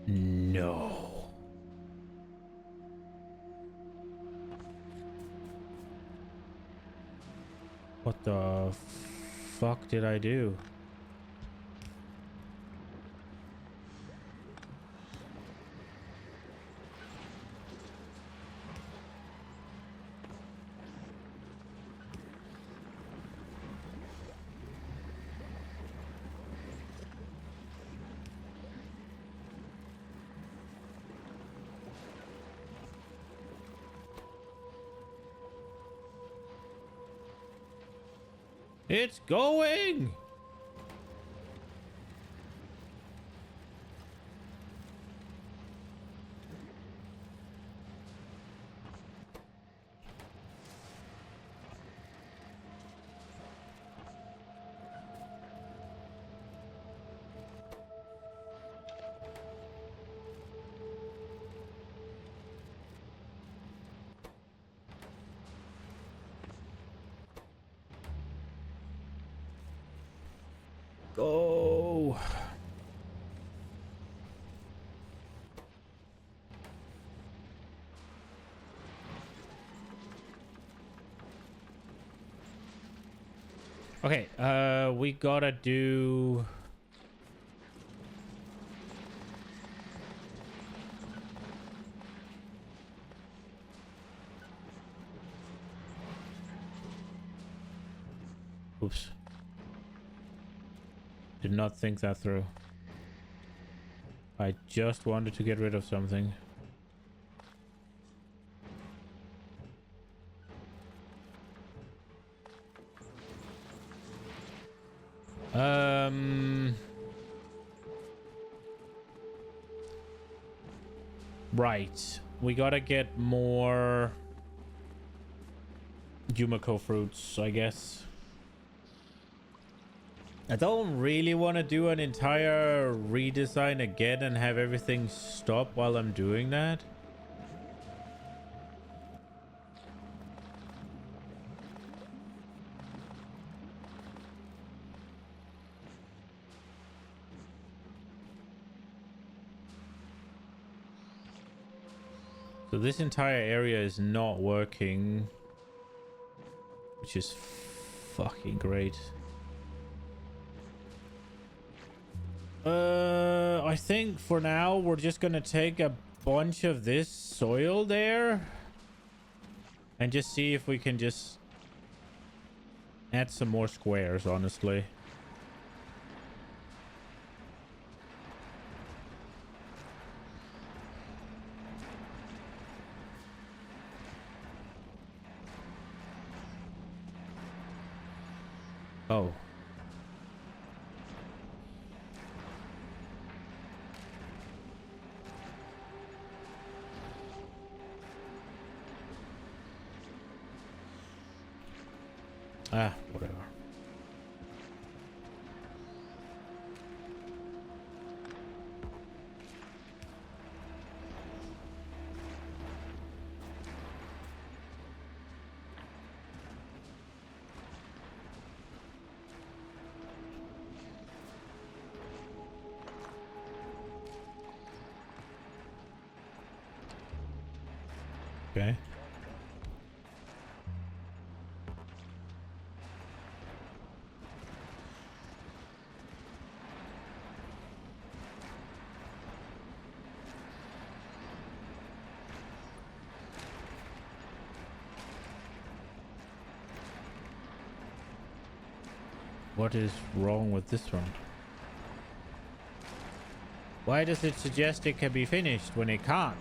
Speaker 1: No. What the fuck did I do? It's going! Go! Okay, we gotta do... Oops. Did not think that through. I just wanted to get rid of something. Right. We gotta get more Yumiko fruits, I guess. I don't really want to do an entire redesign again and have everything stop while I'm doing that. So this entire area is not working, which is fucking great. I think for now we're just gonna take a bunch of this soil there and just see if we can just add some more squares, honestly. Oh. Ah, whatever. Okay. What is wrong with this one? Why does it suggest it can be finished when it can't?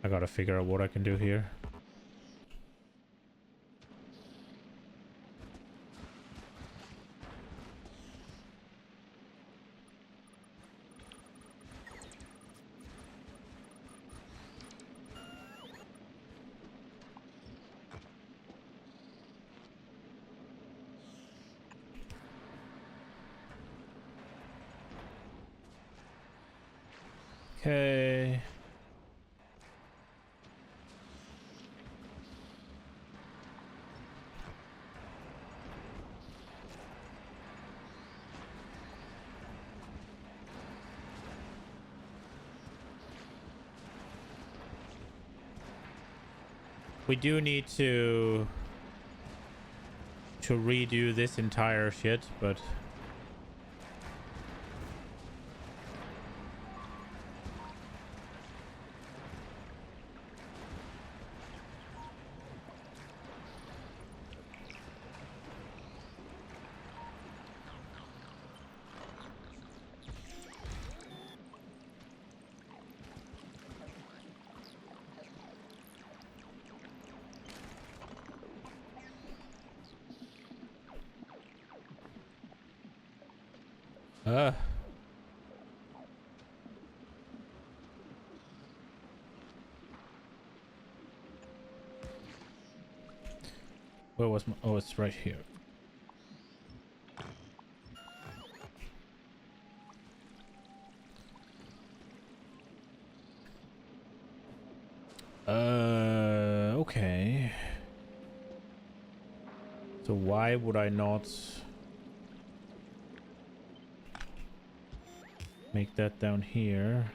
Speaker 1: I gotta figure out what I can do here. Okay. We do need to redo this entire shit, but where was my... Oh, it's right here. Okay. So why would I not make that down here?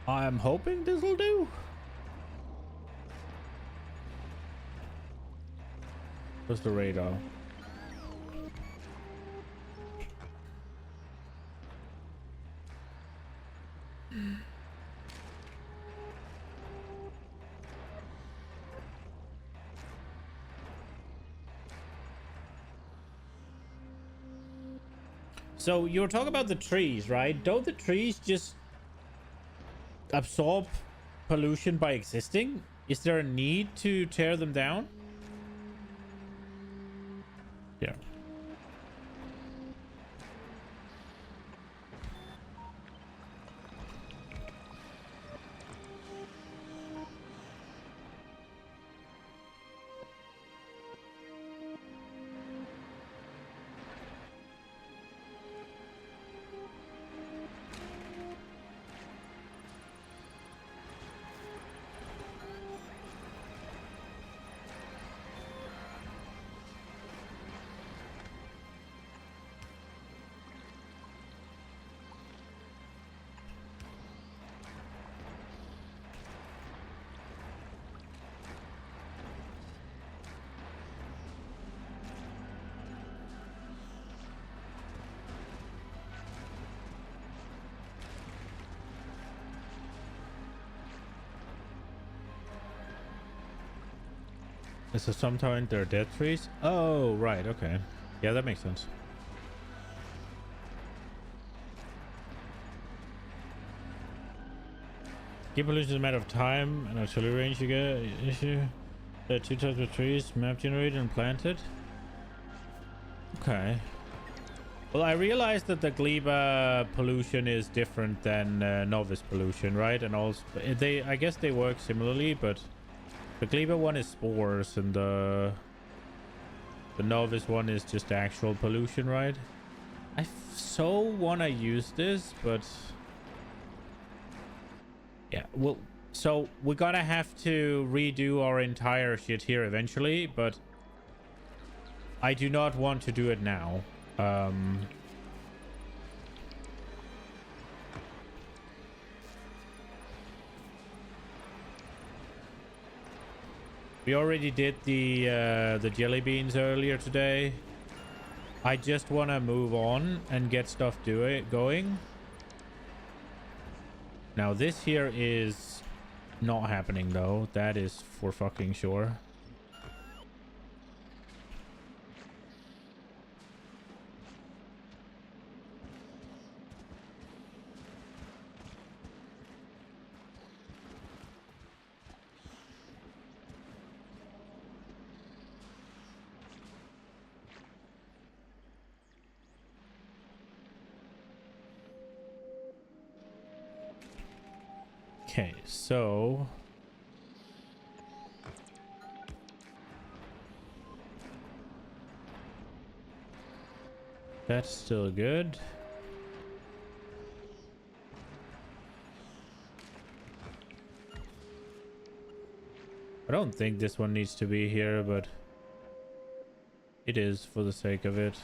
Speaker 1: I'm hoping this'll do. What's the radar? So you were talking about the trees, right? Don't the trees just absorb pollution by existing? Is there a need to tear them down? Yeah. So sometimes they're dead trees. Oh, right. Okay. Yeah, that makes sense. Game pollution is a matter of time and artillery range. You get issue. There are 2 types of trees: map generated and planted. Okay. Well, I realized that the gleba pollution is different than novice pollution, right? And also, I guess they work similarly, but the gleba one is spores, and the novice one is just actual pollution, right? I so wanna use this, but yeah, well, so we're gonna have to redo our entire shit here eventually, but I do not want to do it now. We already did the jelly beans earlier today. I just want to move on and get stuff going. Now this here is not happening though. That is for fucking sure. Okay, so that's still good. I don't think this one needs to be here, but it is for the sake of it.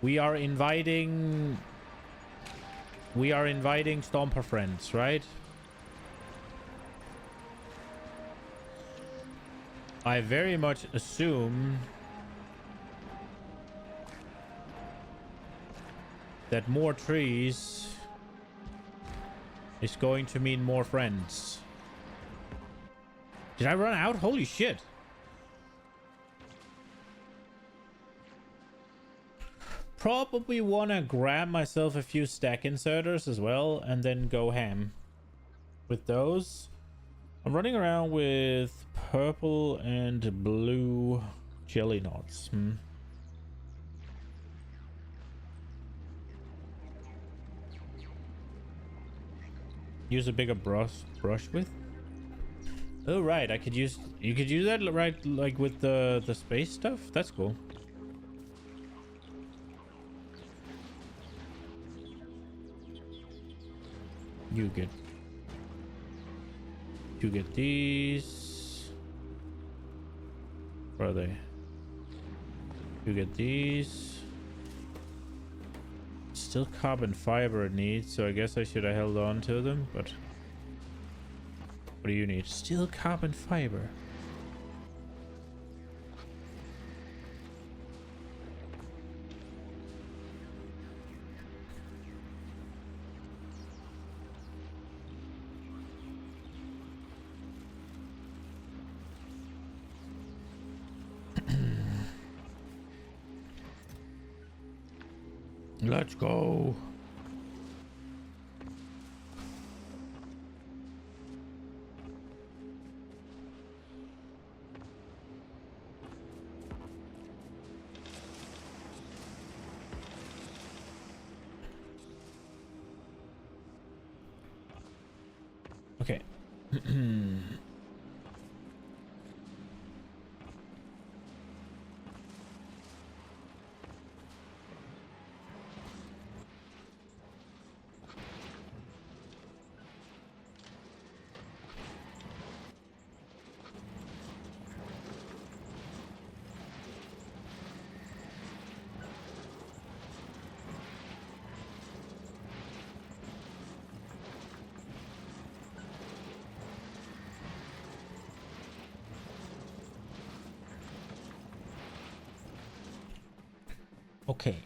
Speaker 1: We are inviting Stomper friends, right? I very much assume that more trees is going to mean more friends. Did I run out? Holy shit. Probably want to grab myself a few stack inserters as well and then go ham with those. I'm running around with purple and blue jelly knots. Use a bigger brush with. Oh right, you could use that, right, like with the space stuff. That's cool. You get these. Where are they? You get these. still carbon fiber it needs, so I guess I should have held on to them, but what do you need? Still carbon fiber. Let's go. Okay. Okay.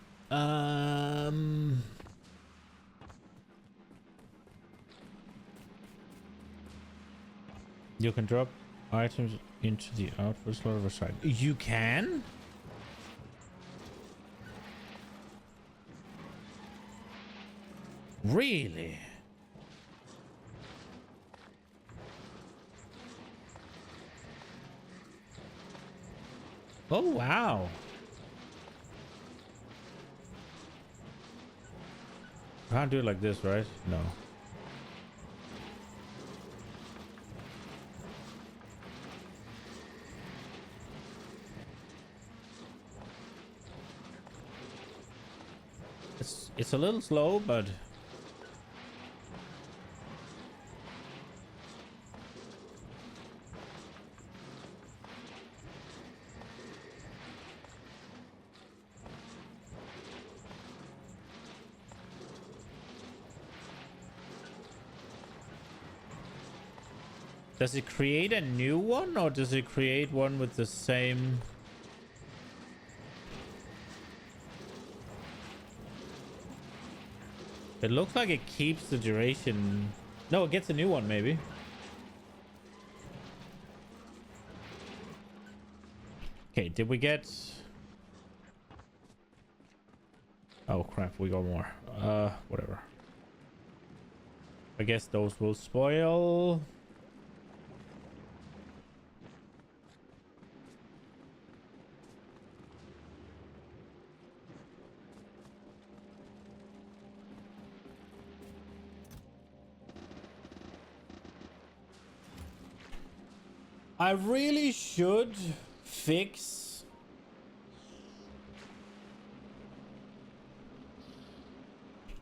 Speaker 1: You can drop items into the output slot of a site. You can? Really? Oh, wow. Can't do it like this, right? No. It's a little slow, but does it create a new one, or does it create one with the same? It looks like it keeps the duration. No, it gets a new one, maybe. Okay, did we get... Oh, crap, we got more. Whatever. I guess those will spoil. I really should fix...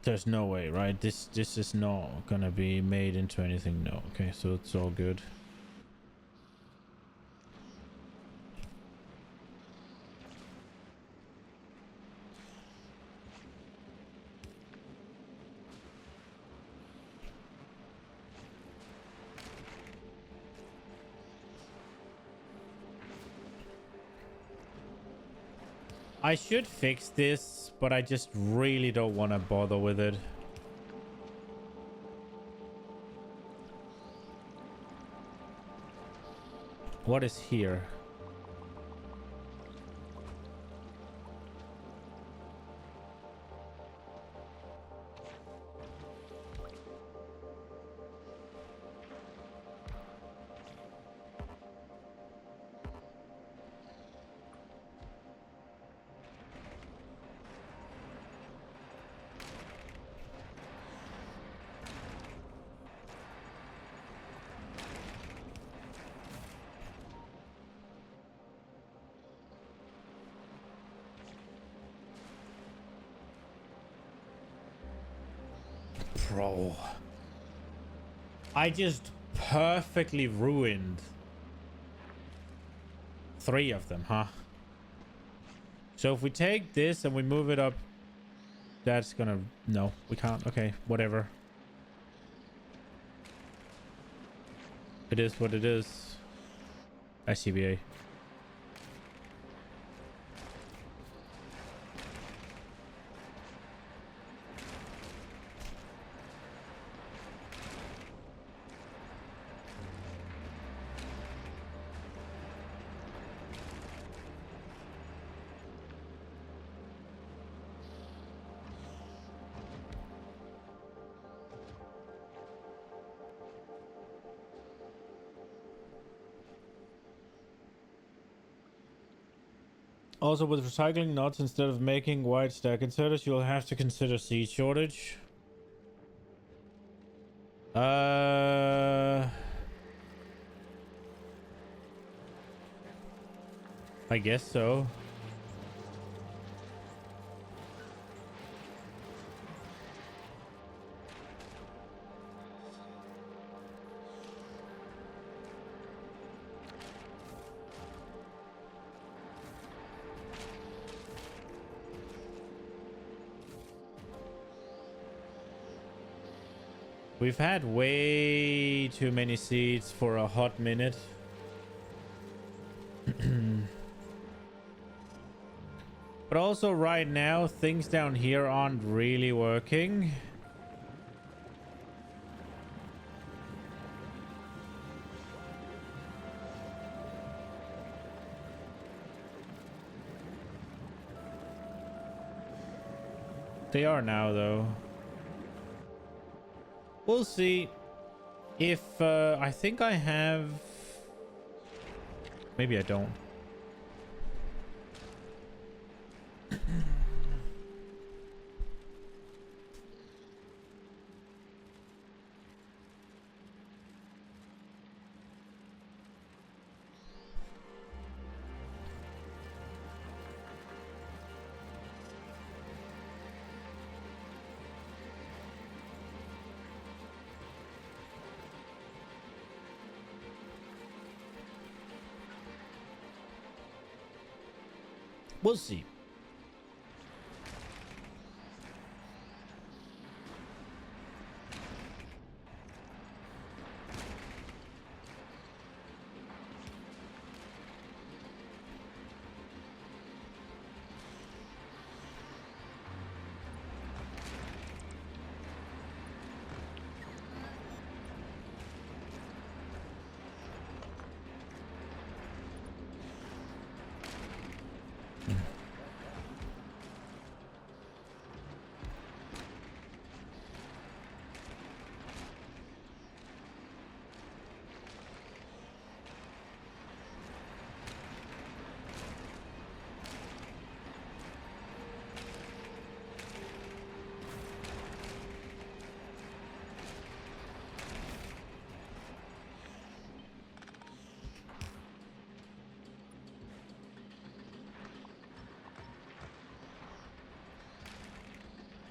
Speaker 1: There's no way, right? This is not gonna be made into anything. No. Okay, so it's all good. I should fix this, but I just really don't want to bother with it. What is here? Bro. I just perfectly ruined 3 of them, huh? So if we take this and we move it up That's gonna... No, we can't. Okay, whatever. It is what it is. ICBA. Also, with recycling nuts, instead of making white stack inserters, you'll have to consider seed shortage. I guess so. We've had way too many seeds for a hot minute. But also right now, things down here aren't really working. They are now, though. We'll see if I think I have... Maybe I don't. We'll see.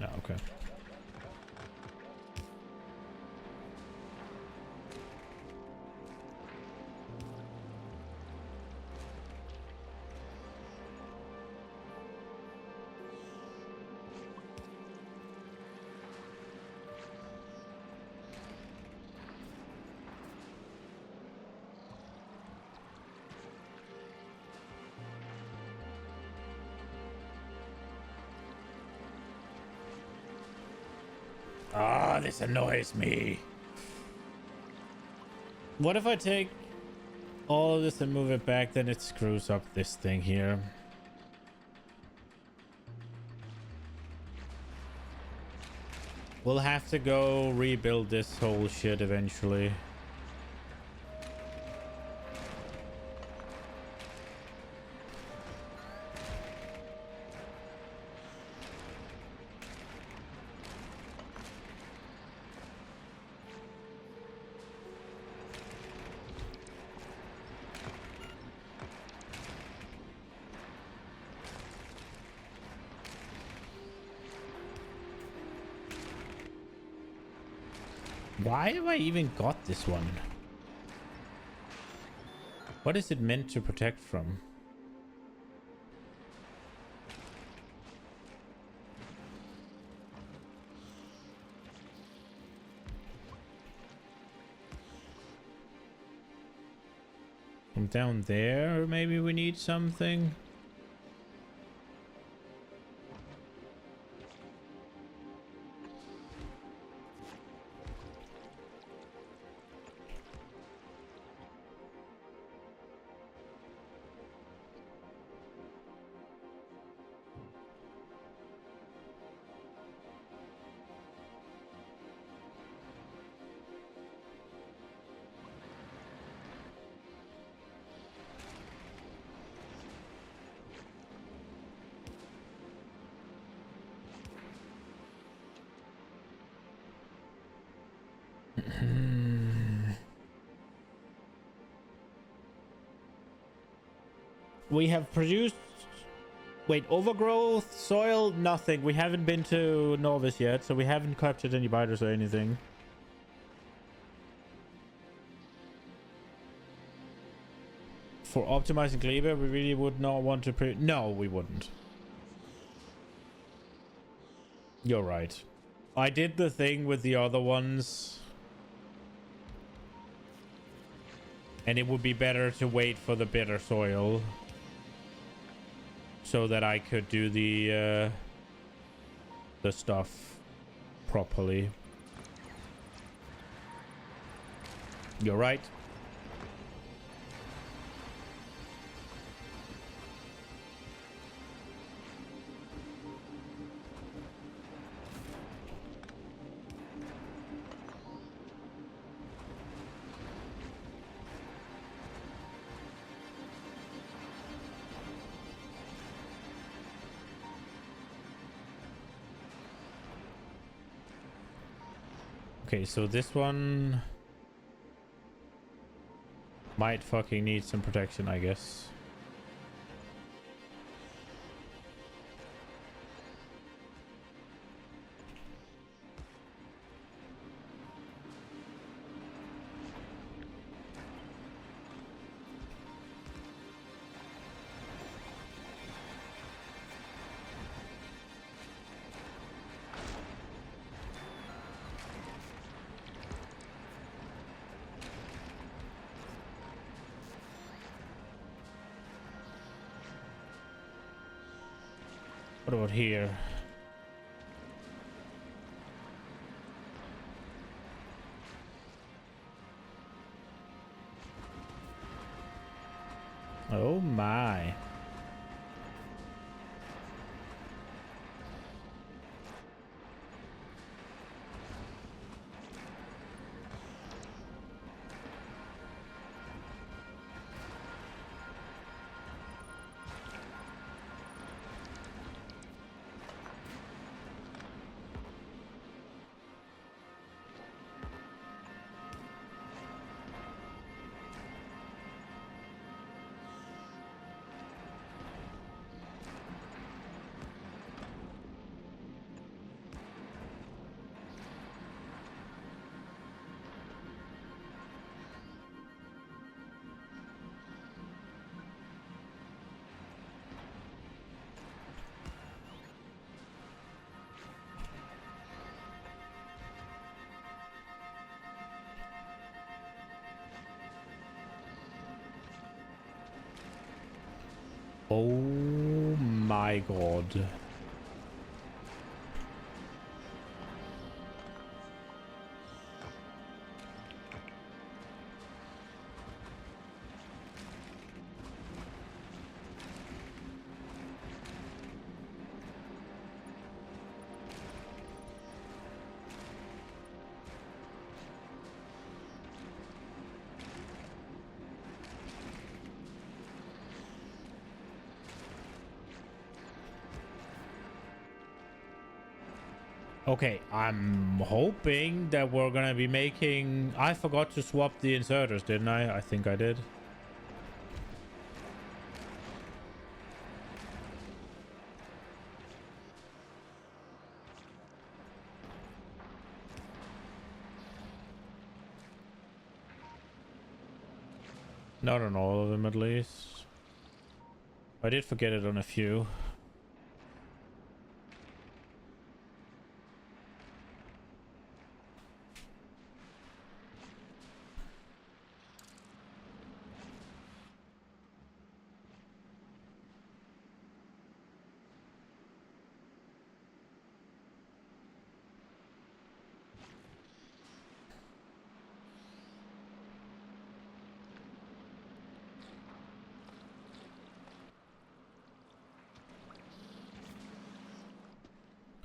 Speaker 1: No, okay. Ah, this annoys me. What if I take all of this and move it back? Then it screws up this thing here. We'll have to go rebuild this whole shit eventually. Why have I even got this one? What is it meant to protect from? From down there, maybe we need something. We have produced... Wait, overgrowth, soil, nothing. We haven't been to Novice yet, so we haven't captured any biters or anything. For optimizing Kleber, we really would not want to... No, we wouldn't. You're right. I did the thing with the other ones. And it would be better to wait for the bitter soil. So that I could do the stuff properly. You're right. Okay, so this one might fucking need some protection, I guess. What about here? Oh my. Oh my god. Okay, I'm hoping that we're gonna be making... I forgot to swap the inserters, didn't I? I think I did. Not on all of them, at least. I did forget it on a few.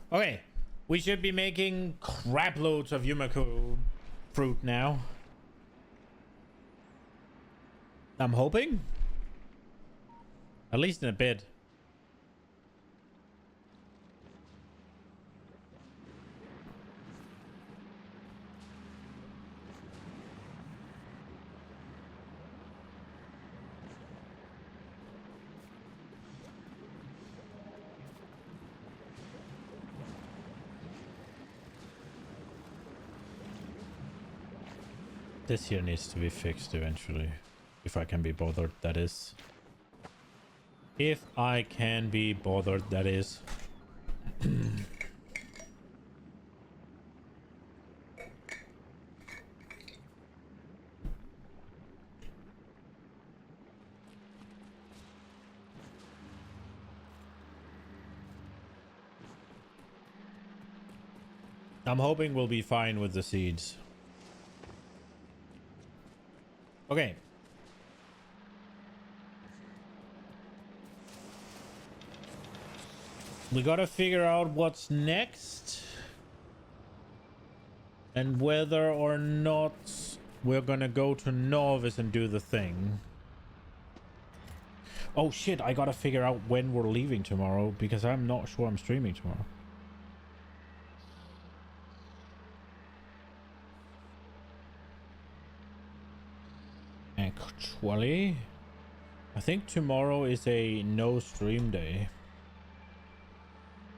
Speaker 1: Okay, we should be making crap loads of Yumako fruit now. I'm hoping. At least in a bit. This here needs to be fixed eventually. If I can be bothered, that is. If I can be bothered, that is. I'm hoping we'll be fine with the seeds. Okay. We gotta figure out what's next. And whether or not we're gonna go to Novice and do the thing. Oh shit, I gotta figure out when we're leaving tomorrow, because I'm not sure I'm streaming tomorrow. Actually, I think tomorrow is a no stream day.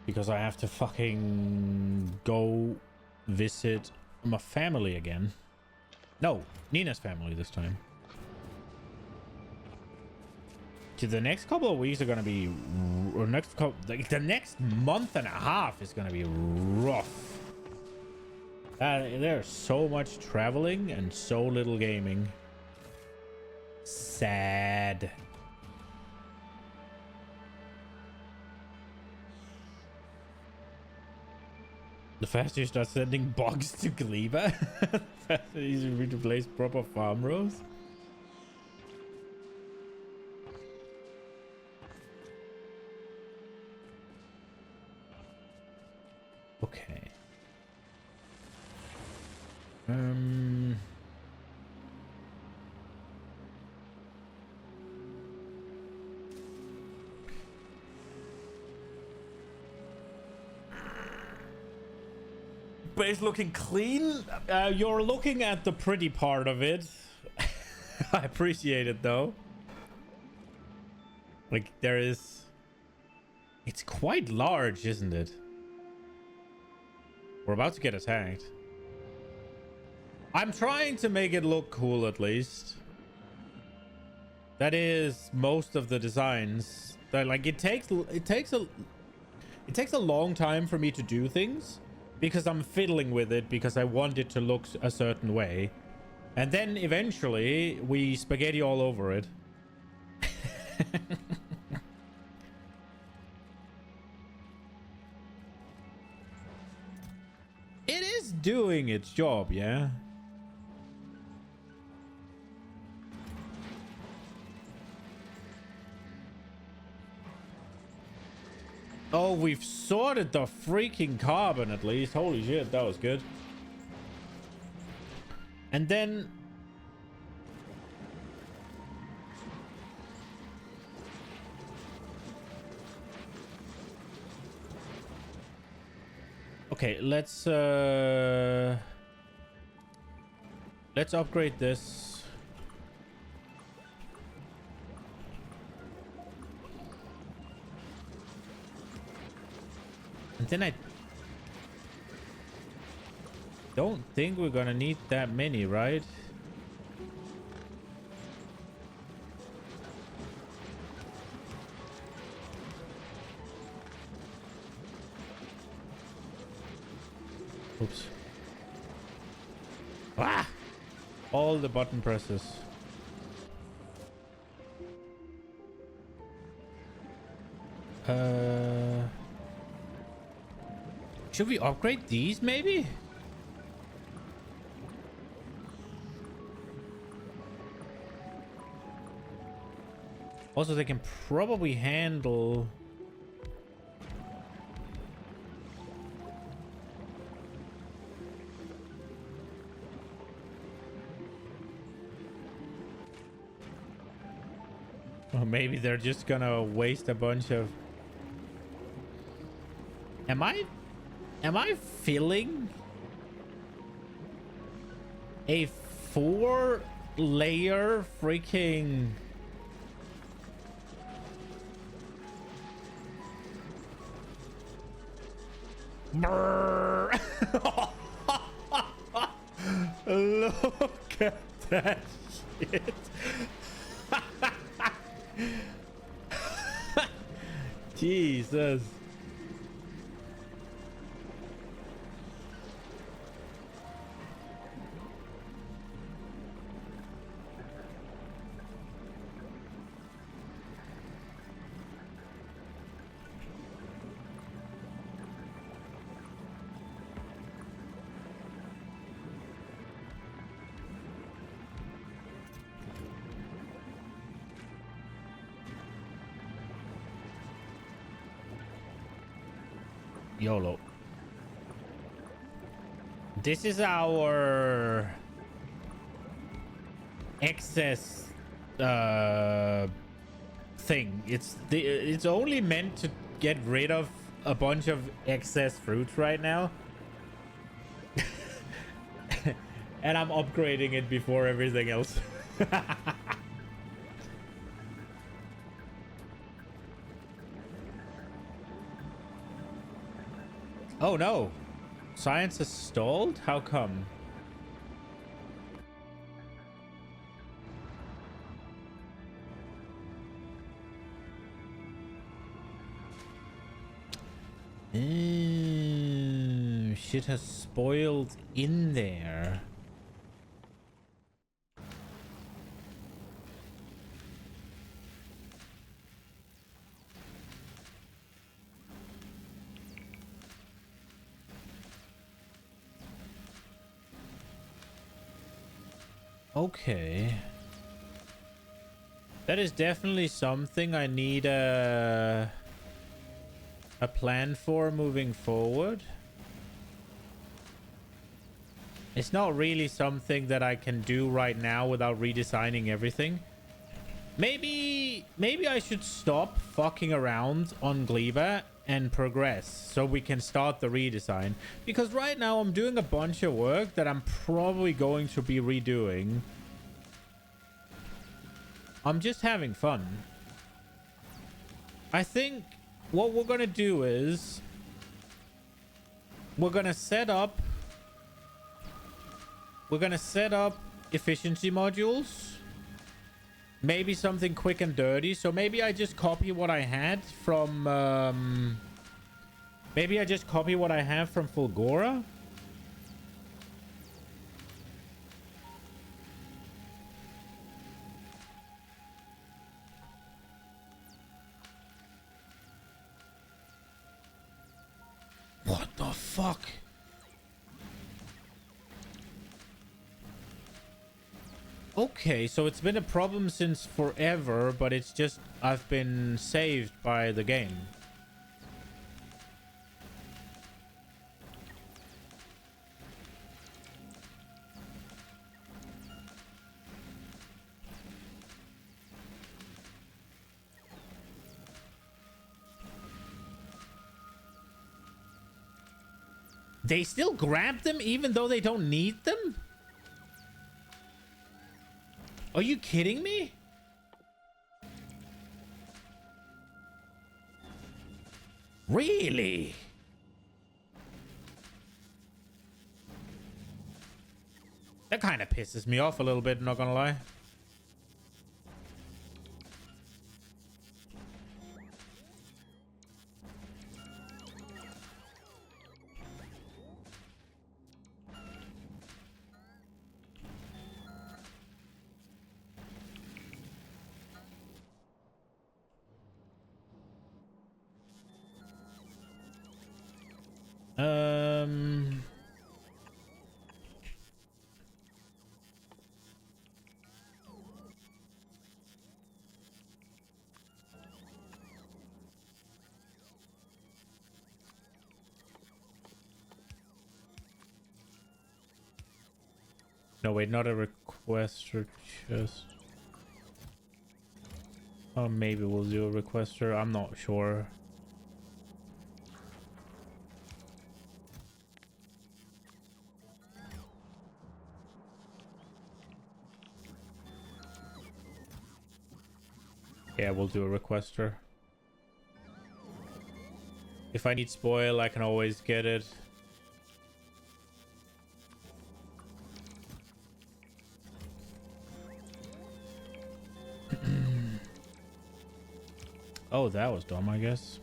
Speaker 1: Because I have to fucking go visit my family again. No, Nina's family this time. The next couple of weeks are gonna be, or the next month and a half is gonna be rough. There's so much traveling and so little gaming. Sad. The faster you start sending bugs to Gleba, the faster it's easier to place proper farm rows. Okay. Base looking clean. You're looking at the pretty part of it. I appreciate it though. Like there is, it's quite large, isn't it? We're about to get attacked. I'm trying to make it look cool at least. That is most of the designs. That like it takes a long time for me to do things because I'm fiddling with it because I want it to look a certain way. And then eventually we spaghetti all over it. It is doing its job, yeah. Oh, we've sorted the freaking carbon at least. Holy shit, that was good. And then... okay, let's upgrade this. And then I don't think we're gonna need that many, right? Oops. Ah! All the button presses. Should we upgrade these maybe? Also, they can probably handle... Or maybe they're just gonna waste a bunch of... Am I filling a 4-layer freaking... Brrr. Look at that shit. Jesus. YOLO. This is our excess thing. It's only meant to get rid of a bunch of excess fruits right now. And I'm upgrading it before everything else. Oh no. Science has stalled? How come? Shit has spoiled in there. Okay. That is definitely something I need a plan for moving forward. It's not really something that I can do right now without redesigning everything. Maybe I should stop fucking around on Gleba and progress so we can start the redesign. Because right now I'm doing a bunch of work that I'm probably going to be redoing. I'm just having fun. I think what we're going to do is we're going to set up efficiency modules. Maybe something quick and dirty. So maybe I just copy what I had from... maybe I just copy what I have from Fulgora. What the fuck? Okay, so it's been a problem since forever, but it's just I've been saved by the game. They still grab them even though they don't need them? Are you kidding me? Really? That kind of pisses me off a little bit, not gonna lie. No, wait, not a request or chest. Maybe we'll do a requester. I'm not sure. Yeah, we'll do a requester. If I need spoil, I can always get it. Oh, that was dumb, I guess.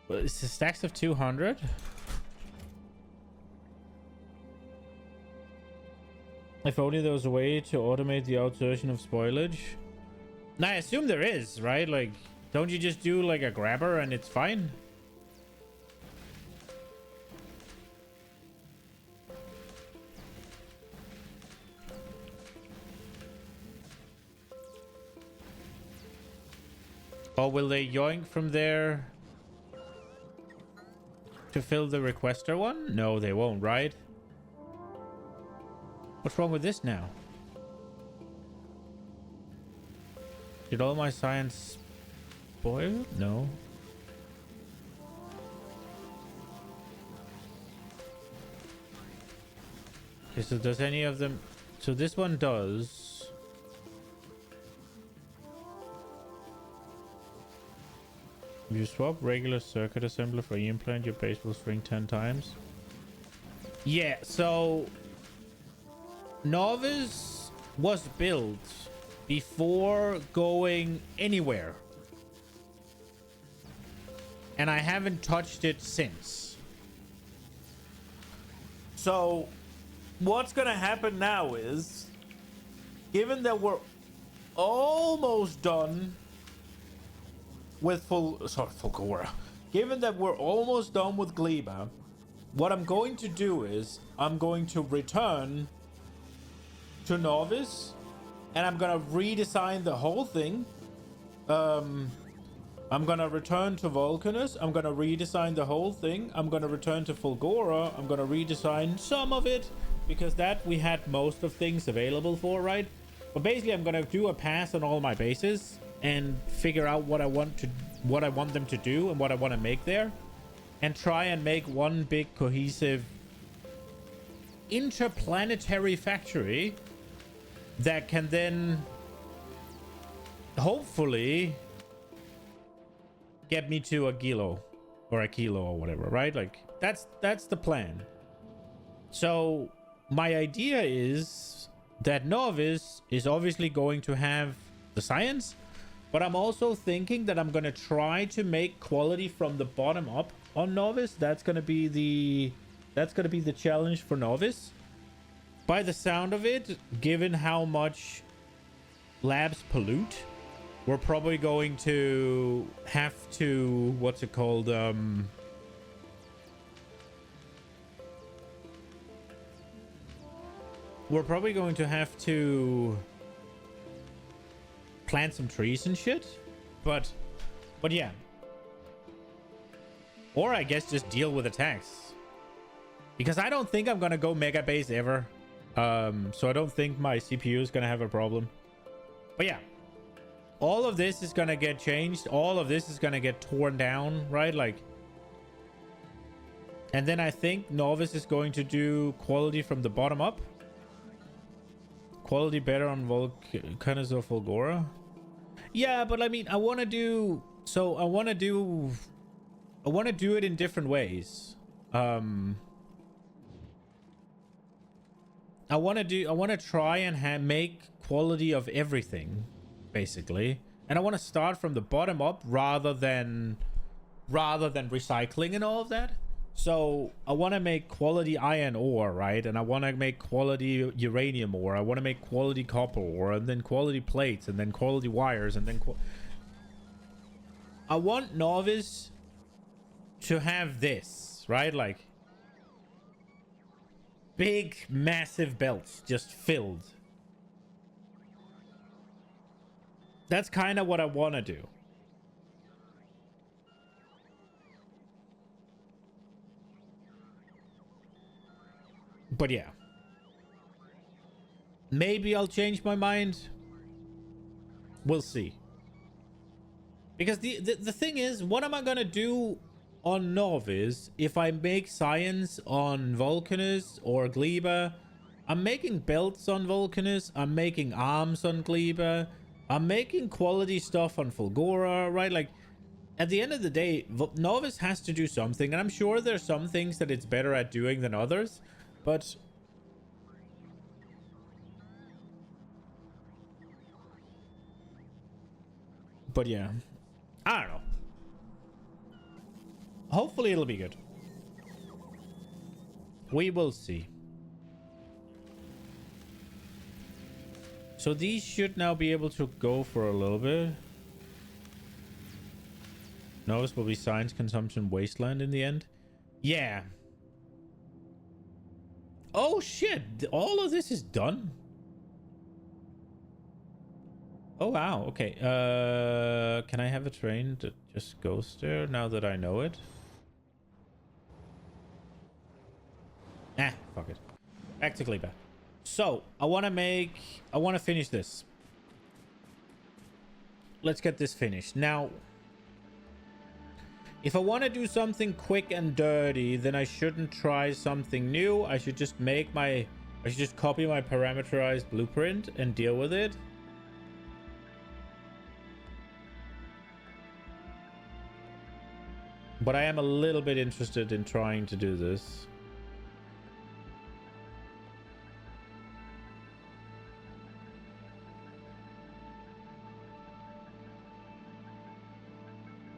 Speaker 1: Well, it's the stacks of 200. If only there was a way to automate the outsertion of spoilage. Now, I assume there is, right? Like, don't you just do like a grabber and it's fine? Or will they yoink from there to fill the requester one? No, they won't, right? What's wrong with this now? Did all my science spoil? No. Okay, so does any of them... So this one does... If you swap regular circuit assembler for E-implant, your base will shrink 10 times. Yeah, so... Novice was built before going anywhere. And I haven't touched it since. So, what's gonna happen now is... Given that we're almost done... with Fulgora. Given that we're almost done with Gleba, what I'm going to do is I'm going to return to Novice and I'm gonna redesign the whole thing. I'm gonna return to Vulcanus. I'm gonna redesign the whole thing. I'm gonna return to Fulgora. I'm gonna redesign some of it because that we had most of things available for, right? But basically I'm gonna do a pass on all my bases and figure out what I want them to do and what I want to make there, and try and make one big cohesive interplanetary factory that can then hopefully get me to a kilo or whatever, right? Like that's the plan. So my idea is that Novice is obviously going to have the science, but I'm also thinking that I'm going to try to make quality from the bottom up on Novice. That's going to be the challenge for Novice. By the sound of it, given how much labs pollute, we're probably going to have to, what's it called? We're probably going to have to plant some trees and shit, but yeah, or I guess just deal with attacks, because I don't think I'm gonna go mega base ever, so I don't think my CPU is gonna have a problem. But yeah, all of this is gonna get changed, all of this is gonna get torn down, right? Like, and then I think Novice is going to do quality from the bottom up. Quality better on Vulcanus or Fulgora. Yeah, but I mean, I want to do it in different ways. I want to try and make quality of everything, basically. And I want to start from the bottom up rather than recycling and all of that. So I want to make quality iron ore, right? And I want to make quality uranium ore. I want to make quality copper ore, and then quality plates, and then quality wires, and then I want Novice to have this, right? Like big, massive belts just filled. That's kind of what I want to do. But yeah. Maybe I'll change my mind. We'll see. Because the thing is, what am I gonna do on Novice if I make science on Vulcanus or Gleba? I'm making belts on Vulcanus. I'm making arms on Gleba. I'm making quality stuff on Fulgora, right? Like, at the end of the day, Novice has to do something. And I'm sure there's some things that it's better at doing than others. But... But yeah. I don't know. Hopefully it'll be good. We will see. So these should now be able to go for a little bit. Notice will be science consumption wasteland in the end. Yeah. Oh shit. All of this is done. Oh wow. Okay. Can I have a train that just goes there now that I know it? Ah, fuck it. Back to Gleba. So, I want to finish this. Let's get this finished. Now, if I want to do something quick and dirty, then I shouldn't try something new. I should just I should just copy my parameterized blueprint and deal with it. But I am a little bit interested in trying to do this.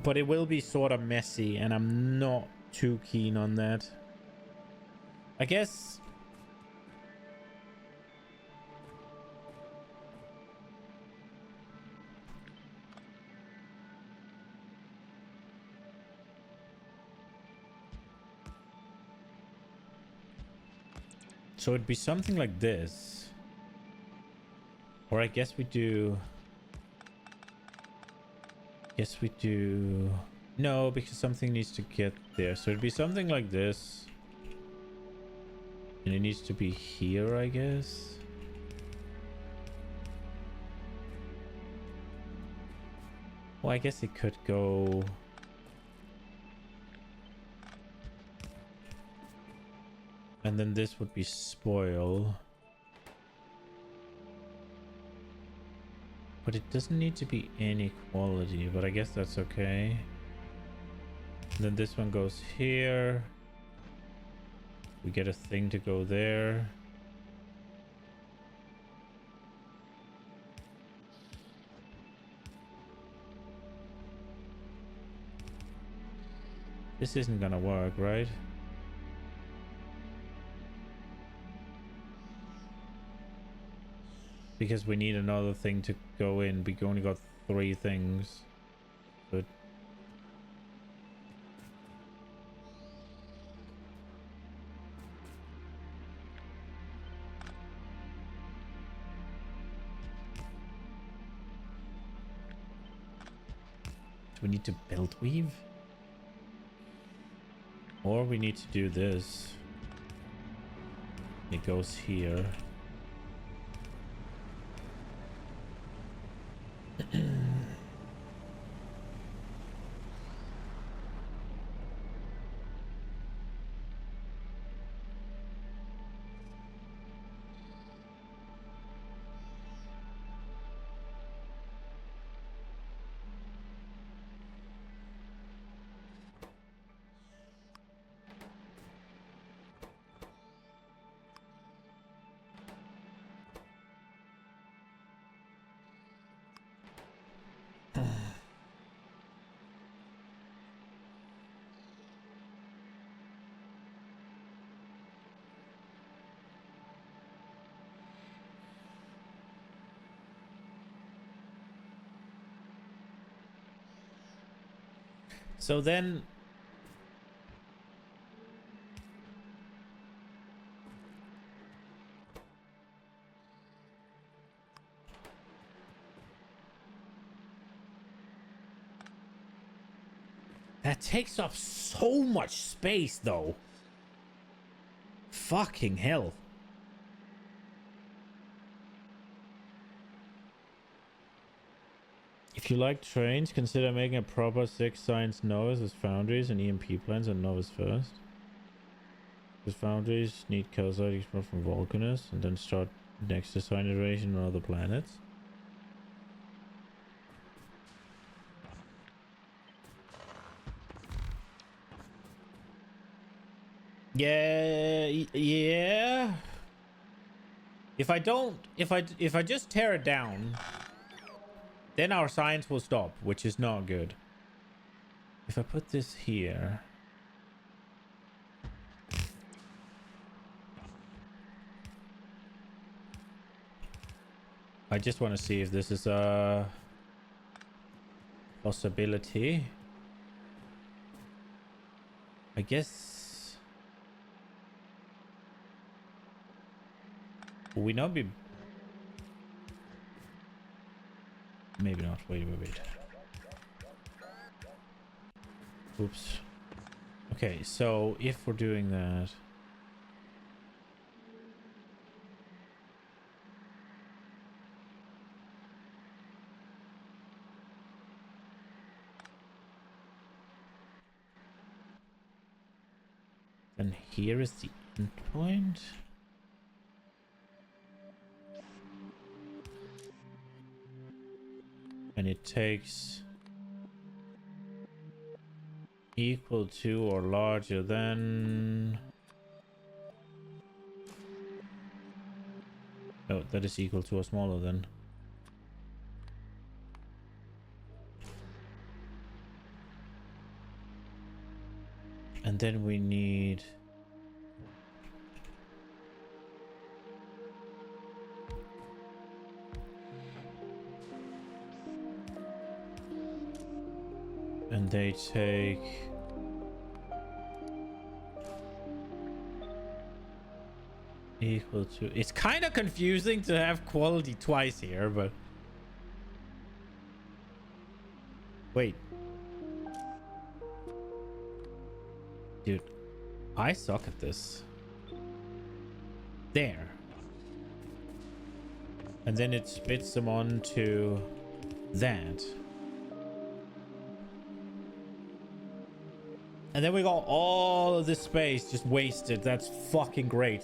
Speaker 1: But it will be sort of messy, and I'm not too keen on that. I guess... So it'd be something like this. Or I guess we do... Yes, we do... No, because something needs to get there. So it'd be something like this. And it needs to be here, I guess. Well, I guess it could go... And then this would be spoil. But it doesn't need to be any quality, but I guess that's okay. And then this one goes here. We get a thing to go there. This isn't gonna work, right? Because we need another thing to go in. We only got 3 things. But do we need to belt weave? Or we need to do this. It goes here. So then that takes up so much space though. Fucking hell. If you like trains, consider making a proper 6 science novice as foundries and EMP plans and novice first. Because foundries need calcite export from Vulcanus and then start next design iteration on other planets. Yeah. If I just tear it down, then our science will stop, which is not good. If I put this here, I just want to see if this is a possibility. I guess will we not be, maybe not. Wait. Oops. Okay, so if we're doing that, then here is the endpoint. And it takes equal to or larger than... Oh, that is equal to or smaller than. And then we need... And they take... equal to... It's kind of confusing to have quality twice here, but... Wait. Dude, I suck at this. There. And then it spits them onto that. And then we got all of this space just wasted. That's fucking great.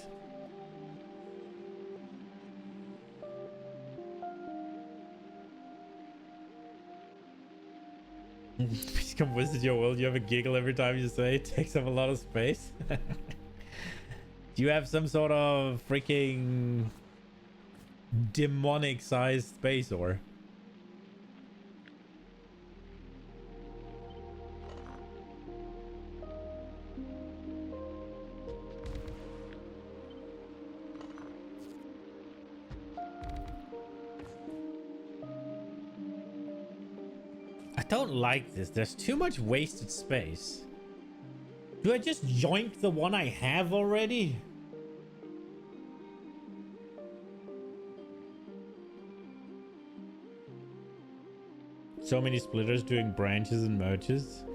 Speaker 1: Please come visit your world. You have a giggle every time you say it takes up a lot of space. Do you have some sort of freaking demonic sized space or? I don't like this. There's too much wasted space. Do I just yoink the one I have already? So many splitters doing branches and merges.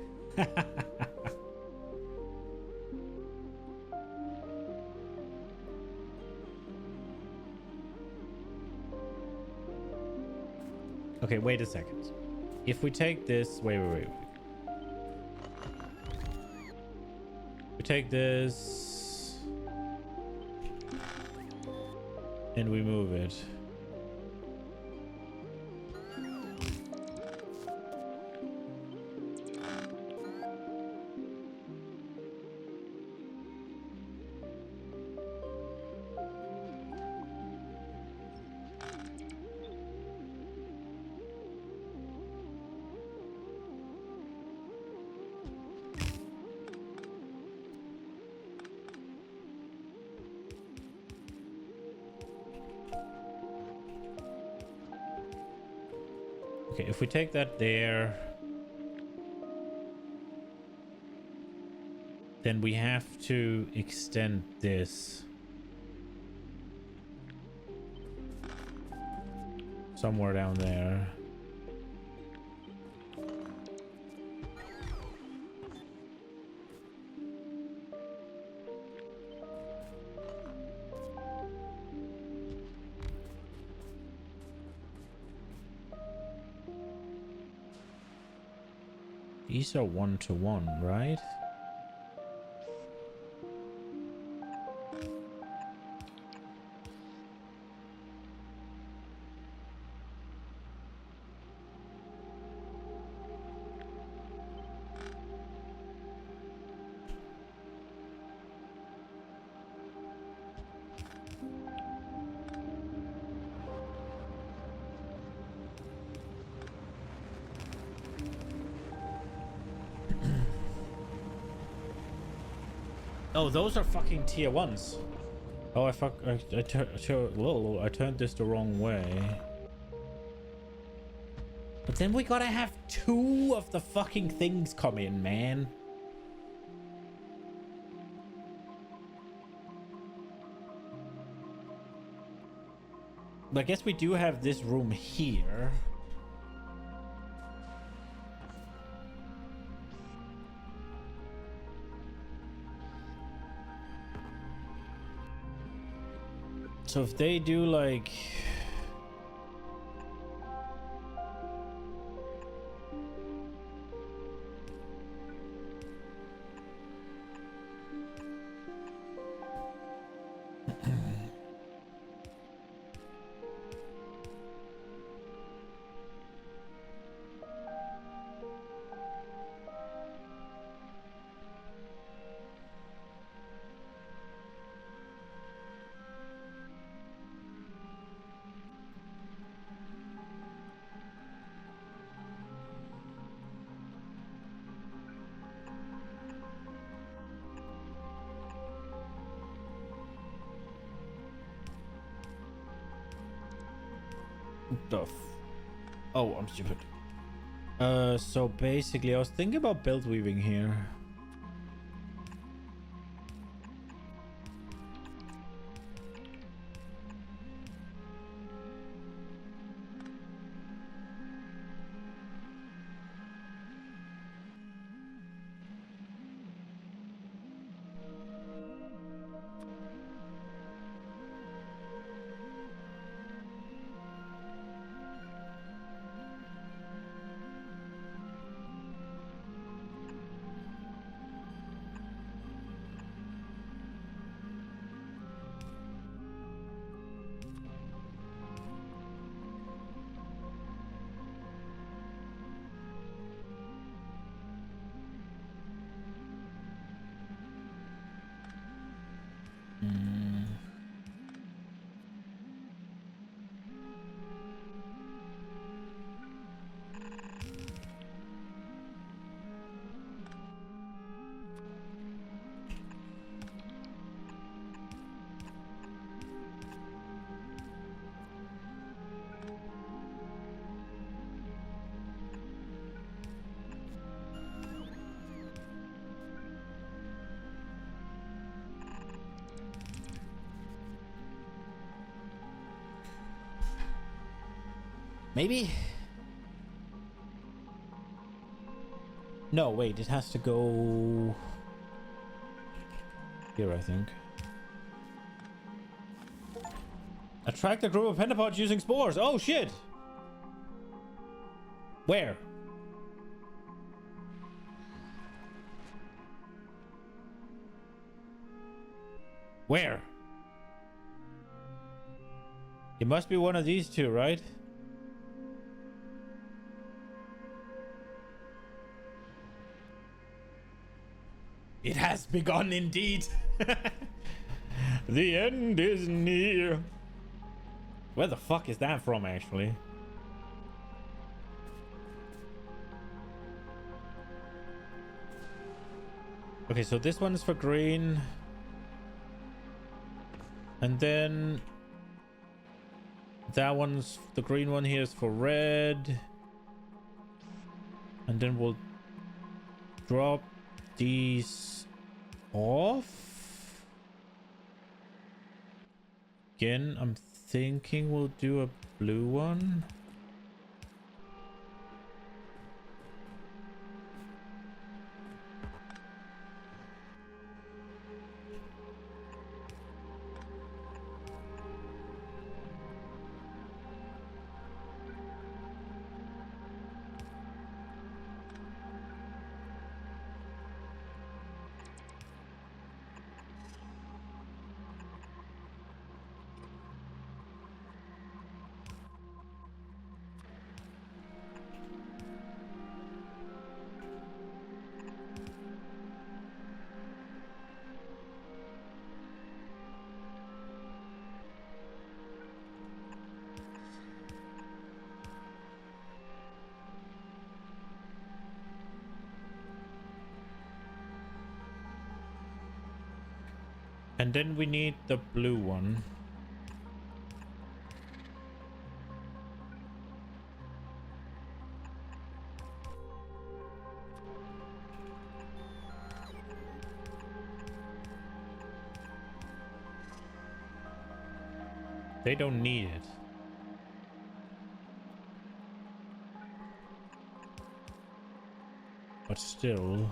Speaker 1: Okay, wait a second. If we take this... Wait. We take this... and we move it. Okay, if we take that there, then we have to extend this somewhere down there. These are 1-to-1, right? Oh, those are fucking tier 1s. Oh, I turned this the wrong way. But then we gotta have 2 of the fucking things come in, man. But I guess we do have this room here. So if they do like... Oh, I'm stupid. So basically I was thinking about belt weaving here. Maybe? No, wait, it has to go here, I think. Attract a group of pentapods using spores. Oh, shit. Where? Where? It must be one of these two, right? It has begun indeed. The end is near. Where the fuck is that from, actually? Okay, so this one is for green. And then that one's, the green one here is for red. And then we'll drop these off. Again, I'm thinking we'll do a blue one. And then we need the blue one. They don't need it. But still.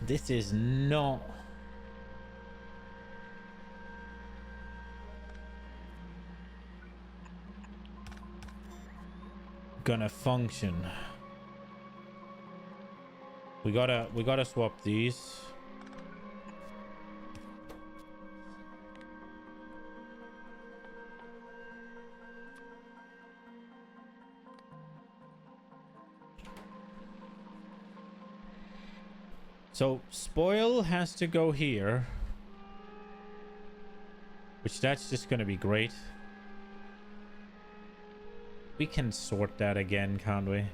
Speaker 1: This is not gonna function. We gotta swap these. So spoil has to go here, which that's just gonna be great. We can sort that again, can't we?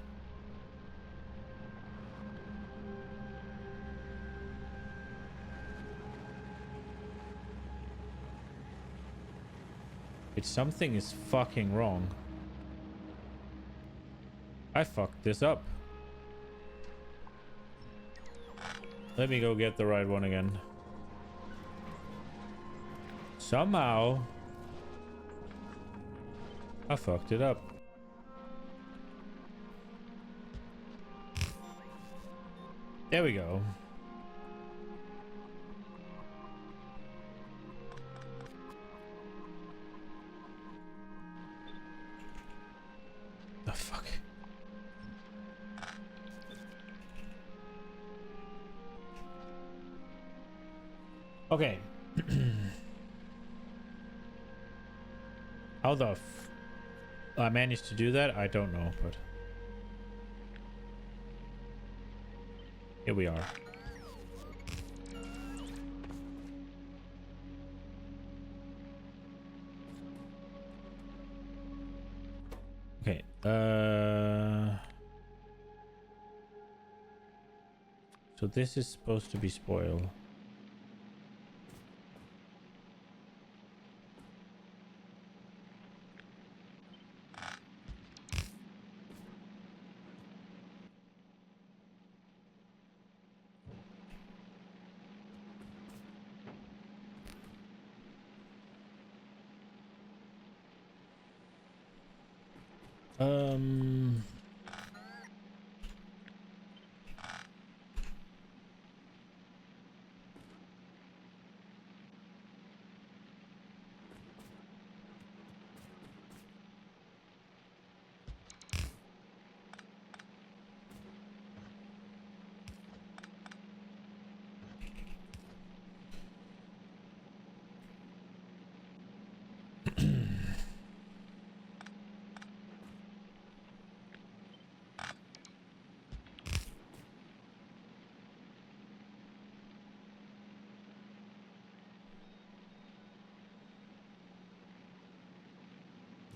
Speaker 1: If something is fucking wrong. I fucked this up. Let me go get the right one again. Somehow I fucked it up. There we go. The fuck? Okay. How the I managed to do that? I don't know, but here we are. Okay. So this is supposed to be spoil. Um,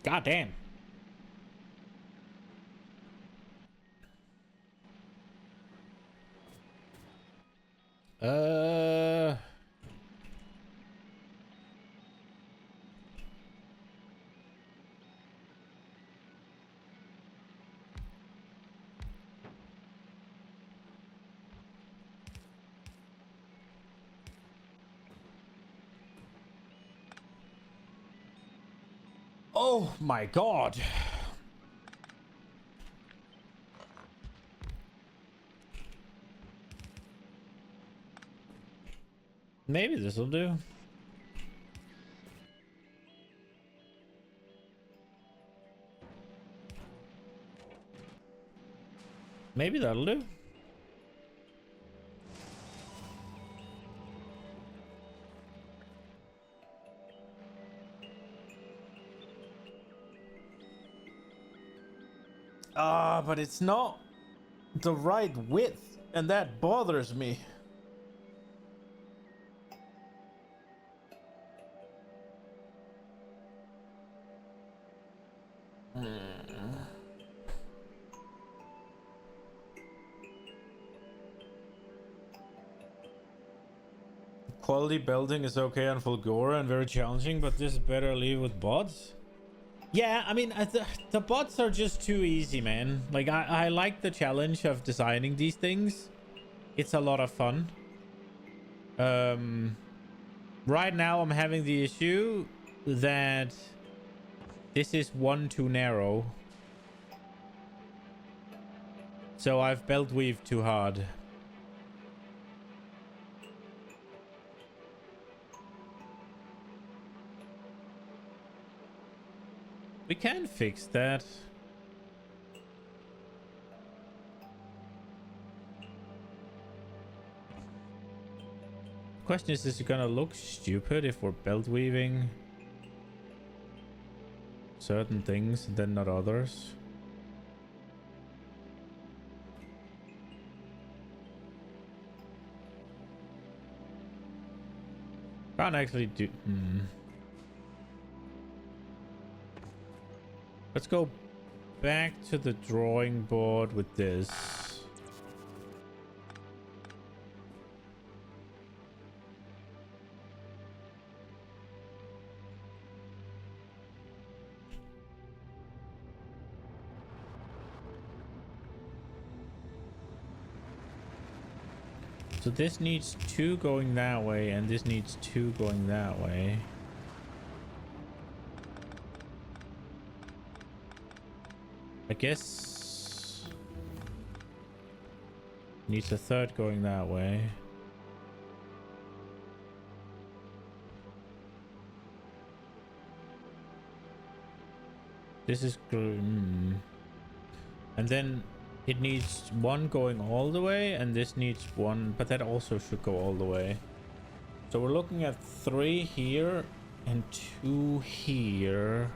Speaker 1: God damn. Oh my god. Maybe this will do. Maybe that'll do. Ah, but it's not the right width, and that bothers me. Quality building is okay on Fulgora and very challenging, but this is better leave with bots. Yeah, I mean, the bots are just too easy, man. Like, I like the challenge of designing these things. It's a lot of fun. Right now I'm having the issue that this is one too narrow. So I've belt weaved too hard. We can fix that. Question is it gonna look stupid if we're belt weaving certain things and then not others? Can't actually do... Let's go back to the drawing board with this. So this needs 2 going that way, and this needs 2 going that way. I guess needs a 3rd going that way. This is and then it needs 1 going all the way, and this needs 1, but that also should go all the way. So we're looking at 3 here and 2 here.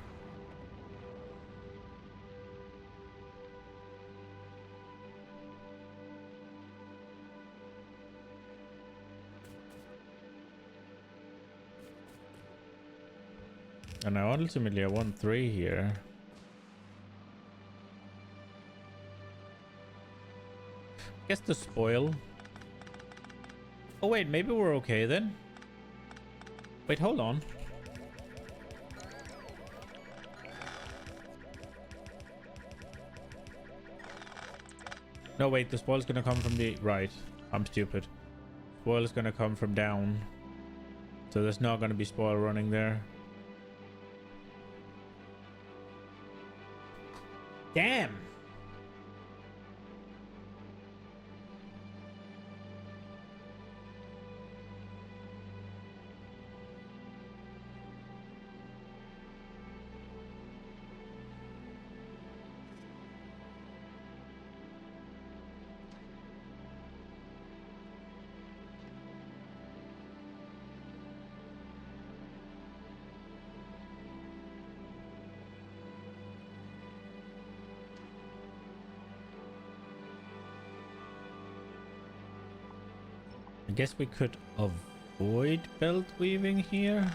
Speaker 1: And now ultimately I want 3 here. Guess the spoil. Oh wait, maybe we're okay then. Wait, hold on. No, wait, the spoil's gonna come from the right. I'm stupid. Spoil is gonna come from down. So there's not gonna be spoil running there. Damn. I guess we could avoid belt weaving here.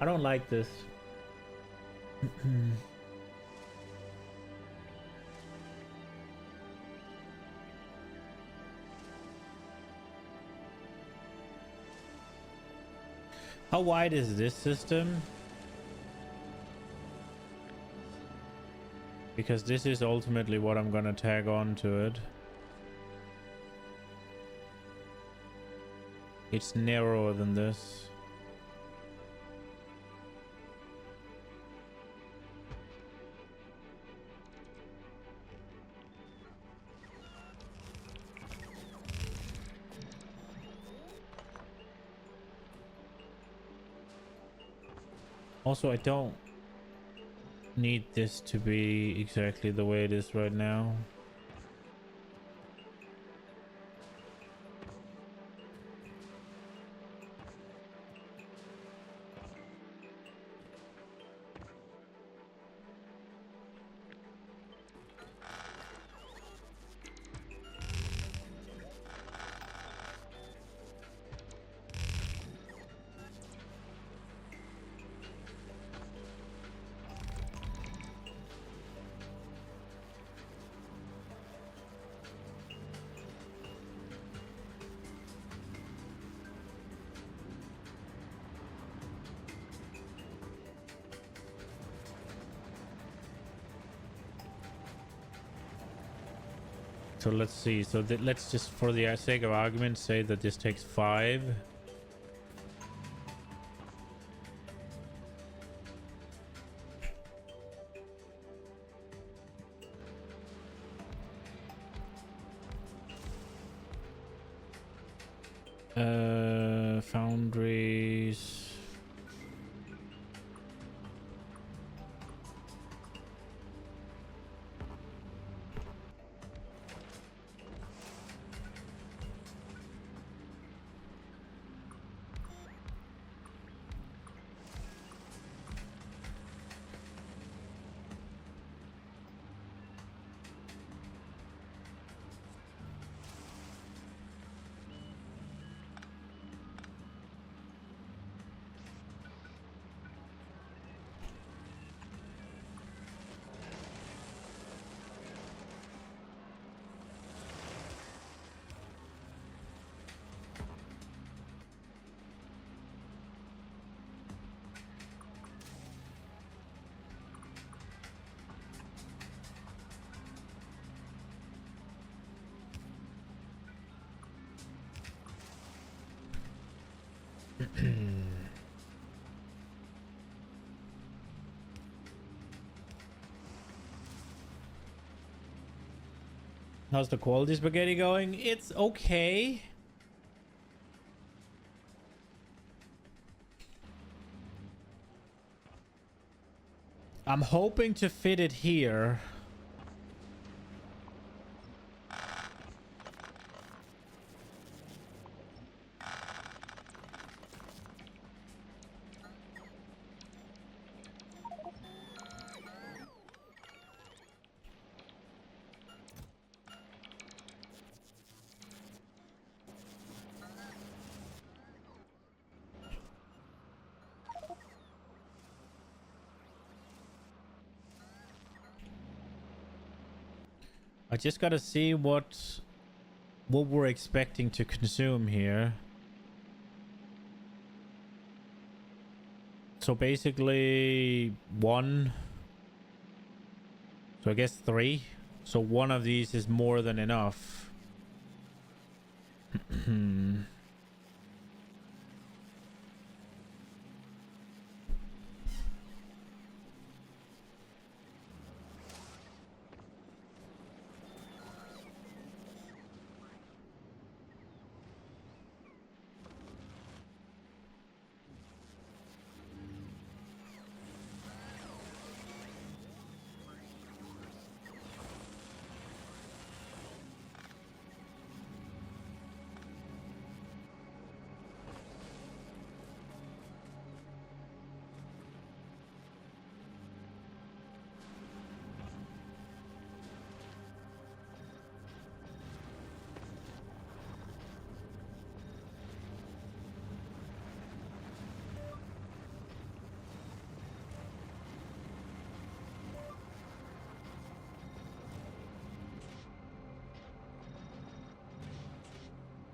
Speaker 1: I don't like this. How wide is this system? Because this is ultimately what I'm gonna tag on to it. It's narrower than this. Also, I don't need this to be exactly the way it is right now. So let's see. So let's just, for the sake of argument, say that this takes 5. Foundries. How's the quality spaghetti going? It's okay. I'm hoping to fit it here. I just gotta see what we're expecting to consume here. So basically 1. So I guess 3. So one of these is more than enough.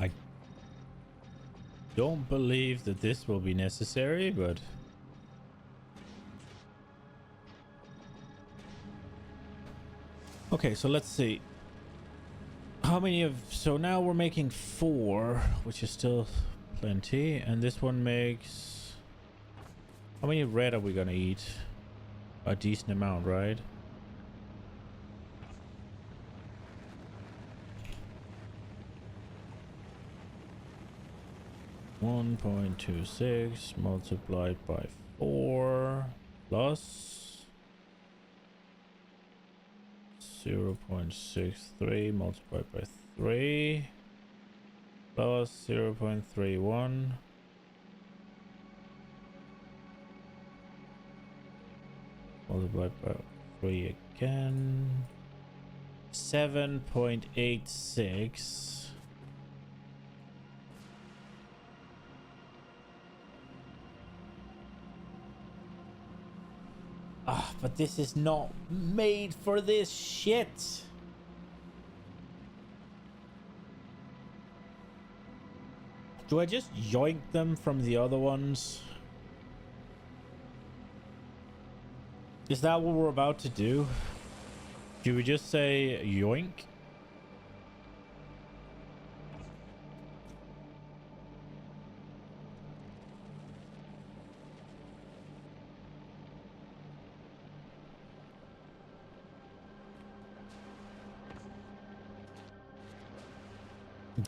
Speaker 1: I don't believe that this will be necessary, but okay, so let's see. How many of... So now we're making 4, which is still Plenty. And this one makes... How many red are we gonna eat? A decent amount, right? $1.26 multiplied by 4 plus 0.63 multiplied by 3 plus 0.31 multiplied by 3 again. 7.86. Ah, but this is not made for this shit. Do I just yoink them from the other ones? Is that what we're about to do? Do we just say yoink?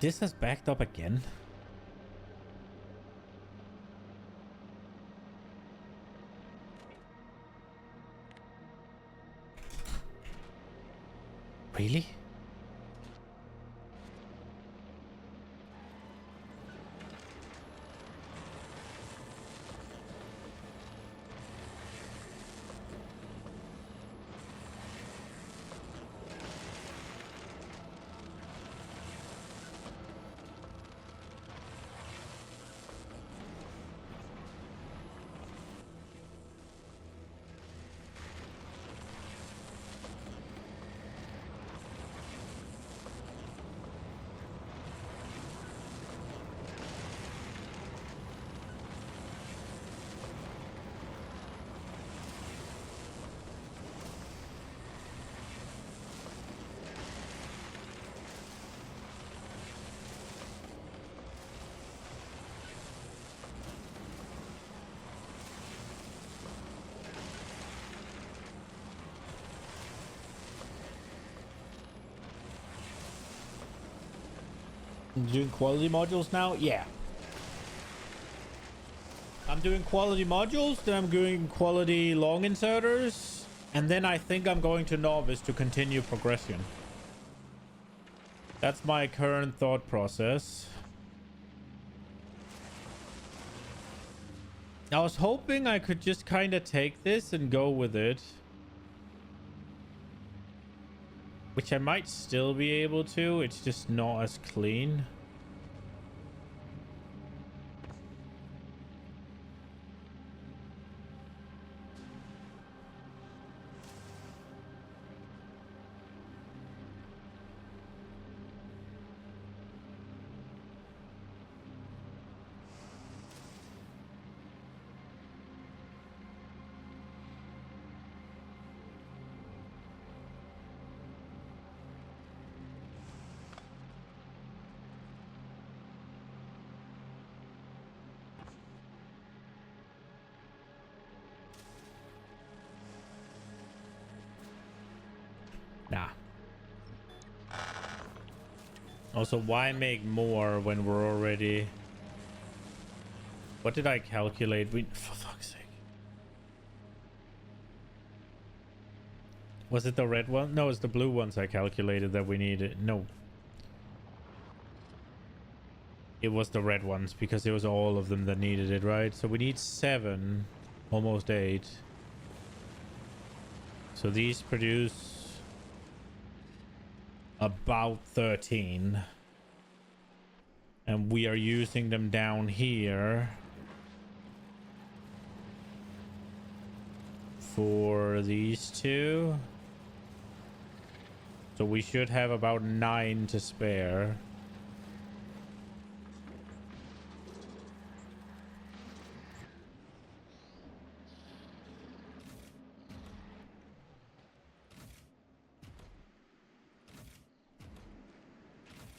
Speaker 1: This has backed up again. Really? Doing quality modules now? Yeah. I'm doing quality modules, then I'm doing quality long inserters, and then I think I'm going to novice to continue progression. That's my current thought process. I was hoping I could just kind of take this and go with it. Which I might still be able to, it's just not as clean. Nah. Also, why make more when we're already... What did I calculate? For fuck's sake. Was it the red one? No, it's the blue ones I calculated that we needed. No. It was the red ones because it was all of them that needed it, right? So we need 7, almost 8. So these produce about 13. And we are using them down here for these two. So we should have about 9 to spare.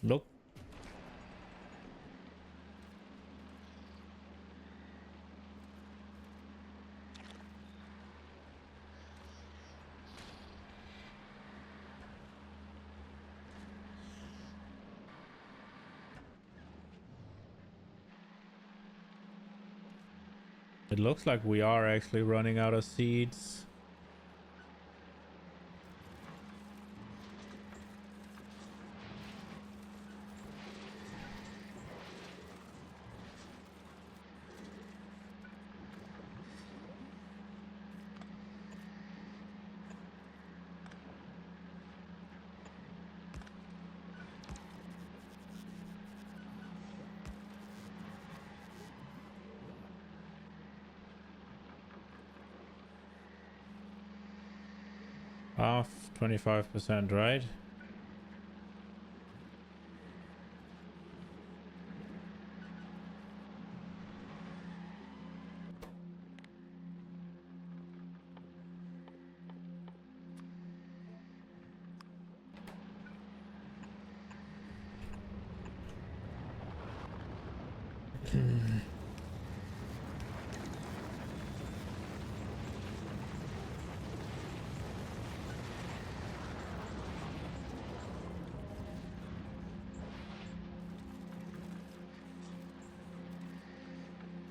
Speaker 1: Look. It looks like we are actually running out of seeds. Off 25%, right?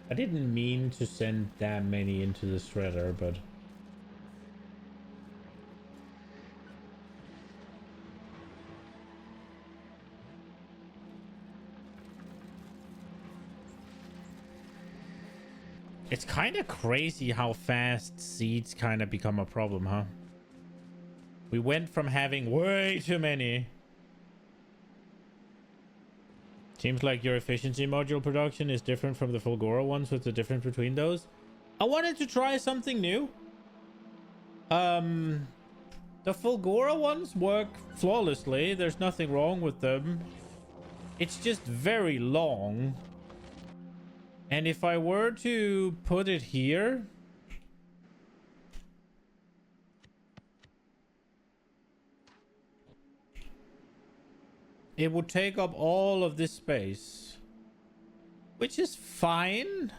Speaker 1: I didn't mean to send that many into the shredder, but it's kind of crazy how fast seeds kind of become a problem, huh? We went from having way too many. Seems like your efficiency module production is different from the Fulgora ones. What's the difference between those? I wanted to try something new. The Fulgora ones work flawlessly. There's nothing wrong with them. It's just very long. And if I were to put it here, it would take up all of this space, which is fine.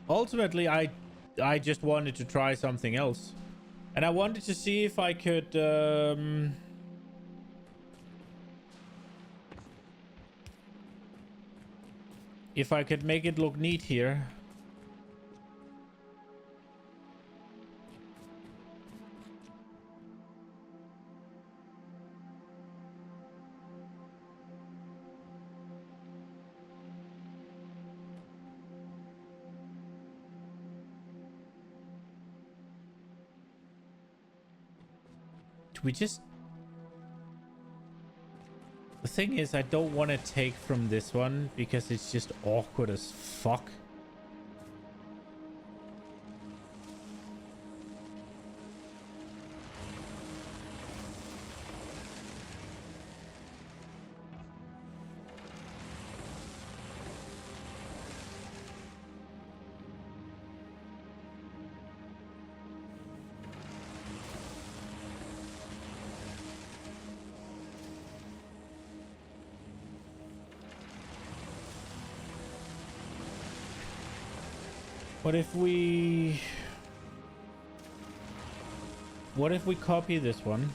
Speaker 1: Ultimately, I just wanted to try something else. And I wanted to see if I could make it look neat here. We just... The thing is, I don't want to take from this one because it's just awkward as fuck. What if we copy this one?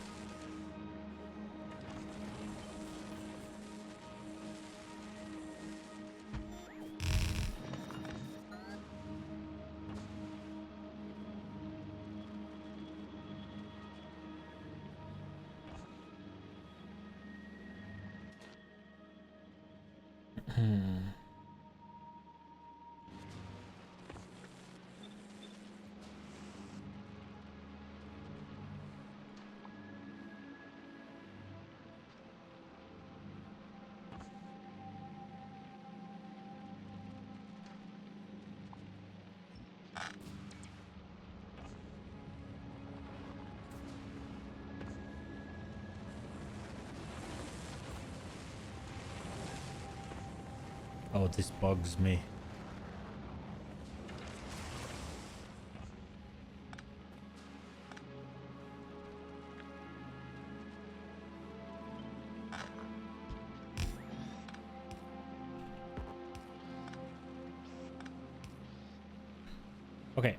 Speaker 1: Oh, this bugs me. Okay.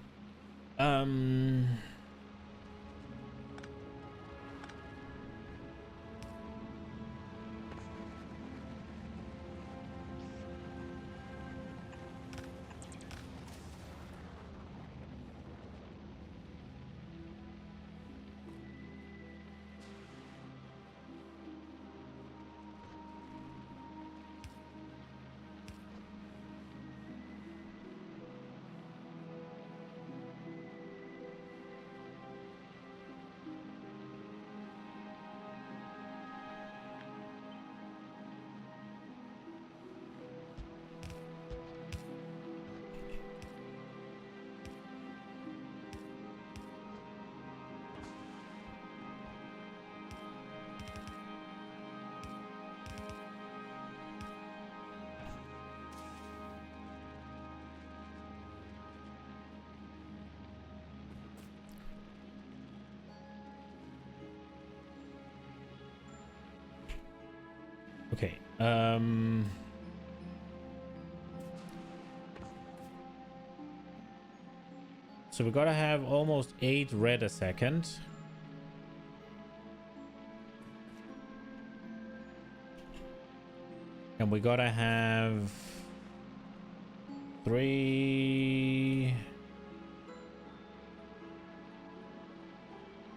Speaker 1: Okay. So we gotta have almost 8 red a second. And we gotta have 3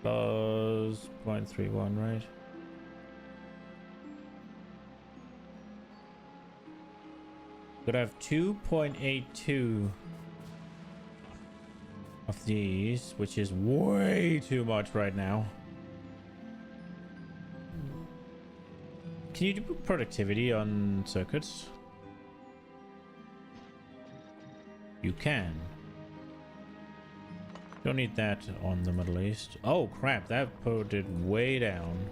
Speaker 1: plus 0.31, right? Could have 2.82 of these, which is way too much right now. Can you do productivity on circuits? You can. Don't need that on them at least. Oh crap, that put it way down.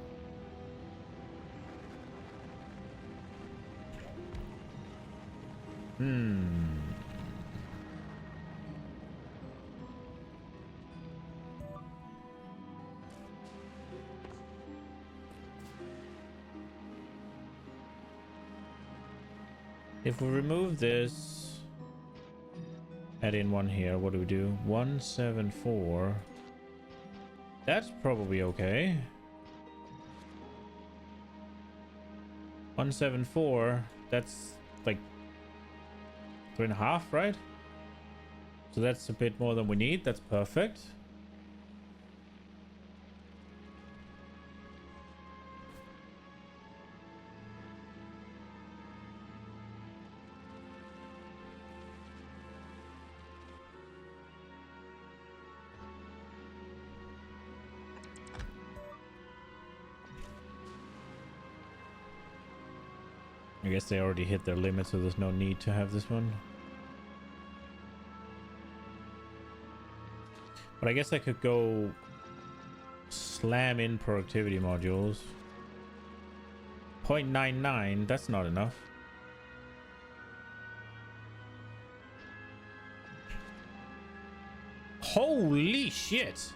Speaker 1: If we remove this, add in one here, what do we do? 174. That's probably okay. 174, that's like 3.5, right? So that's a bit more than we need. That's perfect. I guess they already hit their limit, so there's no need to have this one. But I guess I could go slam in productivity modules. 0.99, that's not enough. Holy shit!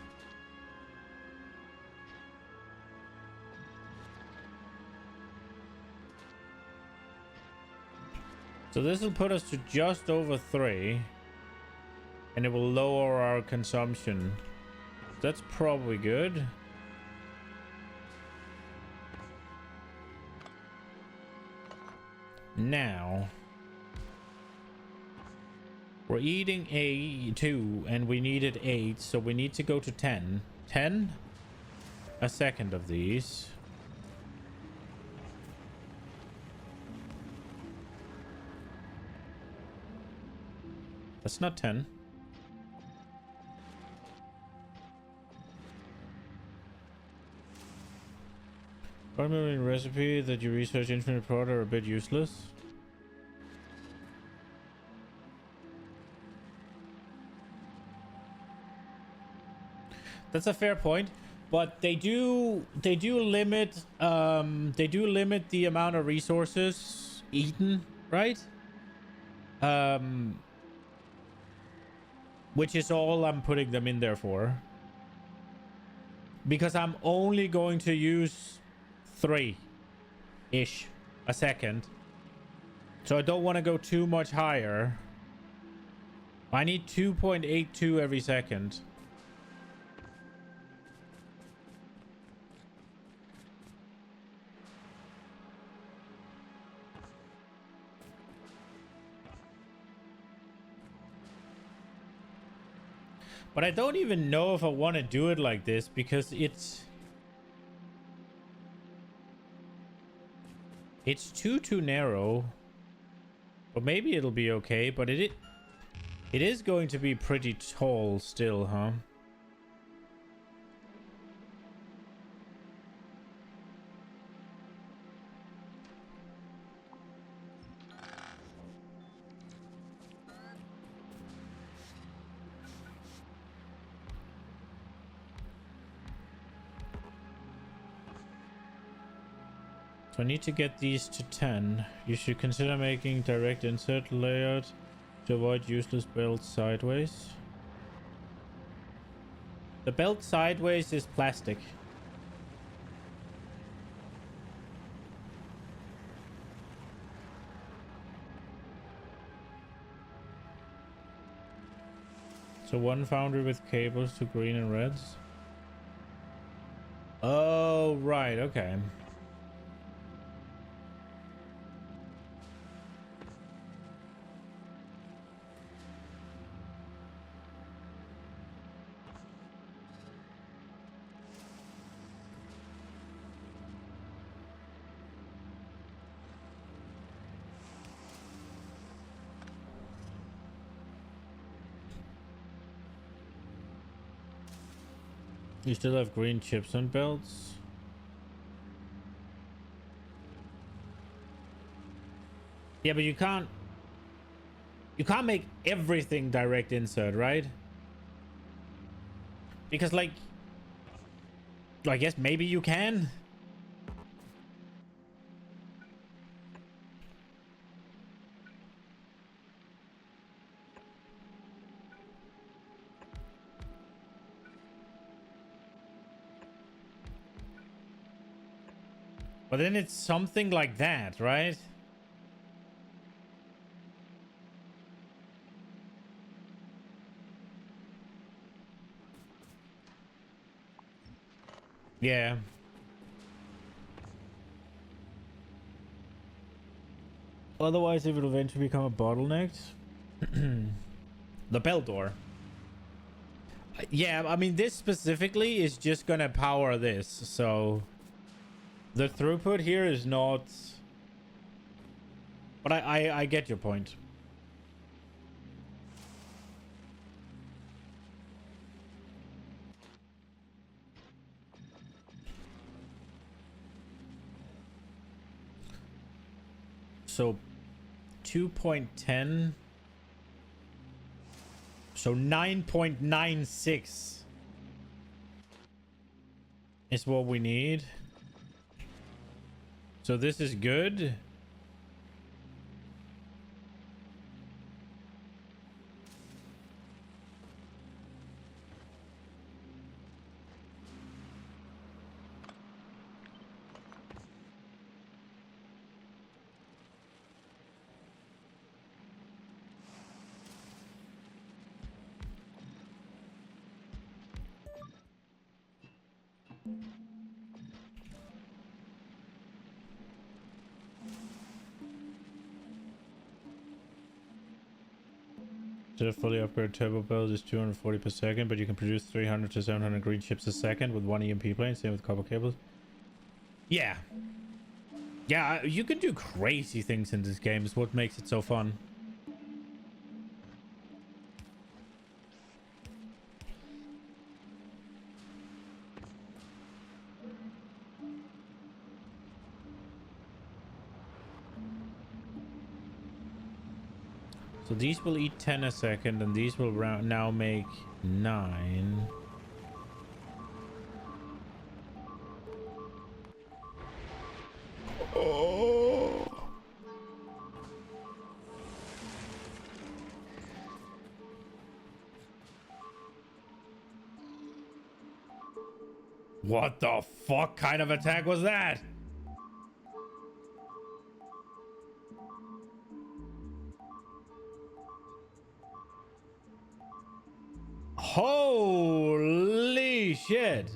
Speaker 1: So this will put us to just over 3. And it will lower our consumption. That's probably good. Now, we're eating 2 and we needed 8, so we need to go to 10. 10 a second of these. That's not 10. Primary recipe that you research infinite product are a bit useless. That's a fair point, but they do limit the amount of resources eaten, right? Which is all I'm putting them in there for. Because I'm only going to use 3-ish a second. So I don't want to go too much higher. I need 2.82 every second. But I don't even know if I want to do it like this because it's too narrow. But maybe it'll be okay, but it is going to be pretty tall still, huh? So I need to get these to 10. You should consider making direct insert layout to avoid useless belt sideways. The belt sideways is plastic. So one foundry with cables to green and reds. Oh, right. Okay. You still have green chips on belts? Yeah, but you can't make everything direct insert, right? Because like I guess maybe you can. But then it's something like that, right? Yeah. Otherwise, it will eventually become a bottleneck. The belt door. Yeah, I mean, this specifically is just gonna power this, so the throughput here is not. But I get your point. So 2.10. So 9.96 is what we need. So this is good. The fully upgraded turbo belt is 240 per second, but you can produce 300 to 700 green chips a second with one EMP plane. Same with copper cables. Yeah. Yeah, you can do crazy things in this game. Is what makes it so fun. So these will eat 10 a second, and these will now make 9. Oh. What the fuck kind of attack was that? Holy shit.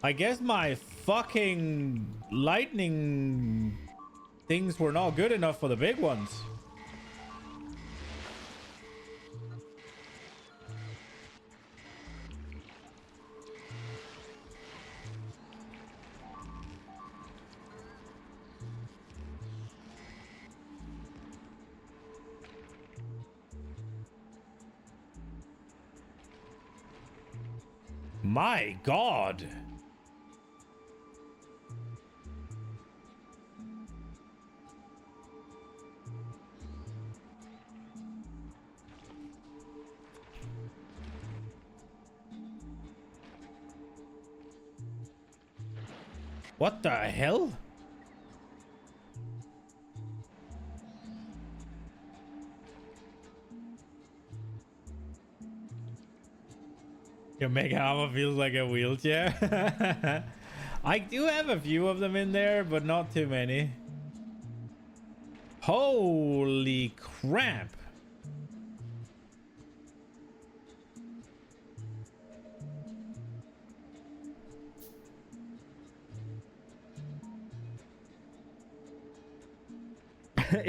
Speaker 1: I guess my fucking lightning things were not good enough for the big ones. My God. What the hell? Your mega armor feels like a wheelchair. I do have a few of them in there, but not too many. Holy crap.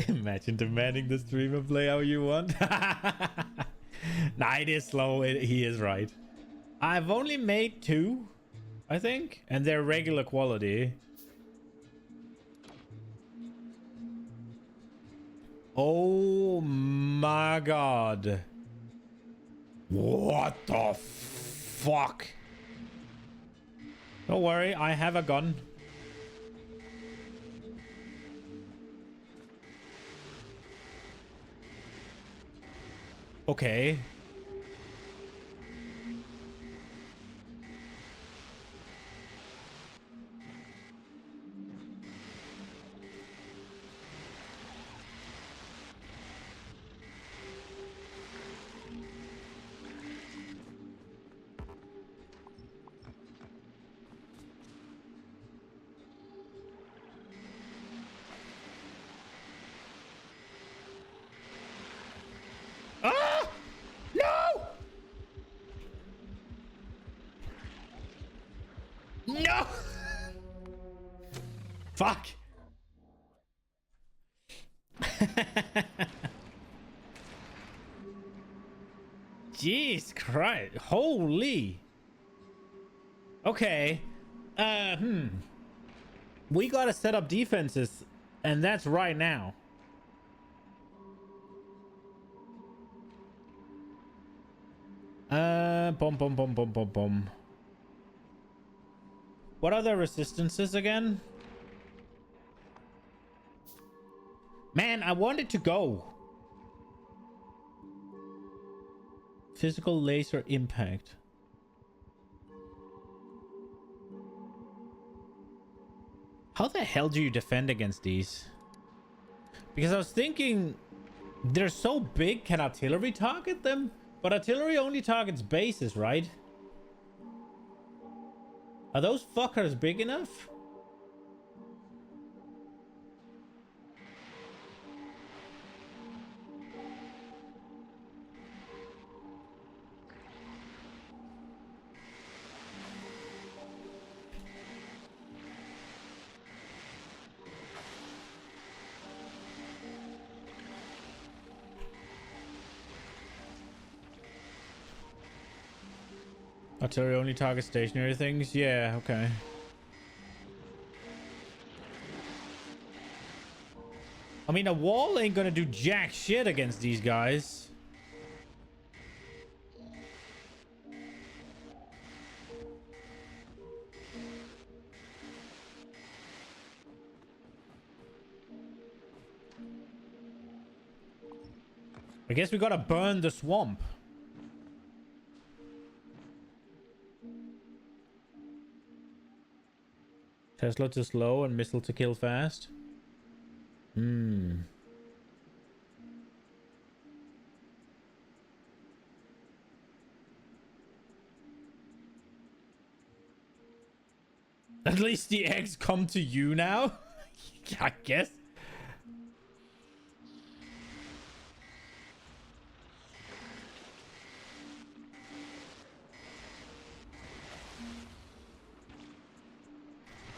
Speaker 1: Imagine demanding the streamer play how you want. Nah, it is slow. He is right. I've only made 2, I think, and they're regular quality. Oh my god. What the fuck? Don't worry, I have a gun. Okay. Ah! No! No! Fuck! Jeez Christ. Holy. Okay. We gotta set up defenses, and that's right now. Boom, boom, boom, boom, boom, boom. What are the resistances again? Man, I wanted to go. Physical laser impact. How the hell do you defend against these? Because I was thinking they're so big, can artillery target them? But artillery only targets bases, right? Are those fuckers big enough? Artillery only targets stationary things? Yeah, okay. I mean, a wall ain't gonna do jack shit against these guys. I guess we gotta burn the swamp. Tesla to slow and missile to kill fast. At least the eggs come to you now. I guess.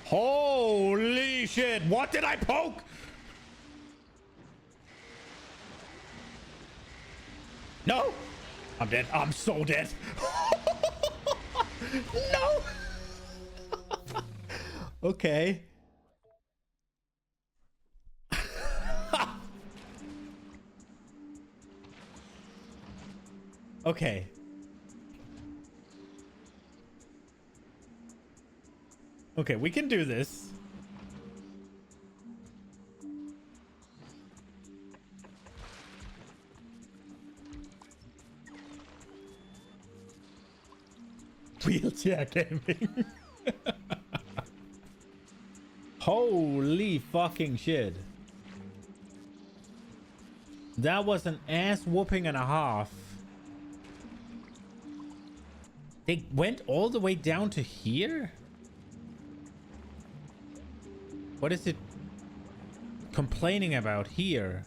Speaker 1: Holy shit. What did I poke? No. I'm dead. I'm so dead. No. Okay. Okay. Okay, we can do this. Wheelchair gaming. Holy fucking shit. That was an ass whooping and a half. They went all the way down to here? What is it complaining about here?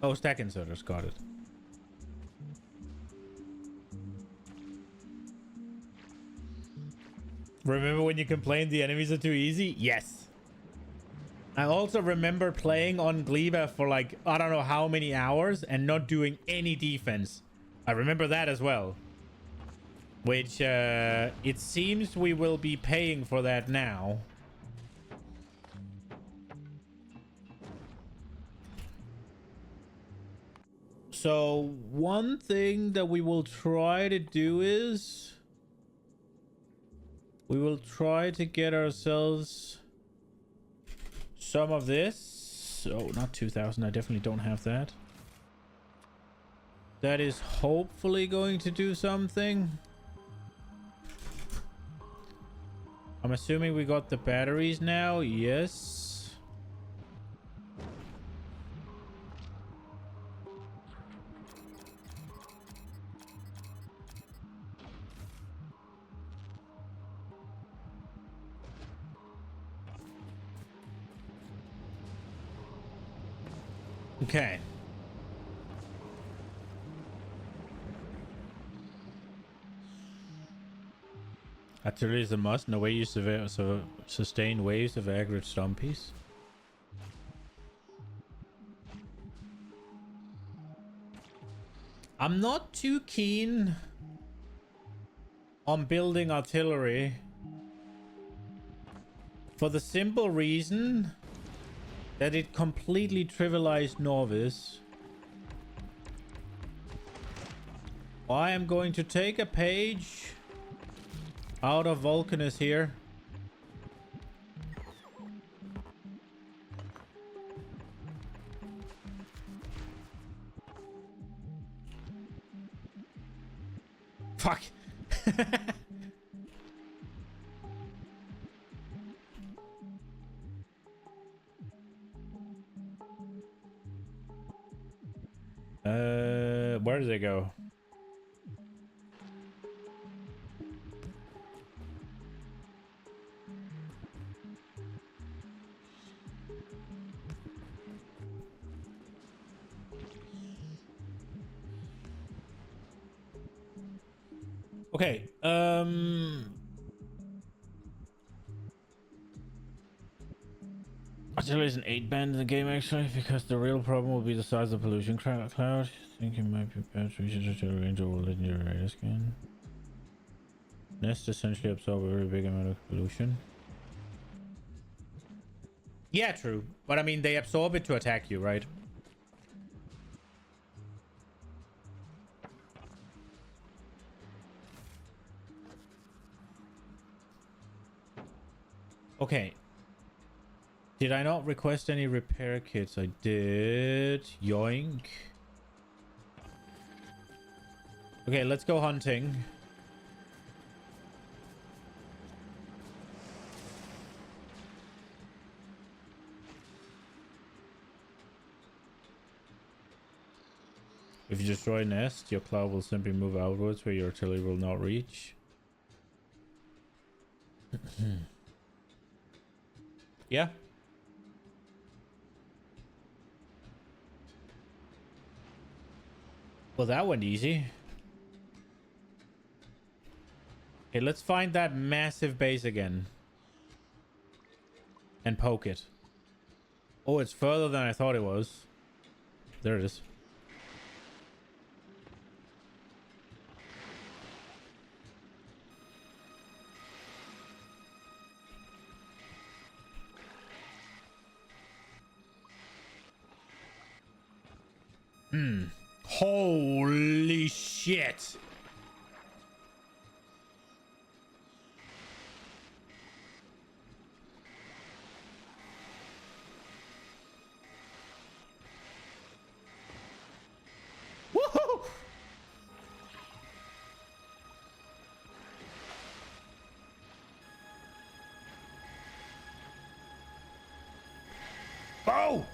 Speaker 1: Oh, stack inserters, got it. Remember when you complained the enemies are too easy? Yes. I also remember playing on Gleba for like, I don't know how many hours and not doing any defense. I remember that as well. Which, it seems we will be paying for that now. So, one thing that we will try to do is... we will try to get ourselves some of this. Oh, not 2,000. I definitely don't have that. That is hopefully going to do something. I'm assuming we got the batteries now. Yes. Okay. Artillery is a must. No way you sustain waves of aggregate stompies. I'm not too keen on building artillery for the simple reason that it completely trivialized Novice. I am going to take a page out of Vulcanus here. Fuck. Where does it go? Okay, artillery is an 8-band in the game actually, because the real problem will be the size of the pollution cloud. I think it might be better to use artillery range over linear radar scan. Nest essentially absorb a very big amount of pollution. Yeah, true. But I mean, they absorb it to attack you, right? Okay. Did I not request any repair kits? I did. Yoink. Okay, let's go hunting. If you destroy a nest, your cloud will simply move outwards where your artillery will not reach. Yeah. Well, that went easy. Okay, let's find that massive base again. And poke it. Oh, it's further than I thought it was. There it is. Holy shit. Woohoo! Oh!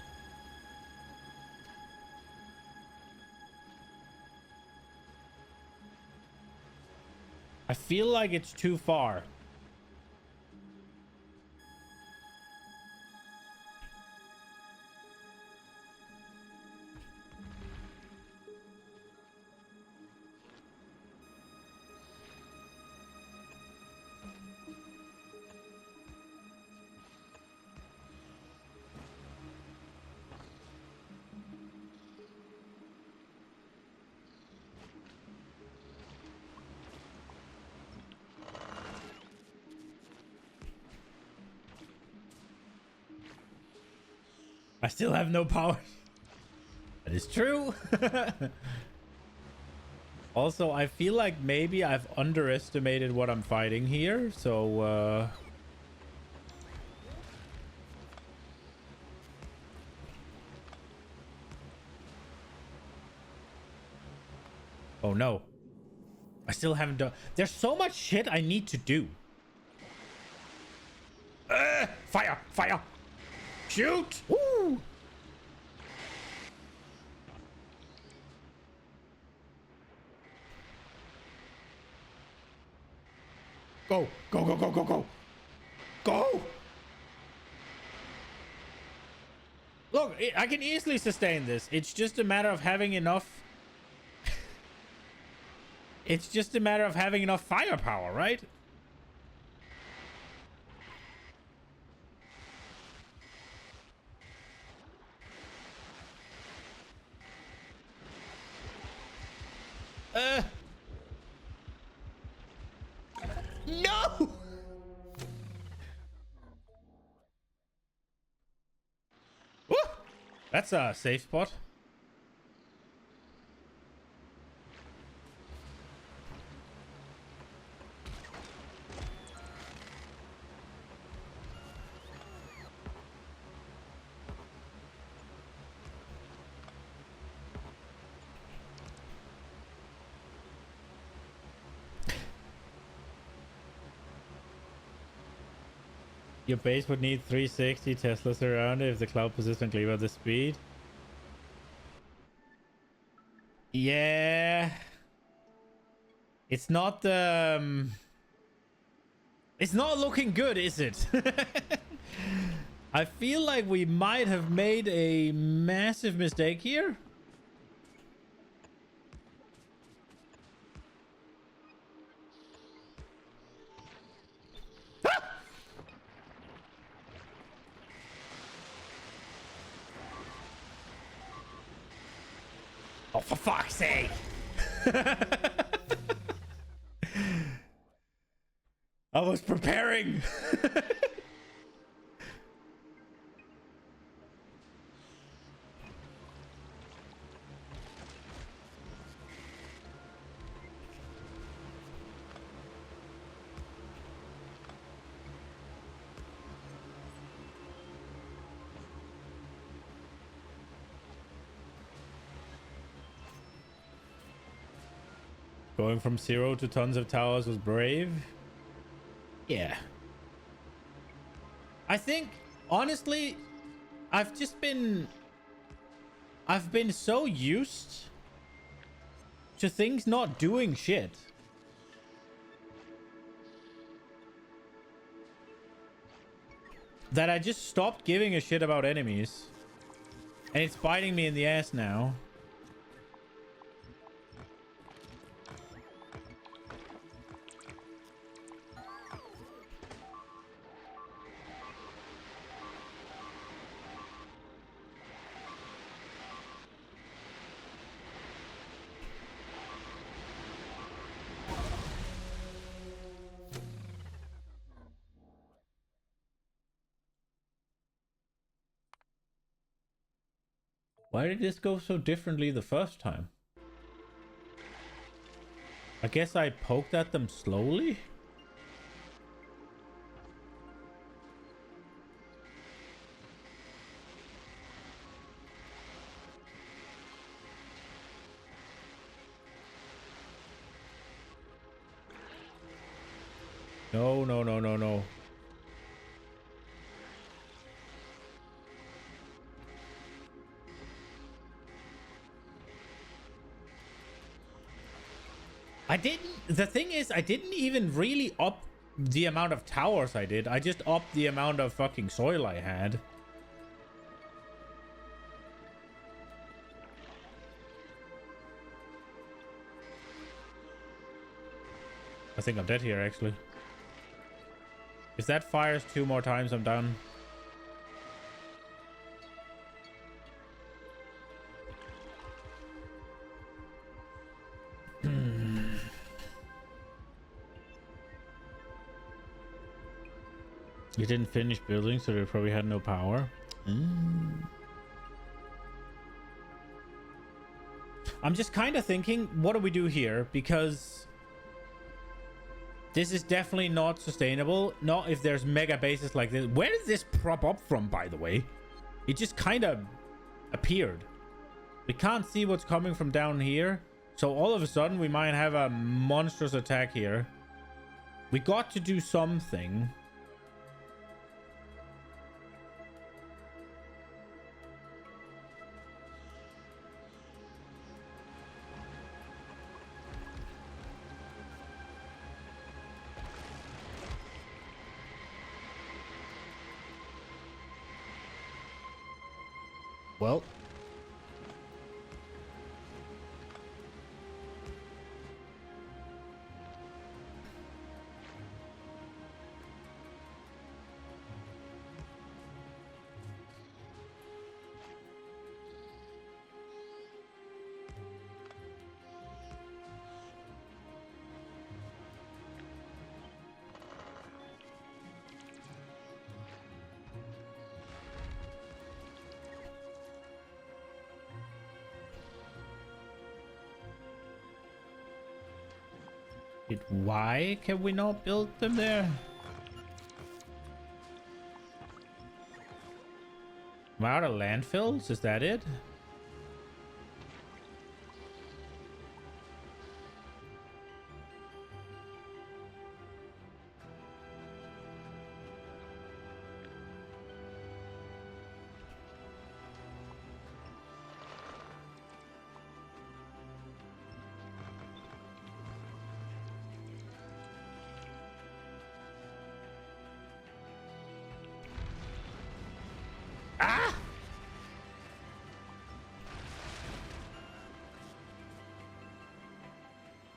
Speaker 1: I feel like it's too far. I still have no power. That is true. Also, I feel like maybe I've underestimated what I'm fighting here. So, oh no. I still haven't done... There's so much shit I need to do. Fire! Fire! Shoot! Woo! Go! Go, go, go, go, go! Go! Look, I can easily sustain this. It's just a matter of having enough... It's just a matter of having enough firepower, right? No! Woo! That's a safe spot. Your base would need 360 Teslas around it if the cloud persistently at this speed. Yeah. It's not it's not looking good, is it? I feel like we might have made a massive mistake here. Oh, for fuck's sake! I was preparing! Going from 0 to tons of towers was brave. Yeah. I think, honestly, I've been so used to things not doing shit. That I just stopped giving a shit about enemies. And it's biting me in the ass now. Why did this go so differently the first time? I guess I poked at them slowly? No, no, no, no, no. The thing is, I didn't even really up the amount of towers I did. I just upped the amount of fucking soil I had. I think I'm dead here, actually. If that fires 2 more times, I'm done. You didn't finish building, so they probably had no power. I'm just kind of thinking, what do we do here? Because this is definitely not sustainable. Not if there's mega bases like this. Where did this prop up from, by the way? It just kind of appeared. We can't see what's coming from down here. So all of a sudden, we might have a monstrous attack here. We got to do something. Well. Why can we not build them there? Am I out of landfills? Is that it?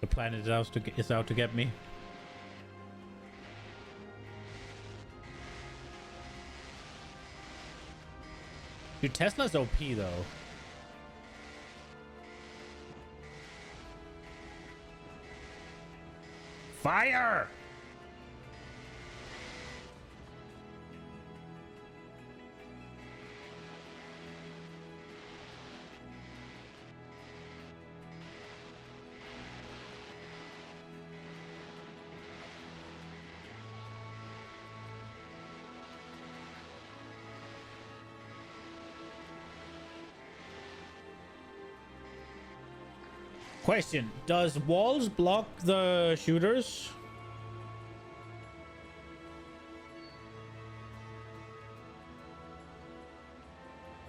Speaker 1: The planet is out to get me. Dude, Tesla's OP though. Fire! Question, does walls block the shooters?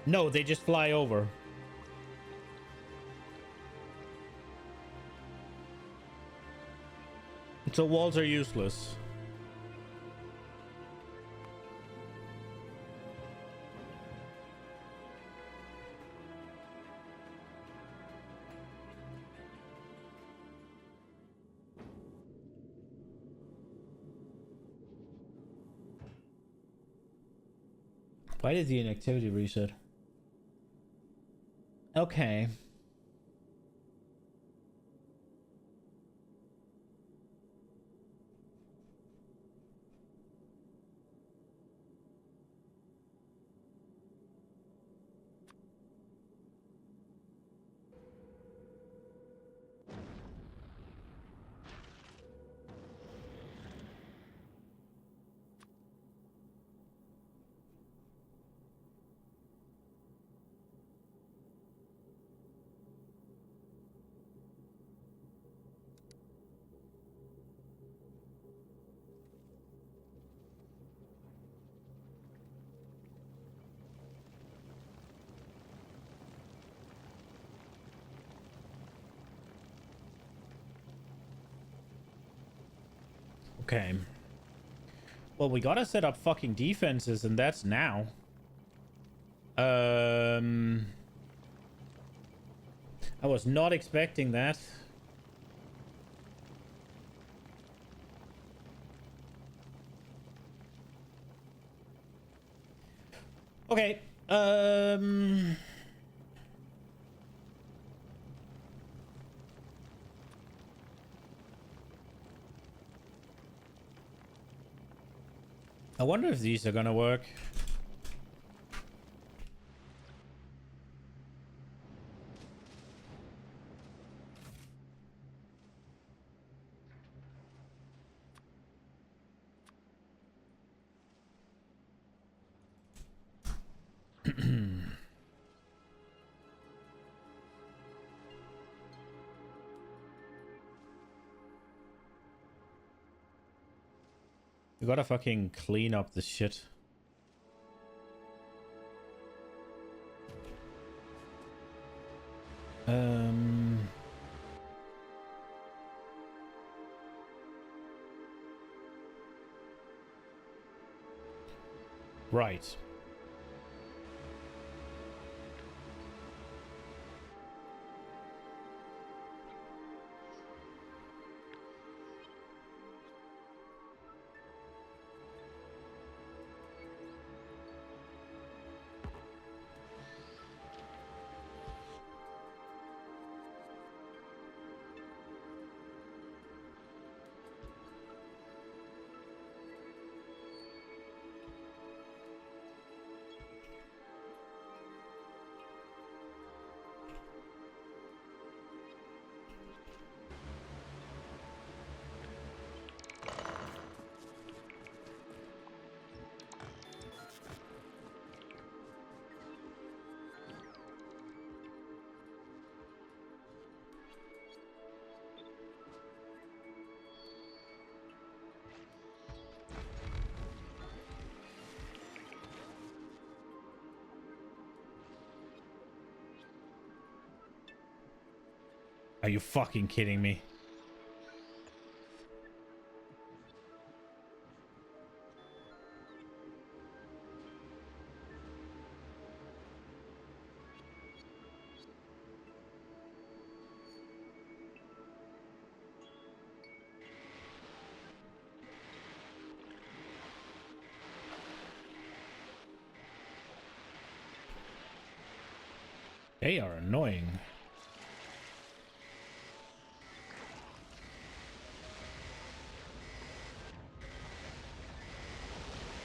Speaker 1: No, they just fly over. So walls are useless. Why did the inactivity reset? Okay. Okay. Well, we gotta set up fucking defenses, and that's now. I was not expecting that. Okay. I wonder if these are gonna work. We gotta fucking clean up this shit. Right. Are you fucking kidding me? They are annoying.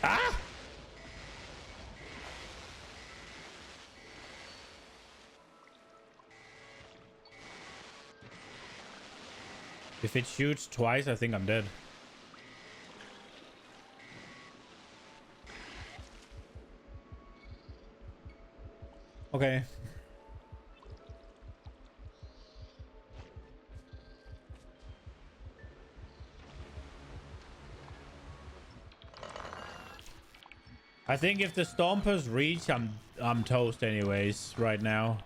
Speaker 1: Ah! If it shoots twice, I think I'm dead. Okay. I think if the stompers reach, I'm toast anyways right now.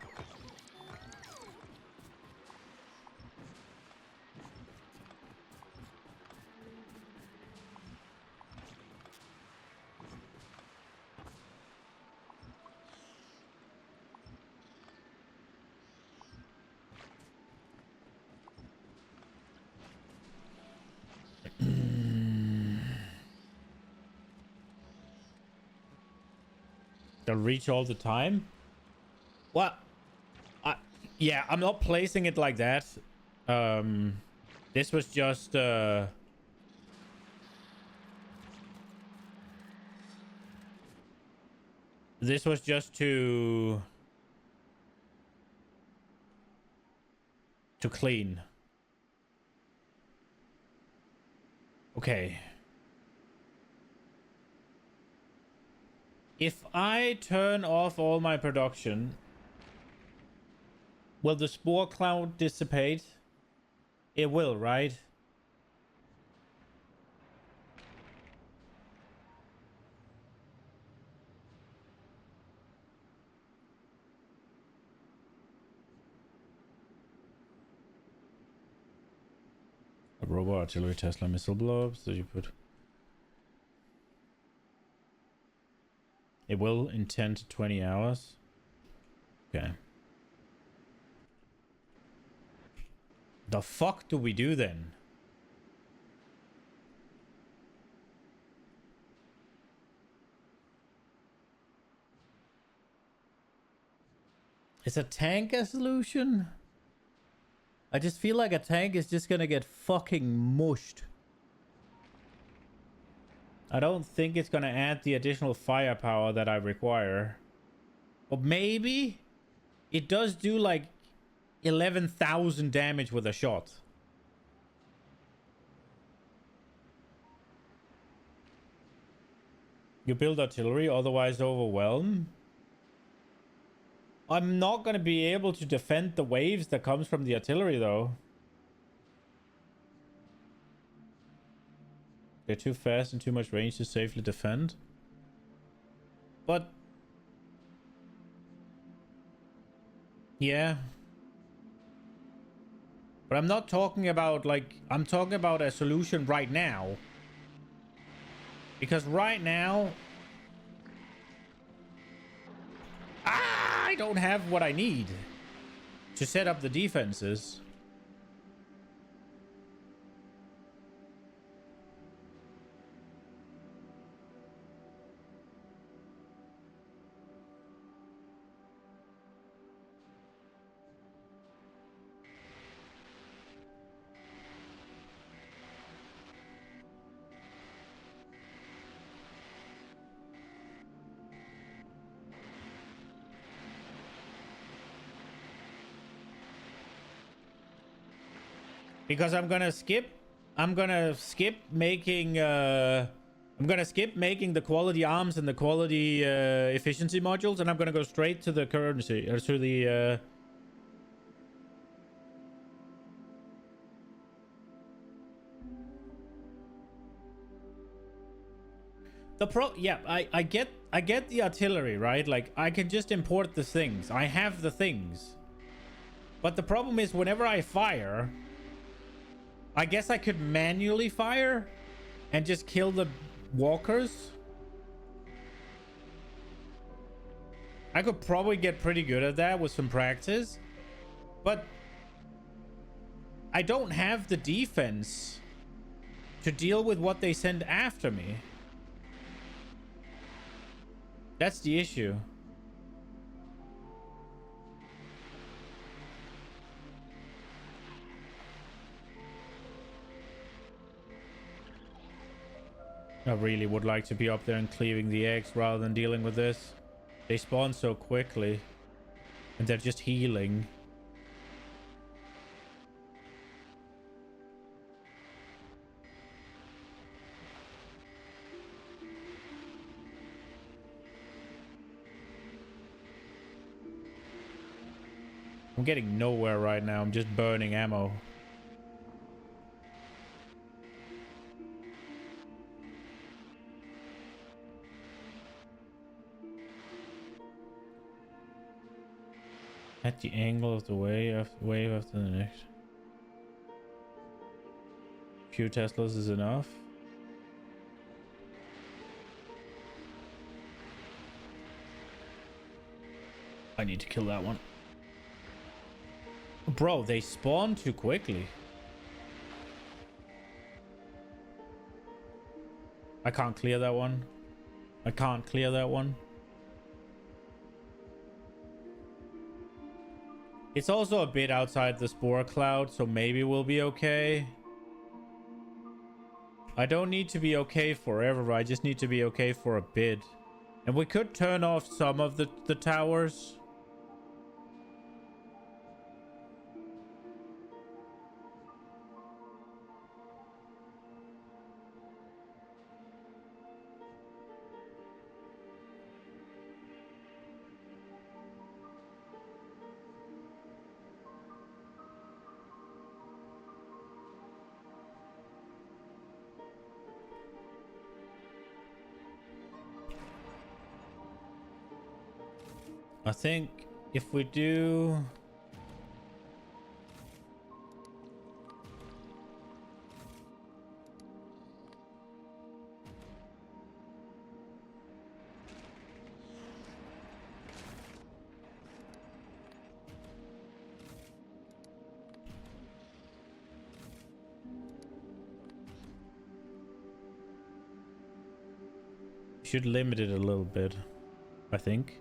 Speaker 1: They'll reach all the time. What? Yeah, I'm not placing it like that. This was just this was just to clean. Okay. If I turn off all my production, will the spore cloud dissipate? It will, right? A robot artillery Tesla missile blobs that you put. It will in 10 to 20 hours. Okay. The fuck do we do then? Is a tank a solution? I just feel like a tank is just gonna get fucking mushed. I don't think it's gonna add the additional firepower that I require. But maybe it does do like 11,000 damage with a shot. You build artillery, otherwise overwhelm. I'm not going to be able to defend the waves that comes from the artillery, though. They're too fast and too much range to safely defend. But... yeah. But I'm not talking about, like... I'm talking about a solution right now. Because right now... I don't have what I need to set up the defenses. Because I'm gonna skip making the quality arms and the quality efficiency modules, and I'm gonna go straight to the currency or to the yeah, I get the artillery, right? Like, I can just import the things. I have the things. But the problem is, whenever I fire, I guess I could manually fire and just kill the walkers. I could probably get pretty good at that with some practice. But I don't have the defense to deal with what they send after me. That's the issue. I really would like to be up there and cleaving the eggs rather than dealing with this. They spawn so quickly. And they're just healing. I'm getting nowhere right now. I'm just burning ammo. At the angle of the wave after the next. Few Teslas is enough. I need to kill that one. Bro, they spawn too quickly. I can't clear that one. I can't clear that one. It's also a bit outside the spore cloud, so maybe we'll be okay. I don't need to be okay forever. I just need to be okay for a bit. And we could turn off some of the towers. I think if we do... should limit it a little bit, I think.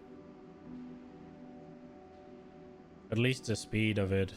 Speaker 1: At least the speed of it.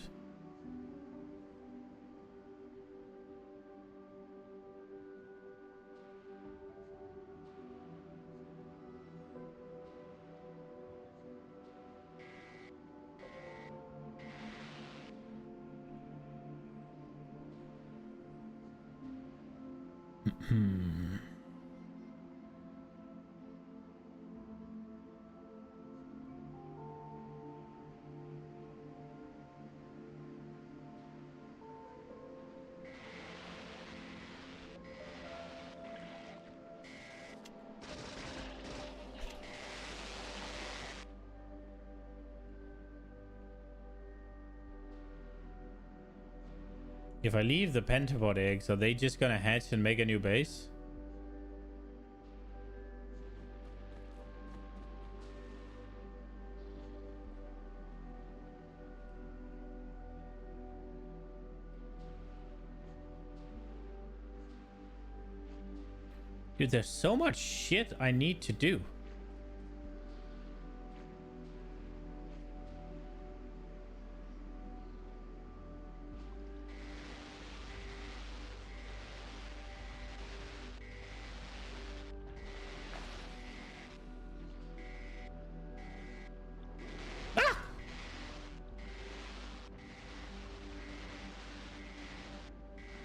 Speaker 1: If I leave the pentapod eggs, are they just gonna hatch and make a new base? Dude, there's so much shit I need to do. Ah!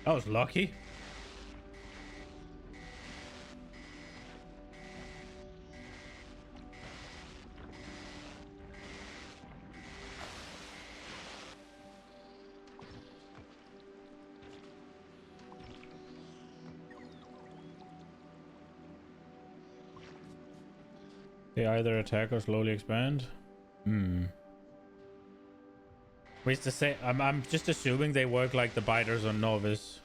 Speaker 1: I was lucky. They either attack or slowly expand. Wait to say, I'm just assuming they work like the biters on Novice.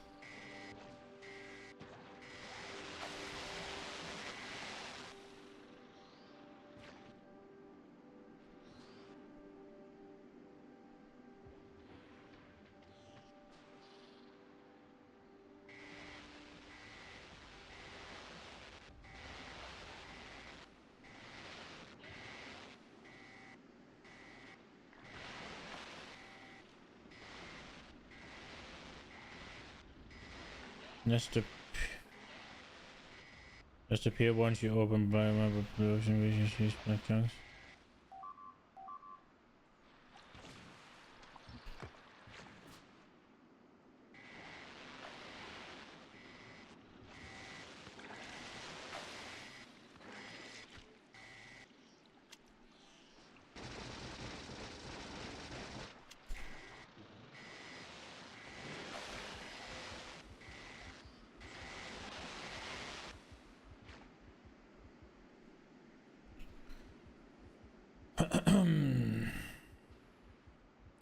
Speaker 1: Just appear once you open biomap production which is black chunks.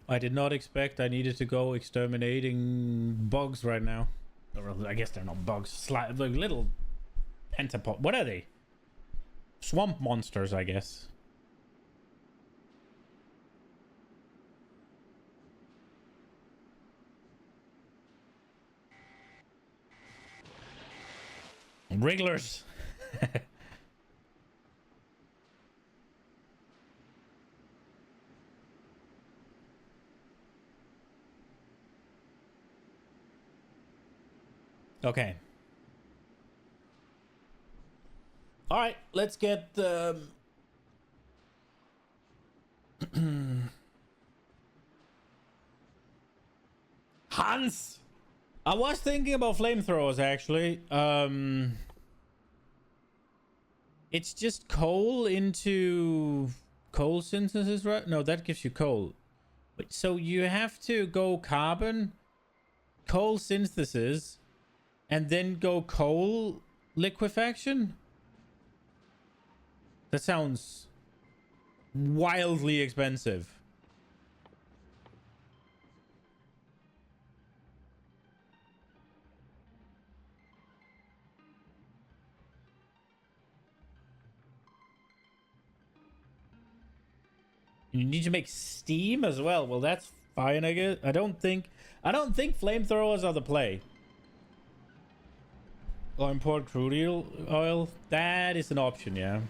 Speaker 1: I did not expect I needed to go exterminating bugs right now. Or I guess they're not bugs. Like little pentapod. What are they? Swamp monsters, I guess. Wrigglers. Okay. All right, let's get Hans. I was thinking about flamethrowers actually. It's just coal into coal synthesis, right? No, that gives you coal. But so you have to go carbon, coal synthesis, and then go coal liquefaction? That sounds wildly expensive. You need to make steam as well. Well, that's fine, I guess. I don't think flamethrowers are the play. Or import crude oil. That is an option, yeah.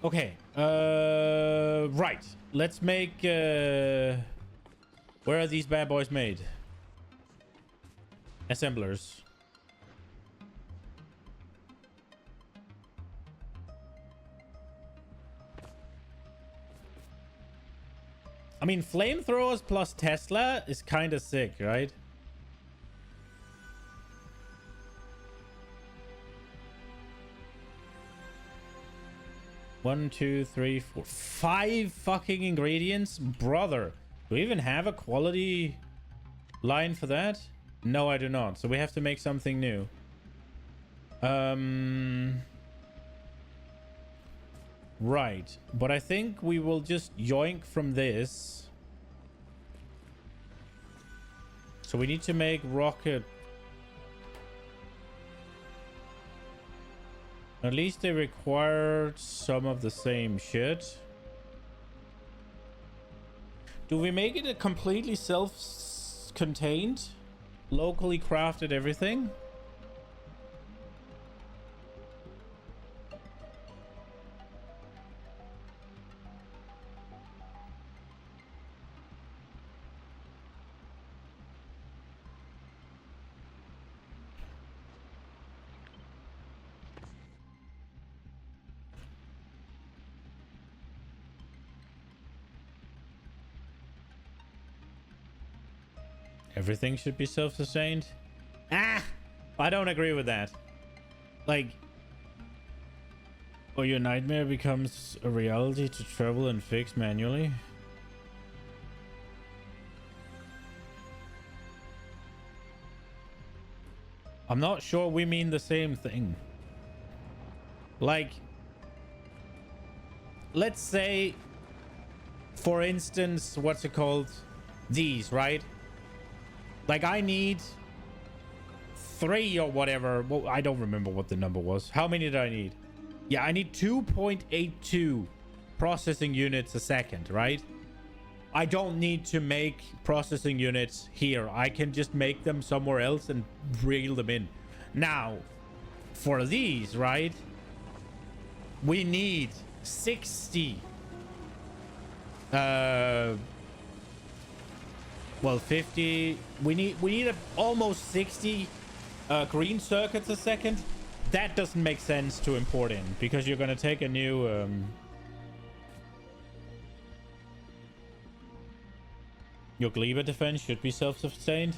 Speaker 1: Okay. Right. Let's make where are these bad boys made? Assemblers. I mean, flamethrowers plus Tesla is kind of sick, right? One, two, three, four, 5 fucking ingredients, brother. Do we even have a quality line for that? No, I do not. So we have to make something new. Right, but I think we will just yoink from this. So we need to make rocket. At least they require some of the same shit. Do we make it a completely self-contained, locally crafted everything? Everything should be self-sustained? Ah! I don't agree with that. Like... or your nightmare becomes a reality to travel and fix manually? I'm not sure we mean the same thing. Like... let's say... for instance, what's it called? These, right? Like, I need 3 or whatever. Well, I don't remember what the number was. How many did I need? Yeah, I need 2.82 processing units a second, right? I don't need to make processing units here. I can just make them somewhere else and reel them in. Now, for these, right? We need 60... well, 50. We need almost 60 green circuits a second. That doesn't make sense to import in because you're gonna take a new your Gleba defense should be self-sustained.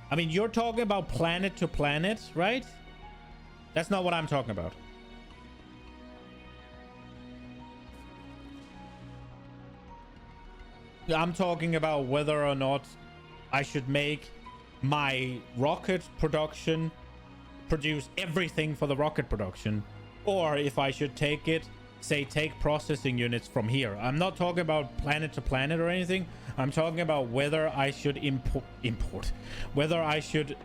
Speaker 1: I mean, you're talking about planet to planet, right? That's not what I'm talking about. I'm talking about whether or not I should make my rocket production produce everything for the rocket production, or if I should take it, say, take processing units from here. I'm not talking about planet to planet or anything. I'm talking about whether I should import, whether I should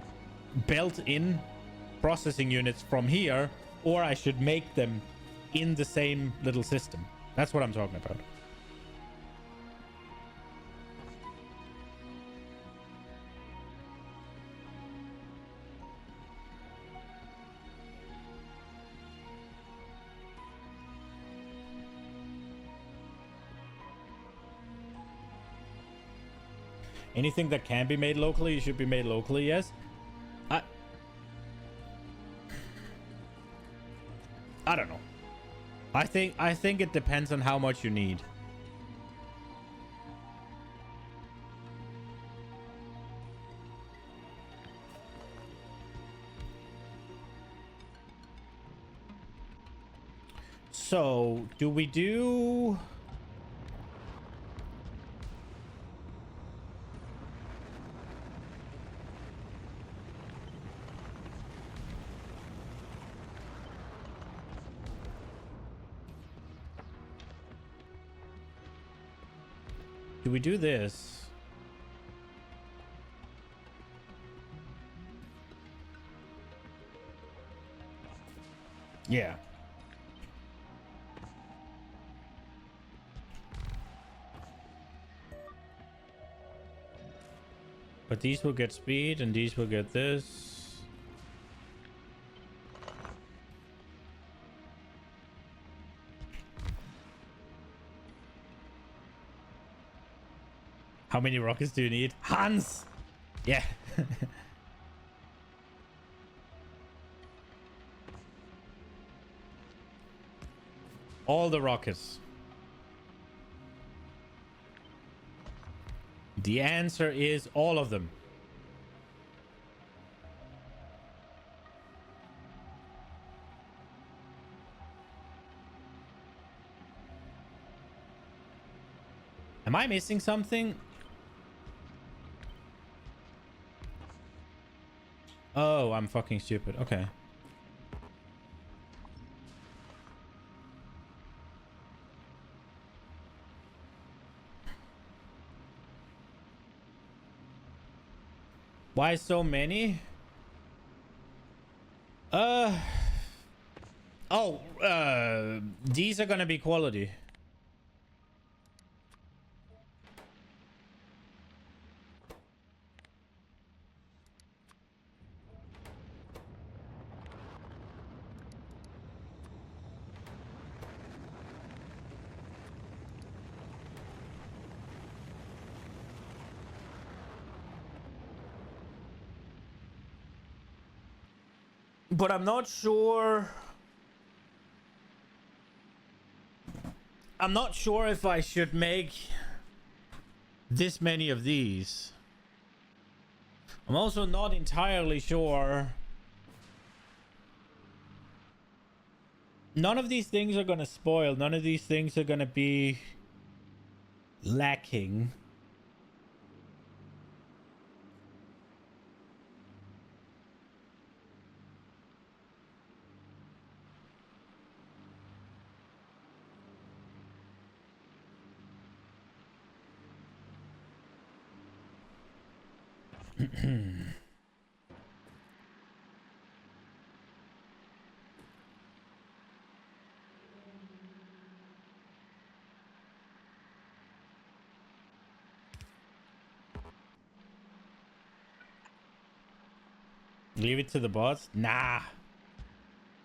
Speaker 1: belt in processing units from here, or I should make them in the same little system. That's what I'm talking about. Anything that can be made locally should be made locally, yes. I don't know. I think it depends on how much you need. So, do we do... do we do this? Yeah. But these will get speed and these will get this. How many rockets do you need? Hans! Yeah. All the rockets. The answer is all of them. Am I missing something? Oh, I'm fucking stupid. Okay. Why so many? Oh, these are gonna be quality. But I'm not sure. I'm not sure if I should make this many of these. I'm also not entirely sure. None of these things are gonna spoil. None of these things are gonna be lacking. Leave it to the bots? Nah.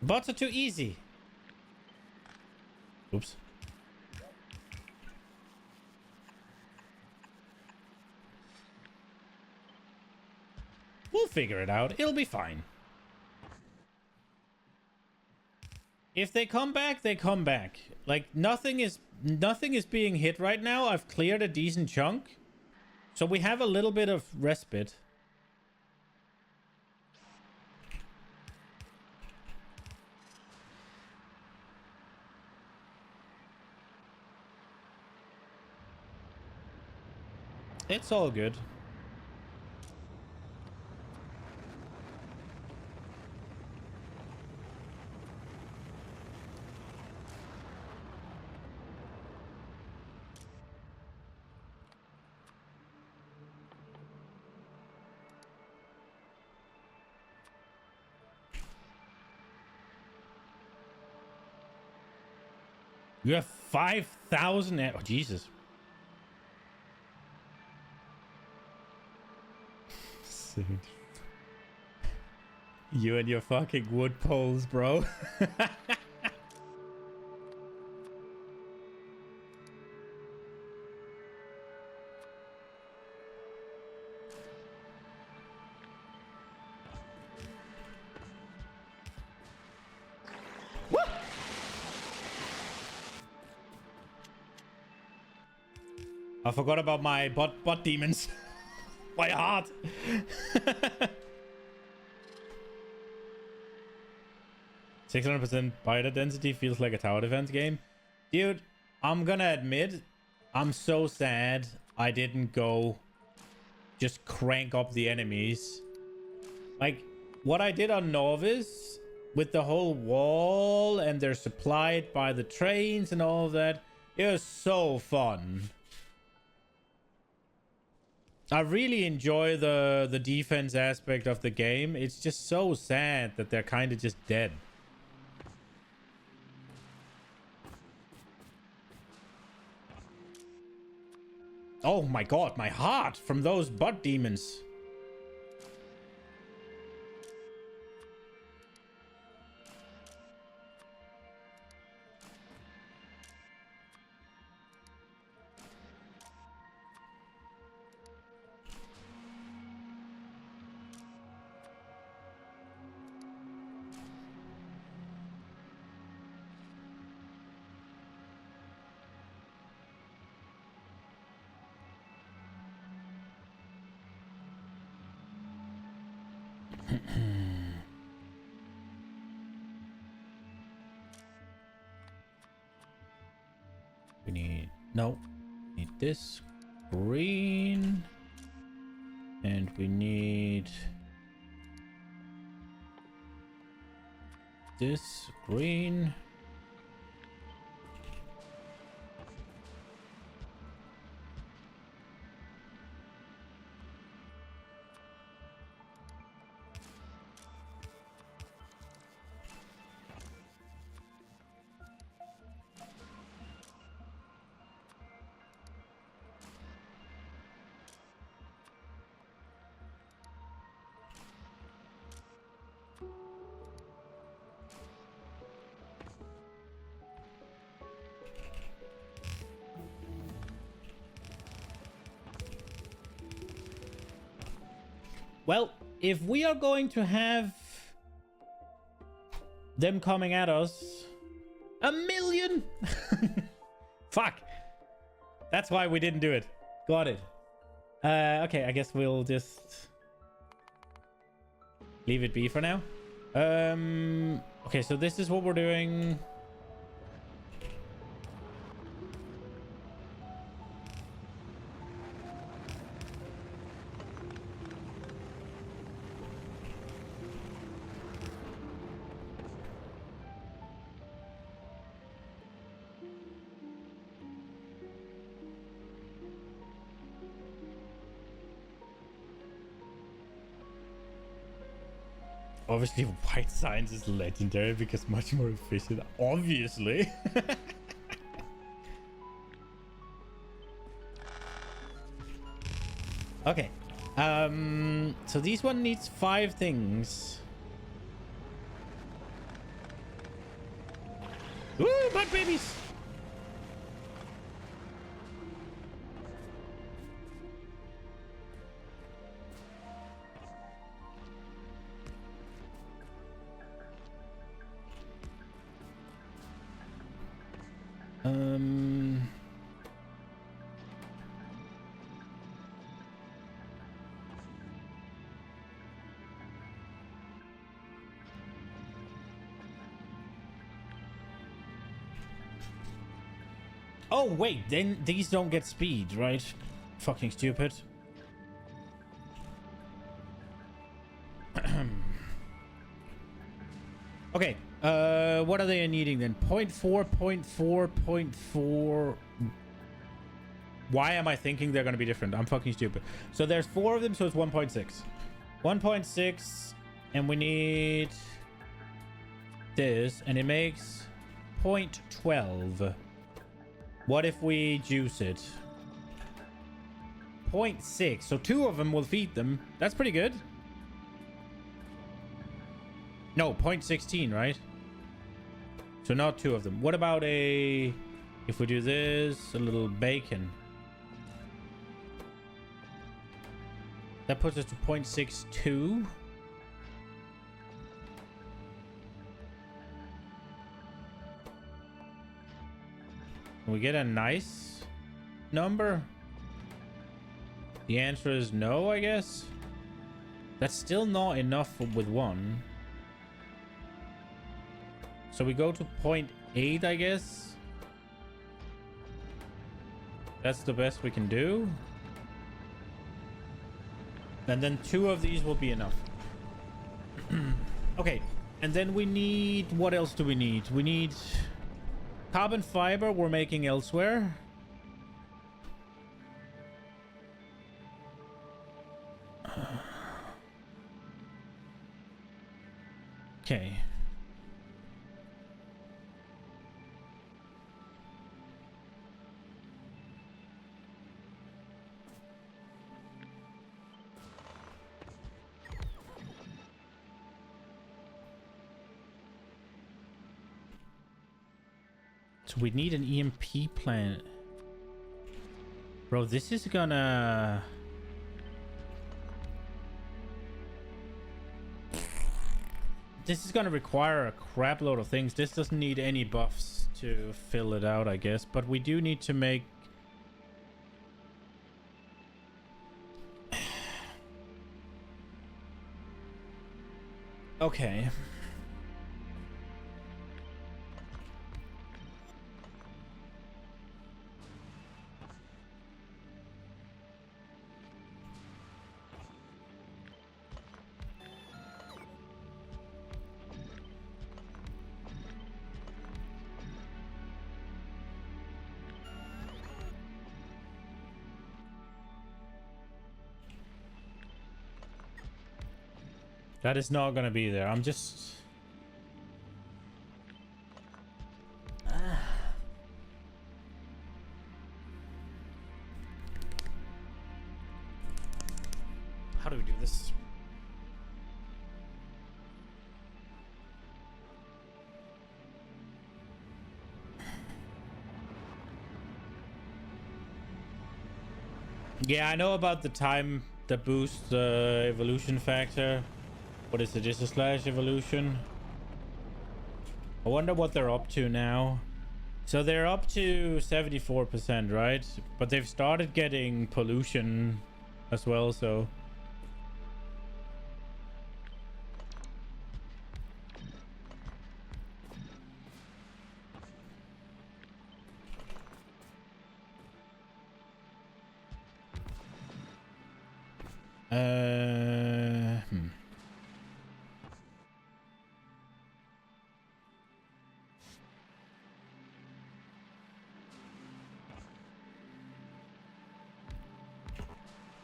Speaker 1: Bots are too easy. Oops. We'll figure it out. It'll be fine. If they come back, they come back. Like, nothing is being hit right now. I've cleared a decent chunk. So we have a little bit of respite. It's all good. You have 5,000. Oh, Jesus. You and your fucking wood poles, bro. I forgot about my bot demons. My heart. 600% biter density feels like a tower defense game. Dude, I'm gonna admit, I'm so sad I didn't go just crank up the enemies. Like, what I did on Novice with the whole wall and they're supplied by the trains and all of that, it was so fun. I really enjoy the defense aspect of the game. It's just so sad that they're kind of just dead. Oh my god, my heart from those butt demons. We need... No. Need this green. And we need... this green. Well, if we are going to have them coming at us, 1,000,000. Fuck. That's why we didn't do it. Got it. Okay, I guess we'll just leave it be for now. Okay, so this is what we're doing. Obviously, white science is legendary because much more efficient. Obviously. Okay. So this one needs 5 things. Woo, butt babies. Oh, wait, then these don't get speed, right? Fucking stupid. Okay, what are they needing then? 0.4, 0.4, 0.4. Why am I thinking they're gonna be different? I'm fucking stupid. So there's 4 of them, so it's 1.6. 1.6, and we need this, and it makes 0.12. What if we juice it? 0.6. So 2 of them will feed them. That's pretty good. No, 0.16, right? So not 2 of them. What about a... If we do this, a little bacon. That puts us to 0.62. We get a nice number. The answer is no, I guess. That's still not enough with 1. So we go to 0.8, I guess. That's the best we can do. And then 2 of these will be enough. Okay. And then we need... What else do we need? We need... Carbon fiber we're making elsewhere. Okay. So we need an EMP plant. Bro, this is gonna... This is gonna require a crap load of things. This doesn't need any buffs to fill it out, I guess. But we do need to make... Okay. That is not gonna be there. I'm just... How do we do this? Yeah, I know about the time that boosts the evolution factor. What is it? Just a slash evolution. I wonder what they're up to now. So they're up to 74%, right? But they've started getting pollution as well, so...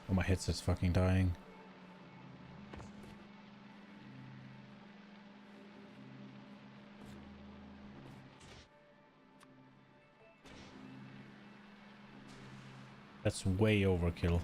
Speaker 1: Oh, my headset's fucking dying. That's way overkill.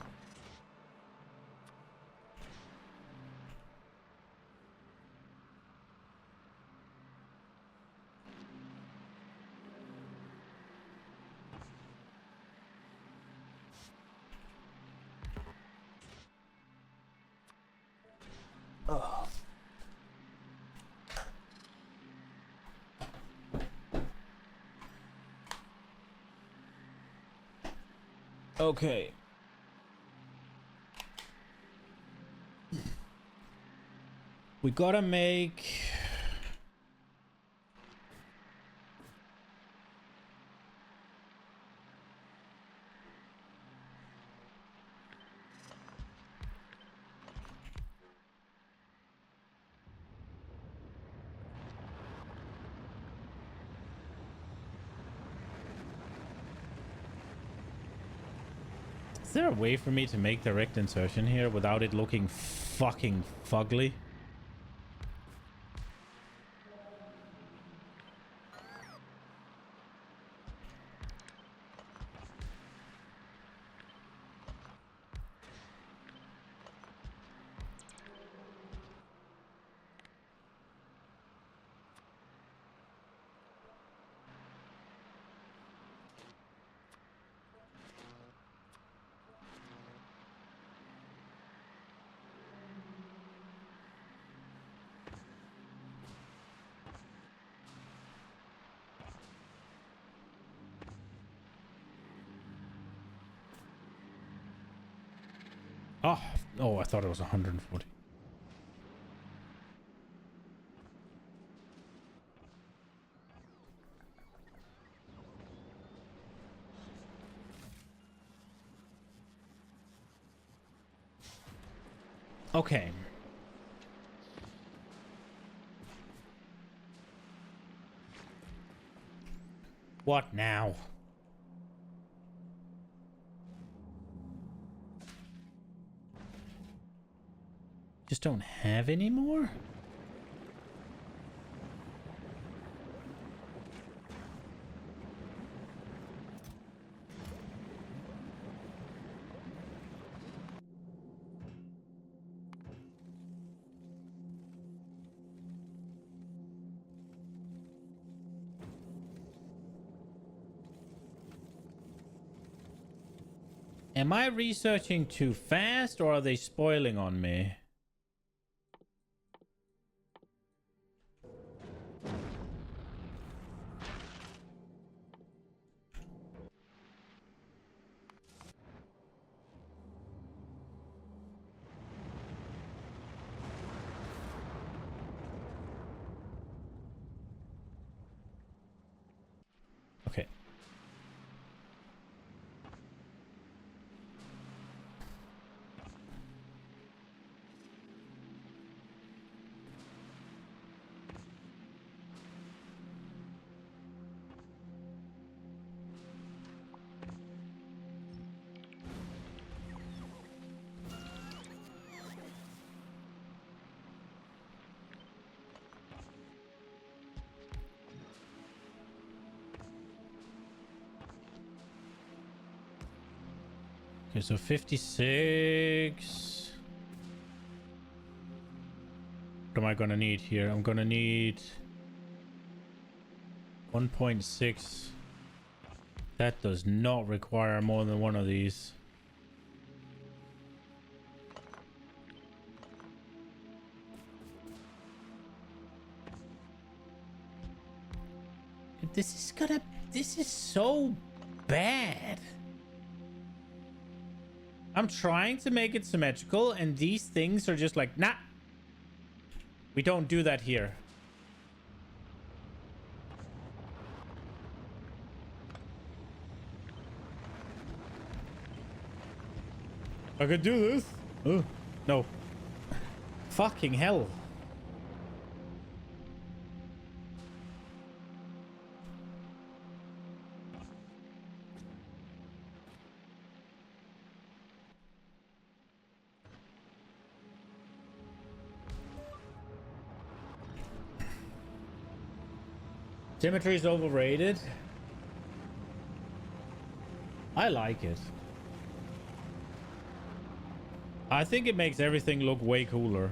Speaker 1: Okay. We gotta make... Is there a way for me to make direct insertion here without it looking fucking fugly? Oh, I thought it was 140. Okay. What now? Just don't have any more? Am I researching too fast or are they spoiling on me? Okay. Okay, so 56. What am I gonna need here? I'm gonna need 1.6. That does not require more than one of these. This is so bad. I'm trying to make it symmetrical, and these things are just like, nah. We don't do that here. I could do this. Oh, no. Fucking hell. Symmetry is overrated. I like it. I think it makes everything look way cooler.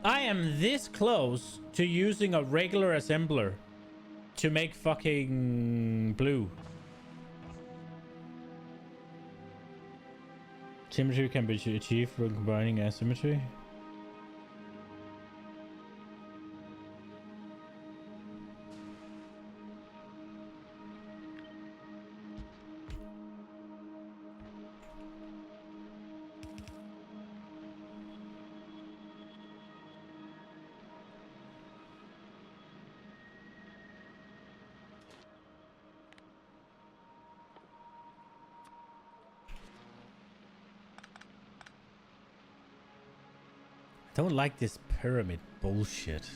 Speaker 1: I am this close to using a regular assembler to make fucking blue. Symmetry can be achieved from combining asymmetry. I don't like this pyramid bullshit.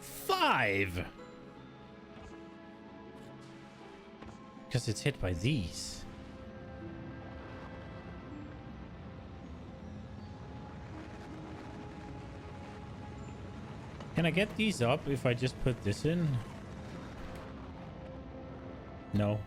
Speaker 1: Five. Because it's hit by these. Can I get these up if I just put this in? No.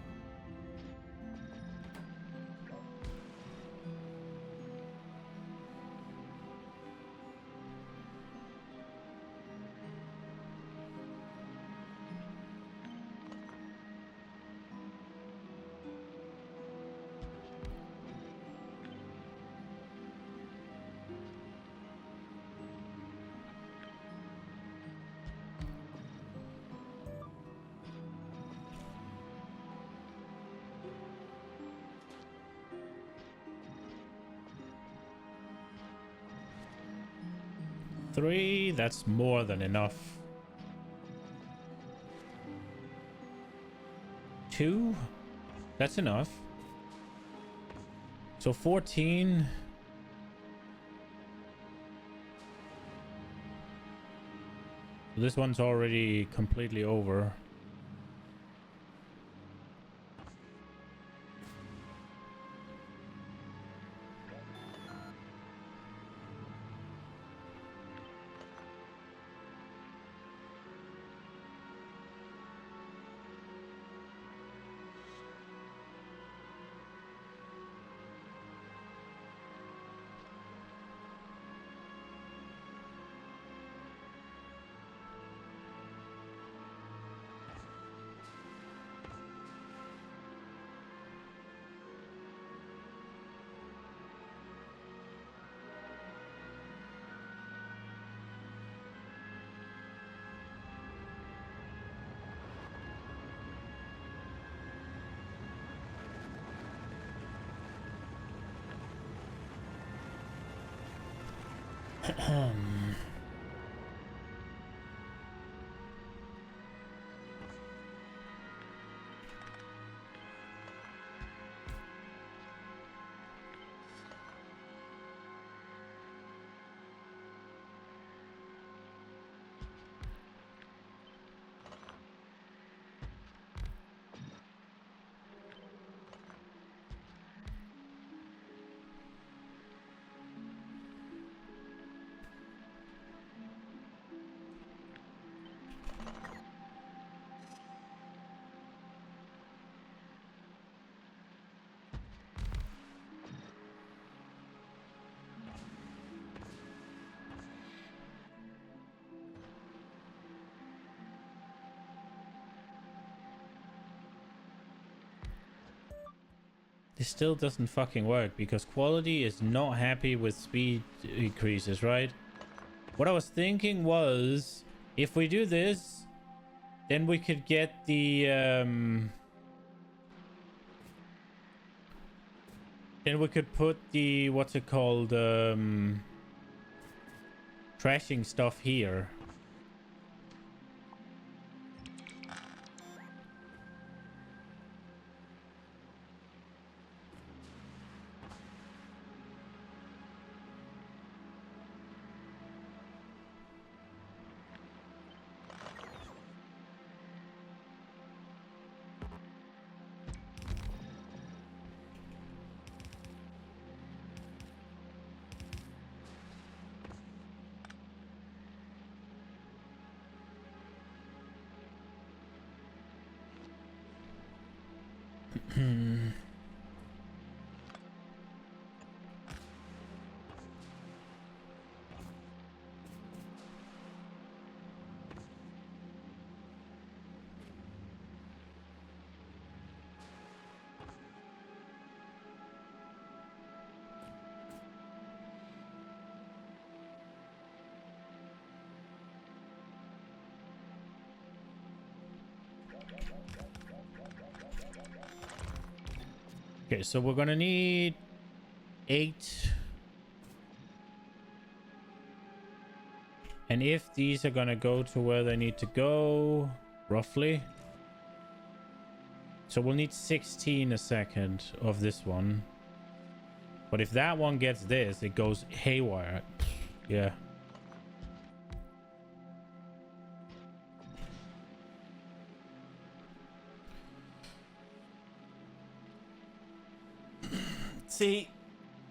Speaker 1: 3, that's more than enough. 2, that's enough. So 14. This one's already completely over. This still doesn't fucking work because quality is not happy with speed increases, right? What I was thinking was, if we do this, then we could get the then we could put the, what's it called, trashing stuff here. Okay, so we're gonna need 8. And if these are gonna go to where they need to go, roughly. So we'll need 16 a second of this one. But if that one gets this, it goes haywire. Yeah. See,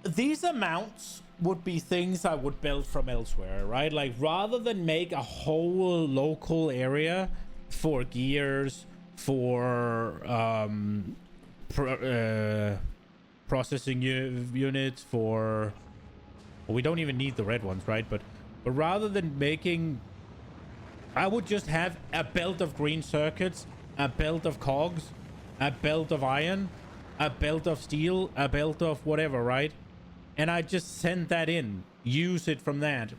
Speaker 1: these amounts would be things I would build from elsewhere, right? Like, rather than make a whole local area for gears, for processing units, for... Well, we don't even need the red ones, right? But rather than making... I would just have a belt of green circuits, a belt of cogs, a belt of iron, a belt of steel, a belt of whatever, right? And I just send that in, use it from that.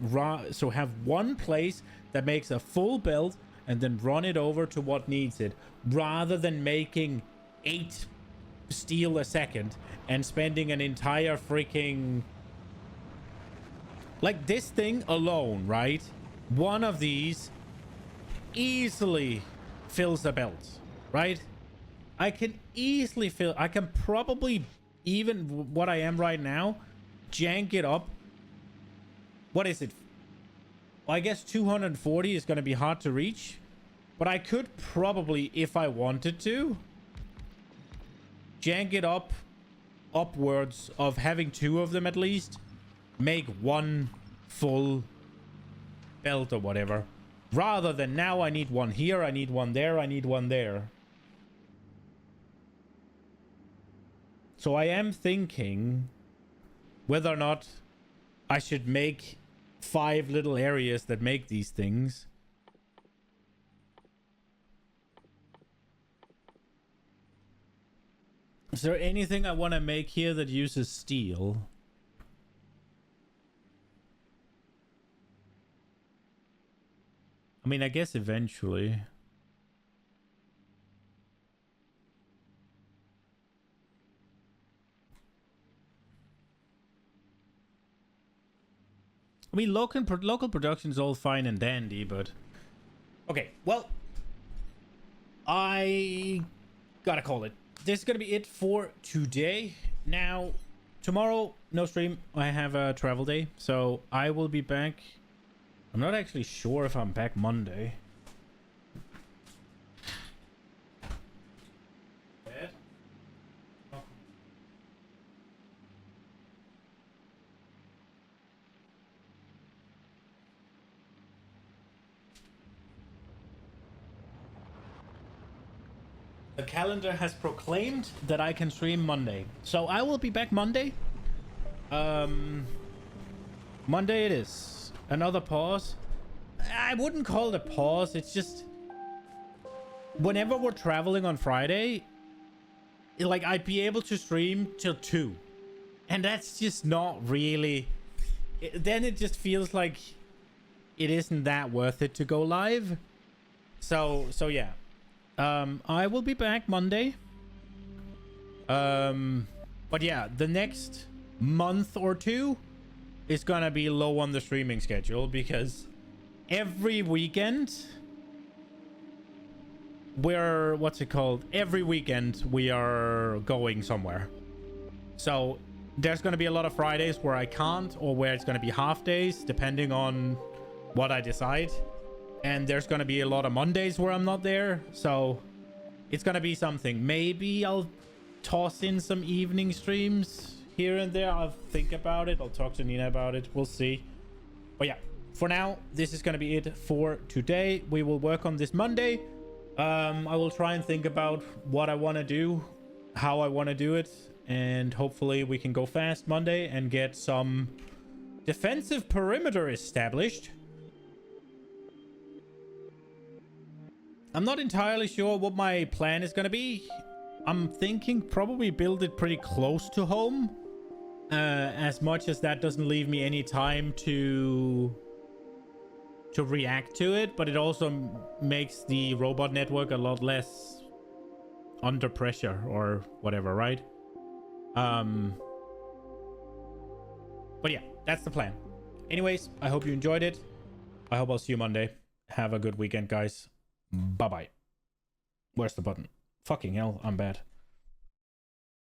Speaker 1: So have one place that makes a full belt and then run it over to what needs it, rather than making 8 steel a second and spending an entire freaking Like this thing alone, right? One of these easily fills a belt, right? I can easily fill. I can probably, even what I am right now, jank it up. What is it? Well, I guess 240 is going to be hard to reach. But I could probably, if I wanted to, jank it up upwards of having 2 of them at least. Make 1 full belt or whatever. Rather than now I need 1 here, I need 1 there, I need 1 there. So I am thinking whether or not I should make 5 little areas that make these things. Is there anything I want to make here that uses steel? I mean, I guess eventually. I mean, local production is all fine and dandy, but... Okay, well... I gotta call it. This is gonna be it for today. Now, tomorrow, no stream. I have a travel day, so I will be back. I'm not actually sure if I'm back Monday. The calendar has proclaimed that I can stream Monday. So I will be back Monday. Monday it is. Another pause. I wouldn't call it a pause. It's just... Whenever we're traveling on Friday, like, I'd be able to stream till 2. And that's just not really... Then it just feels like it isn't that worth it to go live. So yeah. I will be back Monday. But yeah, the next month or 2 is gonna be low on the streaming schedule because every weekend we're, what's it called? Every weekend we are going somewhere. So there's gonna be a lot of Fridays where I can't, or where it's gonna be half days, depending on what I decide. And there's gonna be a lot of Mondays where I'm not there, so it's gonna be something. Maybe I'll toss in some evening streams here and there. I'll think about it. I'll talk to Nina about it. We'll see. But yeah, for now, this is gonna be it for today. We will work on this Monday. I will try and think about what I want to do, how I want to do it, and hopefully we can go fast Monday and get some defensive perimeter established. I'm not entirely sure what my plan is going to be. I'm thinking probably build it pretty close to home. As much as that doesn't leave me any time to react to it. But it also makes the robot network a lot less under pressure or whatever, right? But yeah, that's the plan. Anyways, I hope you enjoyed it. I hope I'll see you Monday. Have a good weekend, guys. Bye-bye. Where's the button? Fucking hell, I'm bad.